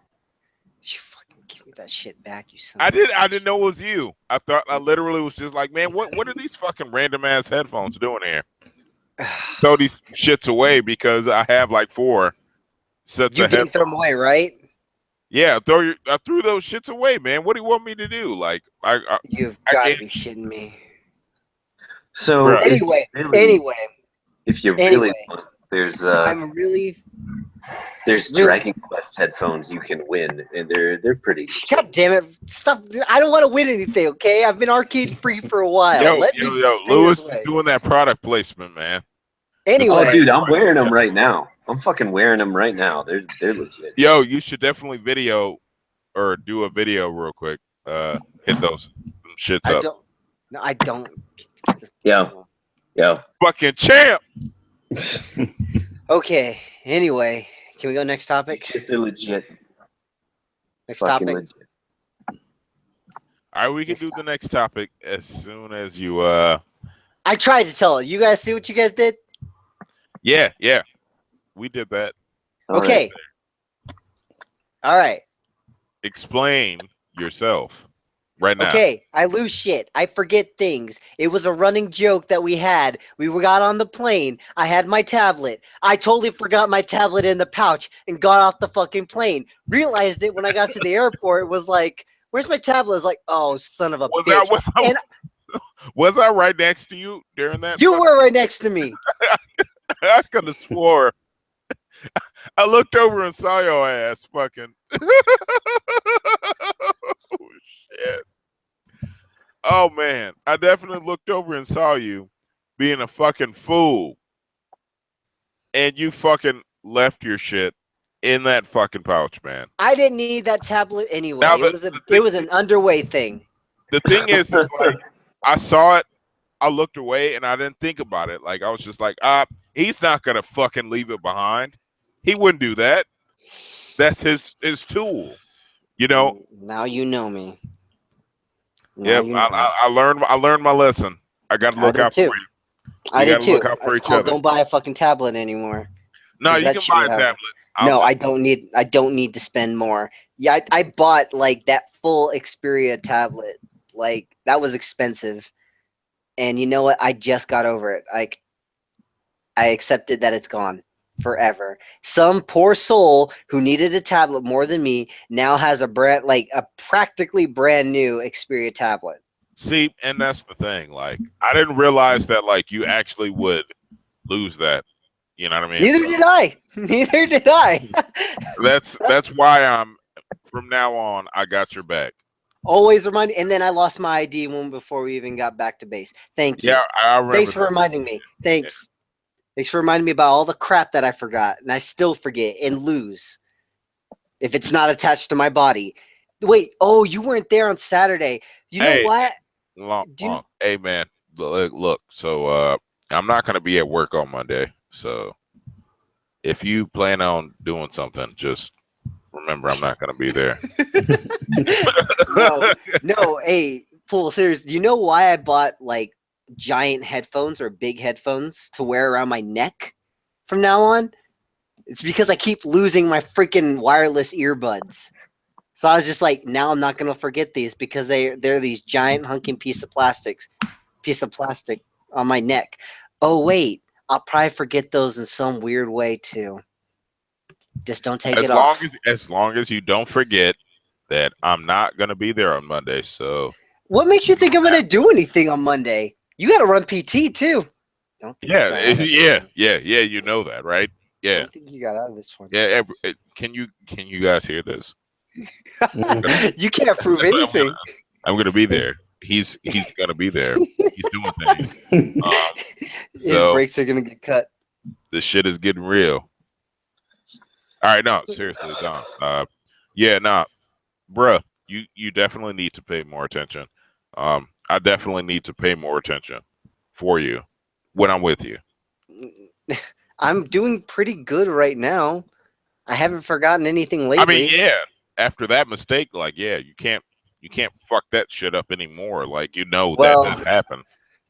You fucking give me that shit back, you son. I didn't know it was you. I literally was just like, man, what are these fucking random ass headphones doing here? Throw these shits away because I have like 4 sets you of headphones. You didn't throw them away, right? Yeah, I threw those shits away, man. What do you want me to do? Like, you've got to be shitting me. So anyway, if you really want, there's Dragon Quest headphones you can win, and they're pretty. God damn it! Stop! I don't want to win anything. Okay, I've been arcade free for a while. Lewis is doing that product placement, man. Anyway, dude, I'm wearing them right now. I'm fucking wearing them right now. They're legit. Yo, you should definitely video or do a video real quick. Hit those shits up. I don't. Yeah. Fucking champ. Okay. Anyway, can we go next topic? It's legit. Next topic. Legit. All right, we can do the next topic as soon as you. I tried to tell you guys. See what you guys did? Yeah. We did that. Okay. All right. Explain yourself right now. Okay, I lose shit. I forget things. It was a running joke that we had. We got on the plane. I had my tablet. I totally forgot my tablet in the pouch and got off the fucking plane. Realized it when I got to the airport. It was like, where's my tablet? I was like, oh, son of a bitch. Was I right next to you during that? You were right next to me. I could have swore. I looked over and saw your ass fucking. Oh, shit. Oh, man. I definitely looked over and saw you being a fucking fool. And you fucking left your shit in that fucking pouch, man. I didn't need that tablet anyway. It was an underway thing. The thing is like, I saw it, I looked away, and I didn't think about it. Like, I was just like, he's not going to fucking leave it behind. He wouldn't do that. That's his tool, you know. Now you know me. I learned my lesson. I got to look out for you. I did too. Look out for each other. Don't buy a fucking tablet anymore. No, you can buy a tablet. No, I don't need to spend more. Yeah, I bought like that full Xperia tablet. Like that was expensive. And you know what? I just got over it. I accepted that it's gone. forever. Some poor soul who needed a tablet more than me now has a practically brand new Xperia tablet. See, and that's the thing. Like, I didn't realize that like you actually would lose that. You know what I mean? Neither did I. Neither did I. That's why I'm from now on. I got your back. Always remind. And then I lost my ID one before we even got back to base. Thank you. Yeah, I remember. Thanks for reminding me. Thanks. Thanks for reminding me about all the crap that I forgot, and I still forget and lose if it's not attached to my body. Wait, you weren't there on Saturday. You know what? Hey man, look. So I'm not gonna be at work on Monday. So if you plan on doing something, just remember I'm not gonna be there. No. Hey, Pool, serious. You know why I bought like giant headphones or big headphones to wear around my neck from now on? It's because I keep losing my freaking wireless earbuds. So I was just like, now I'm not gonna forget these because they're these giant hunking piece of plastic on my neck. Oh wait, I'll probably forget those in some weird way too. Just don't take it off. As long as you don't forget that I'm not gonna be there on Monday. So what makes you think I'm gonna do anything on Monday? You gotta run PT too. Yeah. You know that, right? Yeah. I don't think you got out of this one. Yeah. Can you guys hear this? You can't prove anything. I'm gonna be there. He's gonna be there. He's doing things. His brakes are gonna get cut. The shit is getting real. All right, no, seriously, Don. Bruh, you definitely need to pay more attention. I definitely need to pay more attention for you when I'm with you. I'm doing pretty good right now. I haven't forgotten anything lately. I mean, yeah. After that mistake, like, yeah, you can't fuck that shit up anymore. Like, that happened.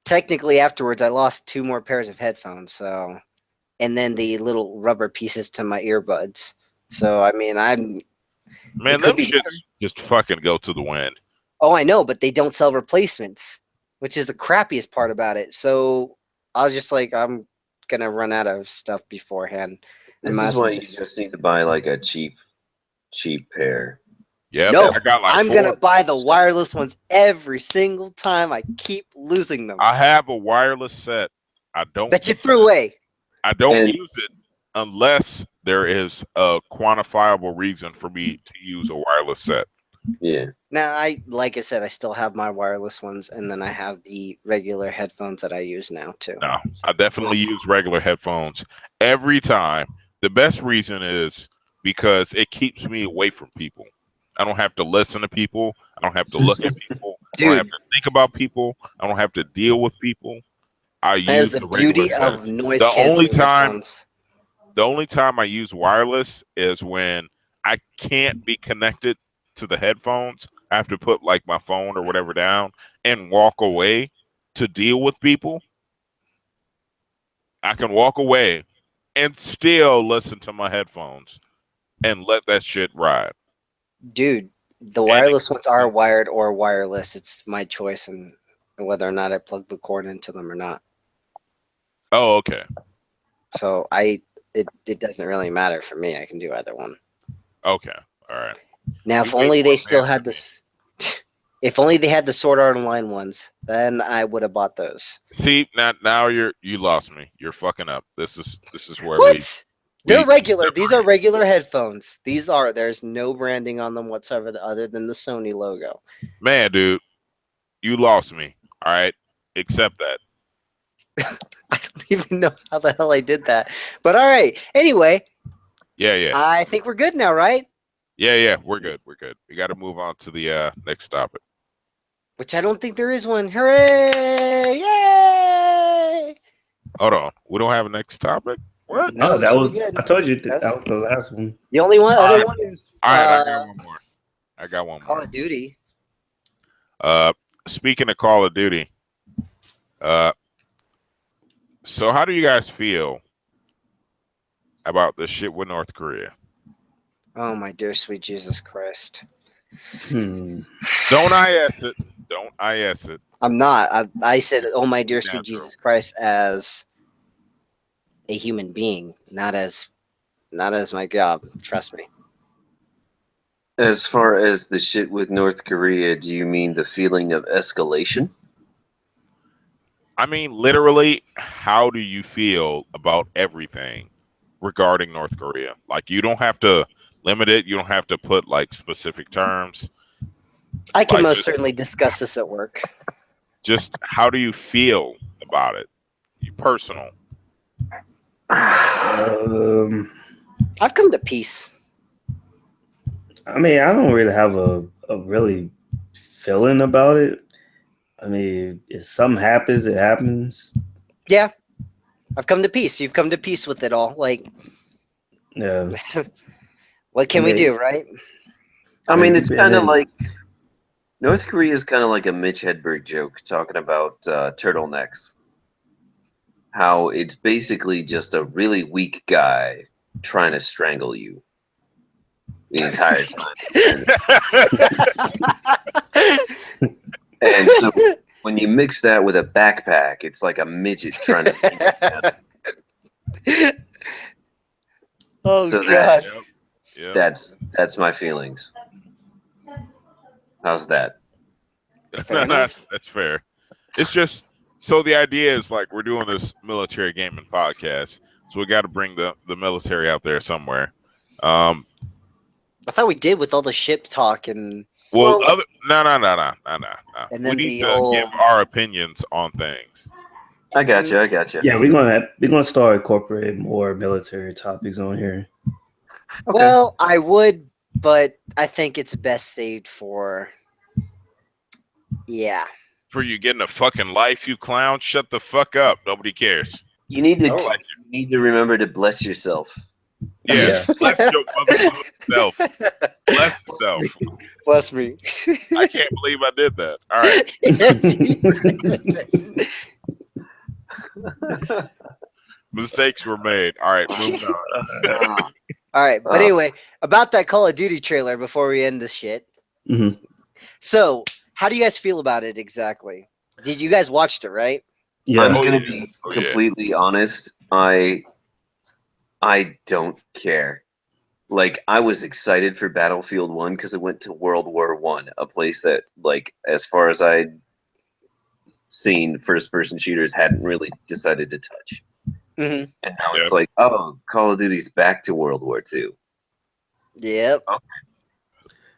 Technically, afterwards, I lost 2 more pairs of headphones. So, and then the little rubber pieces to my earbuds. So, I mean, them shits just fucking go to the wind. Oh, I know, but they don't sell replacements, which is the crappiest part about it. So I was just like, I'm gonna run out of stuff beforehand. This is why you just need to buy like a cheap pair. Yeah, no, I'm gonna buy the wireless ones every single time. I keep losing them. I have a wireless set. That you threw away. I don't use it unless there is a quantifiable reason for me to use a wireless set. Yeah. Now, like I said, I still have my wireless ones, and then I have the regular headphones that I use now too. No, I definitely use regular headphones every time. The best reason is because it keeps me away from people. I don't have to listen to people. I don't have to look at people. I don't have to think about people. I don't have to deal with people. That is the beauty of noise canceling headphones. The only time I use wireless is when I can't be connected to the headphones. I have to put like my phone or whatever down and walk away to deal with people. I can walk away and still listen to my headphones and let that shit ride. Dude, the wireless ones are wired or wireless. It's my choice and whether or not I plug the cord into them or not. Oh, okay. So it doesn't really matter for me. I can do either one. Okay. All right. Now, if only they still had this. If only they had the Sword Art Online ones, then I would have bought those. See, now you lost me. You're fucking up. This is where they're regular. These are regular headphones. There's no branding on them whatsoever other than the Sony logo. Man, dude, you lost me. All right, accept that. I don't even know how the hell I did that. But all right. Anyway. Yeah. I think we're good now, right? Yeah. We're good. We got to move on to the next topic. Which I don't think there is one. Hooray! Yay! Hold on. We don't have a next topic? What? No, that was. I told you that was the last one. The only other one is. All right, I got one more. Call of Duty. Speaking of Call of Duty, so how do you guys feel about this shit with North Korea? Oh my dear sweet Jesus Christ! Don't IS it. Don't IS it. I'm not. I said, oh my dear sweet Jesus Christ, as a human being, not as my job. Trust me. As far as the shit with North Korea, do you mean the feeling of escalation? I mean, literally, how do you feel about everything regarding North Korea? Like, you don't have to limit it. You don't have to put like specific terms. I can Like, most certainly discuss this at work. Just how do you feel about it? You personal. Um, I've come to peace. I mean, I don't really have a really feeling about it. I mean, if something happens, it happens. Yeah, I've come to peace. You've come to peace with it all. Like, Yeah. what can we do, right? I mean, it's you've kind of been like North Korea is kind of like a Mitch Hedberg joke talking about turtlenecks. How it's basically just a really weak guy trying to strangle you the entire time. And so when you mix that with a backpack, it's like a midget trying to. Oh So God! Yep. That's my feelings. How's that? Fair enough. That's fair. It's just so the idea is like we're doing this military gaming podcast, so we got to bring the military out there somewhere. I thought we did with all the ship talk and. Well, Well, no. And We then need the to whole. give our opinions on things. I got you. Yeah, we're gonna start incorporating more military topics on here. Okay. Well, I would, but I think it's best saved for. Yeah. For you getting a fucking life, you clown. Shut the fuck up. Nobody cares. You need to Oh. you need to remember to bless yourself. Yeah. Bless your motherfucking self. Bless yourself. Bless me. I can't believe I did that. All right. Mistakes were made. All right, moving on. All right, but anyway, about that Call of Duty trailer before we end this shit. Mhm. So, how do you guys feel about it exactly? Did you guys watched it, right? Yeah. I'm gonna be completely honest. I don't care. Like, I was excited for Battlefield 1 because it went to World War 1, a place that, like, as far as I'd seen, first-person shooters hadn't really decided to touch. Mm-hmm. And now it's like, oh, Call of Duty's back to World War 2. Yep. Okay.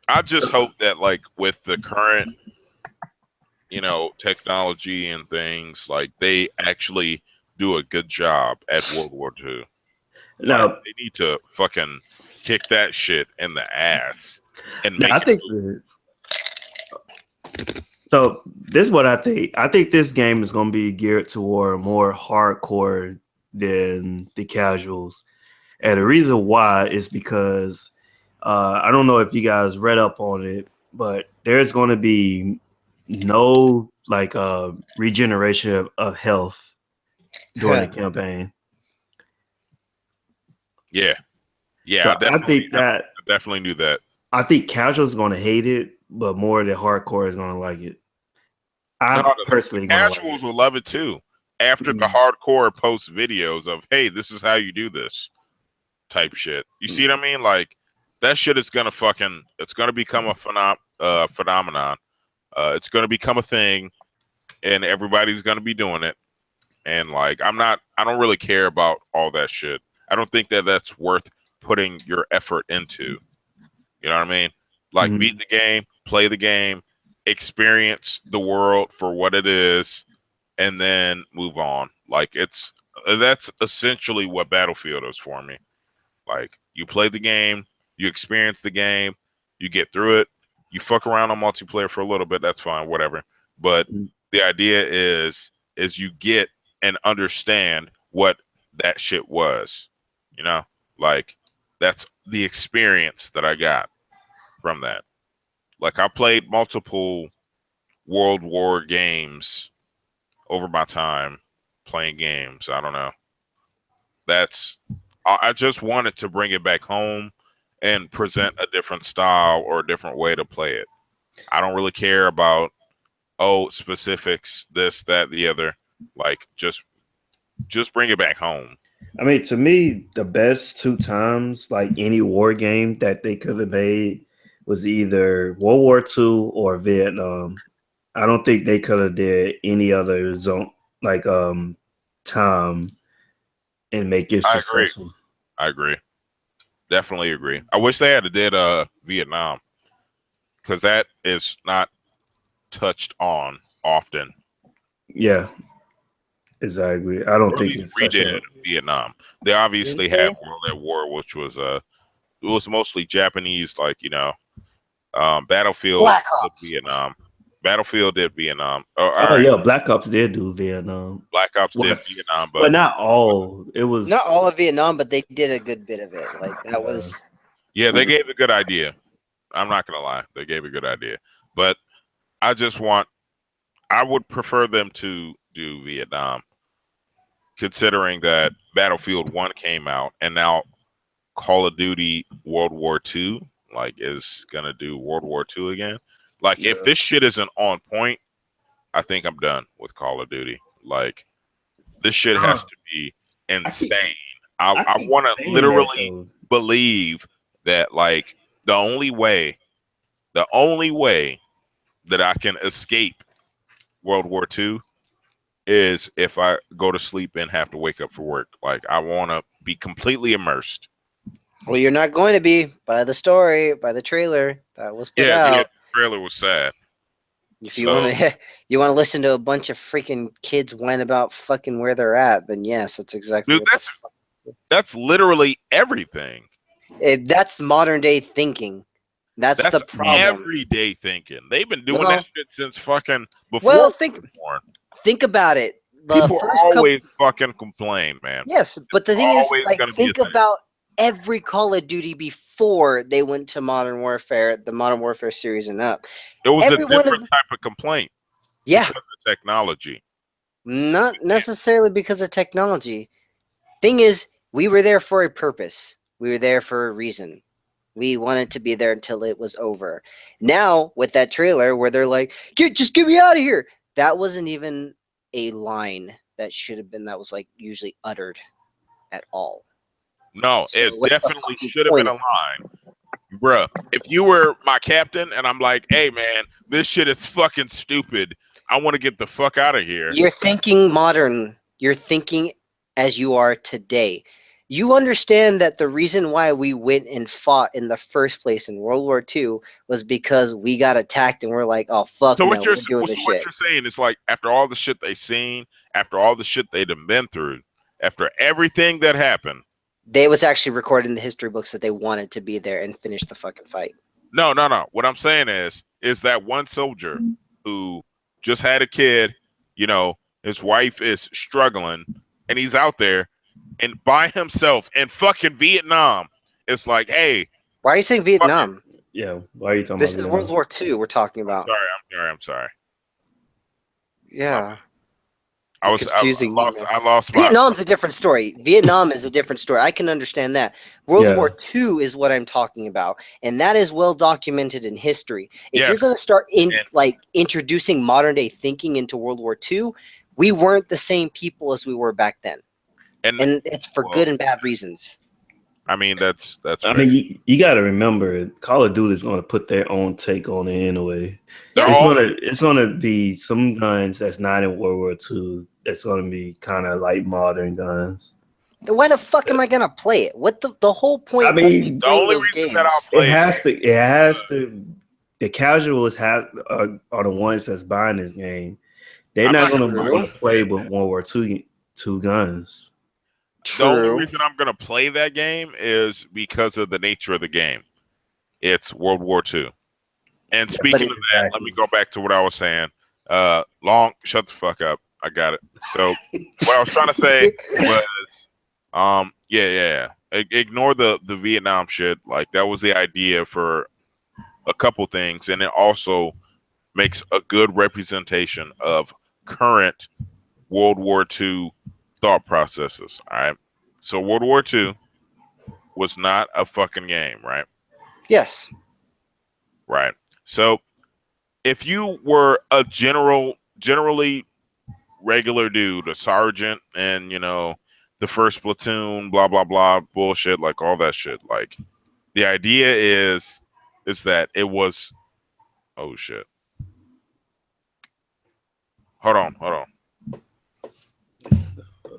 I just hope that, like, with the current, technology and things, like, they actually do a good job at World War II. Now, like, they need to fucking kick that shit in the ass and make I think so. This is what I think. I think this game is going to be geared toward more hardcore than the casuals, and the reason why is because I don't know if you guys read up on it, but there's going to be no like regeneration of health during the campaign. Yeah, so I definitely knew that. I think casuals are going to hate it, but more the hardcore is going to like it. Personally, casuals will love it too. After the hardcore post videos of, hey, this is how you do this type shit. You see what I mean? Like, that shit is gonna it's gonna become a phenomenon. It's gonna become a thing, and everybody's gonna be doing it. And like, I don't really care about all that shit. I don't think that that's worth putting your effort into. You know what I mean? Like, beat the game, play the game, experience the world for what it is, and then move on. Like, that's essentially what Battlefield is for me. Like, you play the game, you experience the game, you get through it, you fuck around on multiplayer for a little bit, that's fine, whatever. But the idea is you get and understand what that shit was. Like, that's the experience that I got from that. Like, I played multiple World War games over my time playing games. I don't know. I just wanted to bring it back home and present a different style or a different way to play it. I don't really care about specifics, this, that, the other. Like, just bring it back home. I mean, to me, the best two times, like any war game that they could have made, was either World War II or Vietnam. I don't think they could have did any other zone like time and make it I agree. successful. I agree. Definitely agree. I wish they had did Vietnam, because that is not touched on often. Yeah, exactly. I don't Or at think least it's such redid a Vietnam. They obviously had World at War, which was it was mostly Japanese, like, you know, Battlefield Black did Ops. Vietnam. Battlefield did Vietnam. Oh, all Oh right. yeah, Black Ops did do Vietnam. Black Ops Well, did Vietnam, well, but not all. It was Not all of Vietnam, but they did a good bit of it. Like that was yeah, they gave a good idea. I'm not gonna lie, they gave a good idea. But I would prefer them to do Vietnam, considering that Battlefield 1 came out and now Call of Duty World War II like is gonna do World War II again. Like, if this shit isn't on point, I think I'm done with Call of Duty. Like, this shit has to be insane. I want to literally believe that, like, the only way that I can escape World War II is if I go to sleep and have to wake up for work. Like, I want to be completely immersed. well, you're not going to be by the story, by the trailer that was put Yeah, out. the trailer was sad. If you want to, you want to listen to a bunch of freaking kids whine about fucking where they're at, then yes, that's exactly Dude, that's literally everything. That's modern day thinking. That's the problem. Everyday thinking. They've been doing that shit since fucking before. Well, think about it. People always fucking complain, man. Yes, but the thing is, like, think about every Call of Duty before they went to Modern Warfare, the Modern Warfare series and up. It was a different type of complaint. Yeah. Because of technology. Not necessarily because of technology. Thing is, we were there for a purpose. We were there for a reason. We wanted to be there until it was over. Now, with that trailer where they're like, just get me out of here. That wasn't even a line that should have been, that was like usually uttered at all. No, so it definitely should have been a line. Bruh, if you were my captain and I'm like, hey man, this shit is fucking stupid, I want to get the fuck out of here. You're thinking modern. You're thinking as you are today. You understand that the reason why we went and fought in the first place in World War II was because we got attacked and we're like, oh, fuck, so no, what you're saying is, like, after all the shit they've seen, after all the shit they've been through, after everything that happened, they was actually recorded in the history books that they wanted to be there and finish the fucking fight. No. What I'm saying is that one soldier who just had a kid, you know, his wife is struggling, and he's out there and by himself in fucking Vietnam. It's like, hey, why are you saying Vietnam? Yeah, why are you talking about this is World War II we're talking about. I'm sorry. Yeah. I lost Vietnam's a different story. Vietnam is a different story. I can understand that. World War II is what I'm talking about, and that is well documented in history. If you're going to start introducing modern day thinking into World War II, we weren't the same people as we were back then, and it's for good and bad reasons. I mean, that's. I mean, you got to remember, Call of Duty is going to put their own take on it anyway. Yeah. It's gonna be some guns that's not in World War II. That's gonna be kind of like modern guns. Why the fuck am I gonna play it? What the whole point? I mean, the only reason that I'll play it has to. The casuals are the ones that's buying this game. They're not gonna play with World War II guns. The only reason I'm going to play that game is because of the nature of the game. It's World War II. And speaking of that, let me go back to what I was saying. Shut the fuck up. I got it. So what I was trying to say was, ignore the Vietnam shit. Like, that was the idea for a couple things. And it also makes a good representation of current World War II thought processes. All right. So World War II was not a fucking game, right? Yes. Right. So if you were a generally regular dude, a sergeant, and, you know, the first platoon, blah blah blah, bullshit, like all that shit. Like the idea is that it was. Oh shit! Hold on.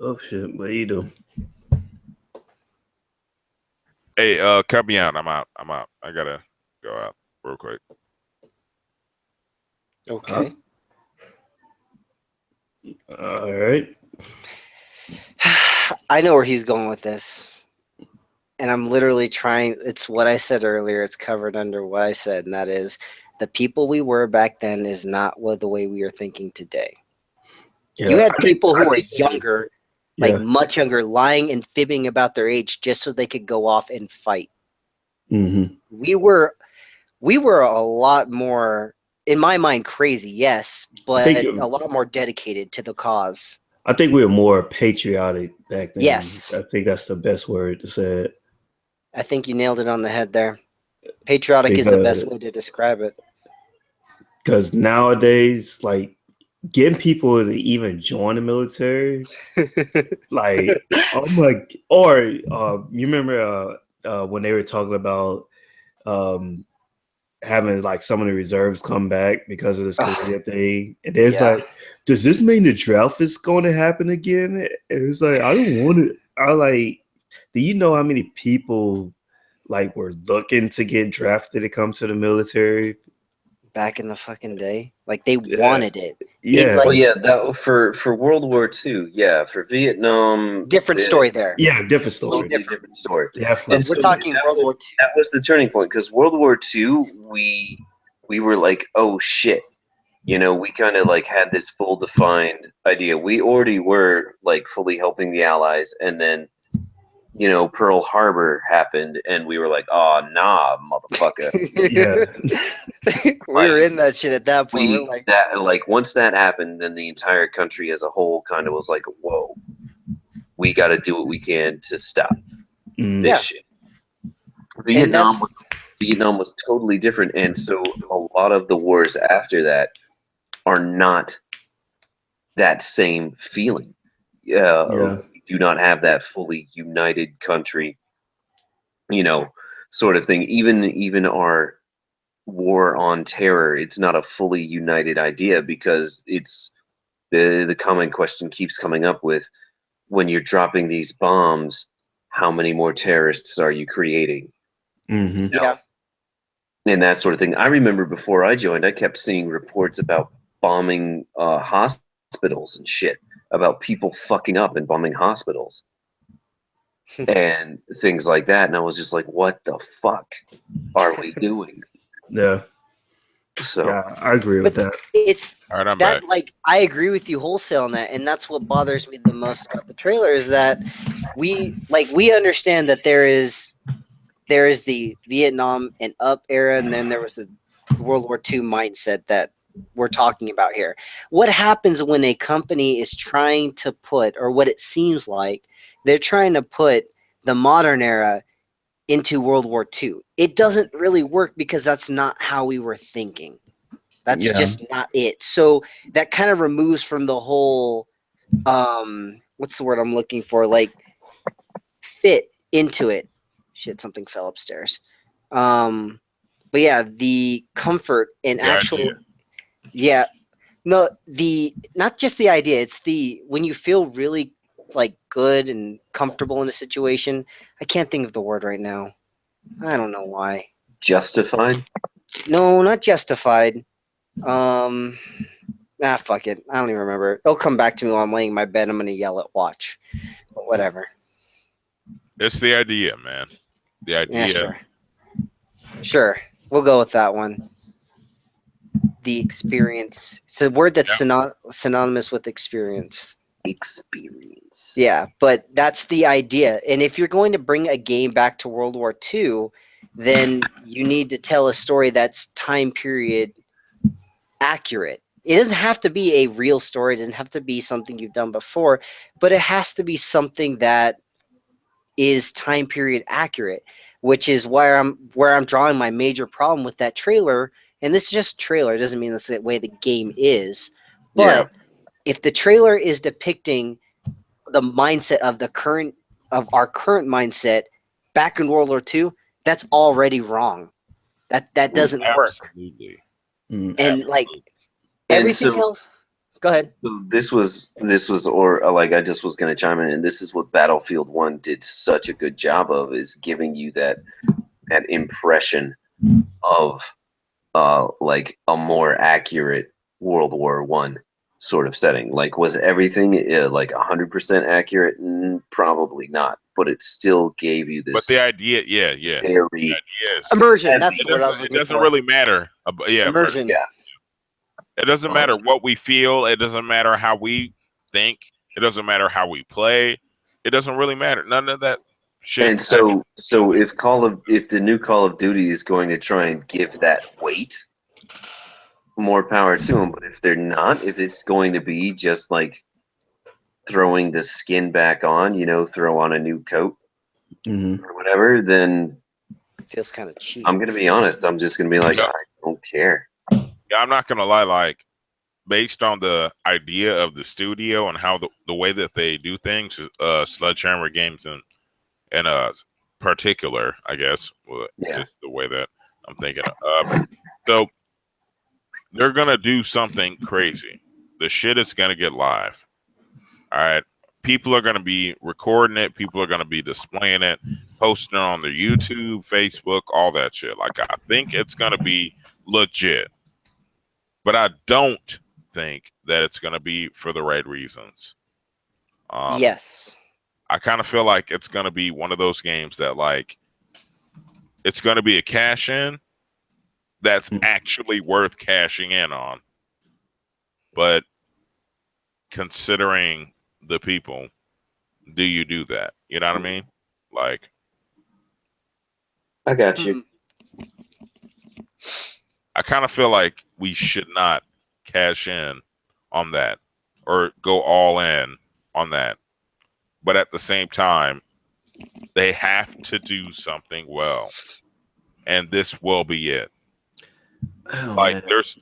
Oh shit! What you do? Hey, cut me out. I'm out. I gotta go out real quick. Okay. All right. I know where he's going with this. And I'm literally trying. It's what I said earlier. It's covered under what I said. And that is the people we were back then is not the way we are thinking today. Yeah, you had people who are younger, like much younger, lying and fibbing about their age just so they could go off and fight. Mm-hmm. We were a lot more, in my mind, crazy, yes, but a lot more dedicated to the cause. I think we were more patriotic back then. Yes. I think that's the best word to say it. I think you nailed it on the head there. Patriotic is the best way to describe it. Because nowadays, like, getting people to even join the military, like, oh my, or you remember when they were talking about having like some of the reserves come back because of this Korea thing, and there's like, does this mean the draft is going to happen again? It was like, I don't want it. I like, do you know how many people like were looking to get drafted to come to the military back in the fucking day? Like they wanted it. Yeah. That for World War II. Yeah, for Vietnam. Different story there. Yeah, different story. Different story. Definitely. And we're talking World War II. That was the turning point, because World War II, we were like, oh shit. You know, we kind of like had this full defined idea. We already were like fully helping the Allies, and then, you know, Pearl Harbor happened, and we were like, oh, nah, motherfucker. Yeah. We were in that shit at that point. We're like, once that happened, then the entire country as a whole kind of was like, whoa, we got to do what we can to stop this shit. Vietnam was totally different, and so a lot of the wars after that are not that same feeling. We do not have that fully united country, you know, sort of thing. Even our war on terror, it's not a fully united idea, because it's the common question keeps coming up with, when you're dropping these bombs, how many more terrorists are you creating? Mm-hmm. Yeah. And that sort of thing. I remember before I joined, I kept seeing reports about bombing hospitals and shit, about people fucking up and bombing hospitals and things like that. And I was just like, what the fuck are we doing? Yeah. So yeah, I agree with that. It's All right, I'm that back. like I agree with you wholesale on that, and that's what bothers me the most about the trailer is that we understand that there is the Vietnam and up era, and then there was a World War II mindset that we're talking about here. What happens when a company is trying to put, or what it seems like they're trying to put, the modern era into World War II? It doesn't really work, because that's not how we were thinking. That's just not it. So that kind of removes from the whole, what's the word I'm looking for? Like, fit into it. Shit, something fell upstairs. But yeah, the comfort and actual, not just the idea. It's when you feel really like good and comfortable in a situation. I can't think of the word right now. I don't know why. Justified? No, not justified. Fuck it. I don't even remember. It'll come back to me while I'm laying in my bed. I'm gonna yell at watch. But whatever. It's the idea, man. The idea. Yeah, sure. We'll go with that one. The experience. It's a word that's synonymous with experience. Experience. Yeah, but that's the idea. And if you're going to bring a game back to World War II, then you need to tell a story that's time period accurate. It doesn't have to be a real story. It doesn't have to be something you've done before, but it has to be something that is time period accurate, which is where I'm drawing my major problem with that trailer. And this is just trailer. It doesn't mean that's the way the game is. But if the trailer is depicting the mindset of our current mindset back in World War II, that's already wrong. That doesn't work. Absolutely. And like everything else. Go ahead. This was, or like I just was going to chime in, and this is what Battlefield 1 did such a good job of, is giving you that impression of like a more accurate World War I sort of setting. Like, was everything like 100% accurate? Probably not, but it still gave you this. But the idea, yeah. Very immersion. That's what I was looking for. It doesn't really matter. Immersion. Yeah. It doesn't matter what we feel. It doesn't matter how we think. It doesn't matter how we play. It doesn't really matter. None of that shit. And so if the new Call of Duty is going to try and give that weight, more power to them. But if they're not, if it's going to be just like throwing the skin back on, throw on a new coat or whatever, then it feels kind of cheap. I'm gonna be honest. I'm just gonna be like, I don't care. Yeah, I'm not gonna lie. Like, based on the idea of the studio and how the way that they do things, Sledgehammer Games in particular, I guess, is the way that I'm thinking. So they're gonna do something crazy. The shit is gonna get live. All right, people are gonna be recording it. People are gonna be displaying it, posting it on their YouTube, Facebook, all that shit. Like, I think it's gonna be legit. But I don't think that it's going to be for the right reasons. Yes. I kind of feel like it's going to be one of those games that, like, it's going to be a cash in that's actually worth cashing in on. But considering the people, do you do that? You know what I mean? Like, I got you. I kind of feel like we should not cash in on that or go all in on that. But at the same time, they have to do something well. And this will be it. Oh, like, man. there's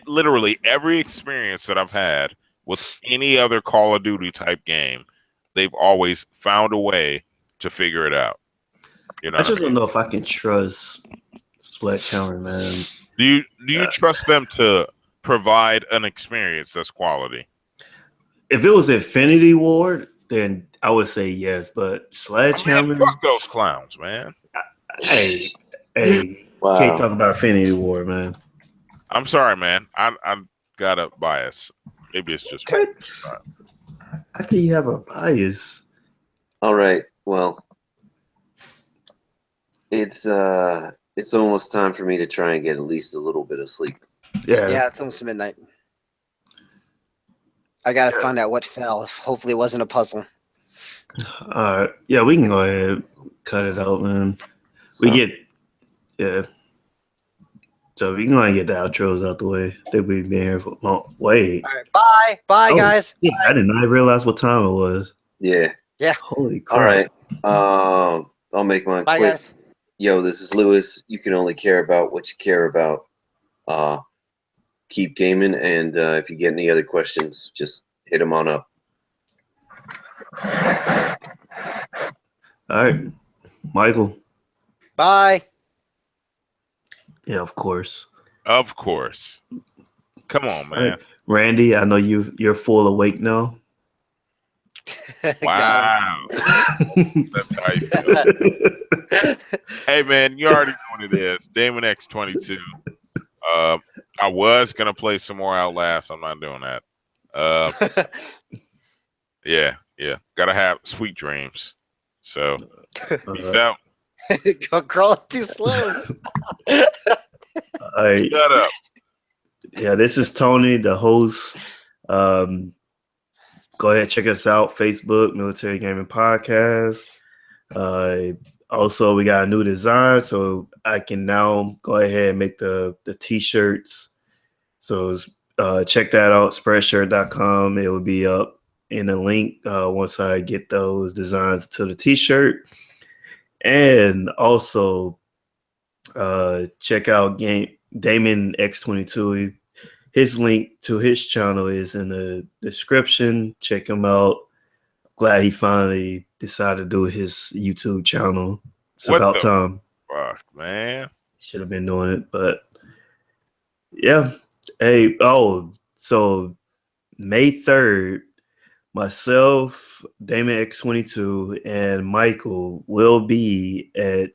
literally every experience that I've had with any other Call of Duty type game, they've always found a way to figure it out. You know, I just don't know if I can trust Sledgehammer, man. Do you trust them to provide an experience that's quality? If it was Infinity Ward, then I would say yes. But Sledgehammer, fuck those clowns, man. Hey, Wow. Can't talk about Infinity Ward, man. I'm sorry, man. I got a bias. Maybe it's just me. How can you have a bias? All right. Well, it's almost time for me to try and get at least a little bit of sleep. Yeah, it's almost midnight. I gotta find out what fell. Hopefully it wasn't a puzzle. Yeah, we can go ahead and cut it out, man. So we can go ahead and get the outros out the way. They've been here for a long way. All right, bye, guys. Yeah, I did not realize what time it was. Yeah. Holy crap. All right. I'll make mine Bye, quick. guys. Yo, this is Lewis. You can only care about what you care about. Keep gaming, and if you get any other questions, just hit them on up. All right, Michael. Bye. Yeah, of course. Of course. Come on, man. Right. Randy, I know you're full awake now. Wow. That's how you feel. Hey, man, you already know what it is. Damon X22. I was going to play some more Outlast. I'm not doing that. Yeah. Gotta have sweet dreams. So, peace out. Go crawl too slow. Shut up. Yeah, this is Tony, the host. Go ahead, check us out. Facebook, Military Gaming Podcast. Also, we got a new design, so I can now go ahead and make the t-shirts. So check that out, spreadshirt.com. It will be up in the link once I get those designs to the t-shirt. And also check out Damon X22. His link to his channel is in the description. Check him out. glad he finally decided to do his YouTube channel. It's What about the time. fuck, man? Should have been doing it, but yeah. Hey, so May 3rd, myself, Damon X22, and Michael will be at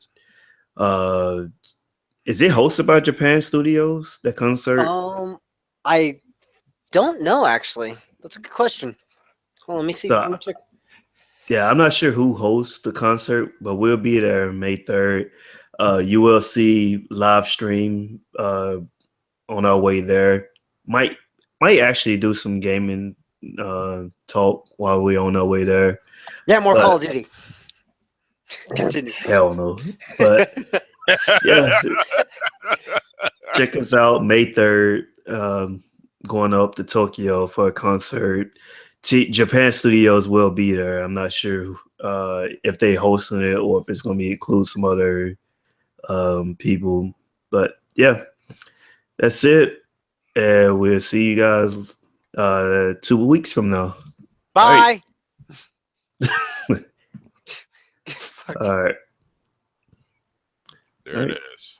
is it hosted by Japan Studios, that concert? I don't know actually. That's a good question. Hold on, let me see. So, Let me check. yeah, I'm not sure who hosts the concert, but we'll be there May 3rd. You will see live stream on our way there. Might actually do some gaming talk while we're on our way there. Yeah, more But- Call of Duty. Continue. Hell no. But yeah, check us out May 3rd. Going up to Tokyo for a concert. Japan Studios will be there. I'm not sure if they hosting it or if it's going to include some other people. But yeah, that's it. And we'll see you guys 2 weeks from now. Bye. All right. There it is.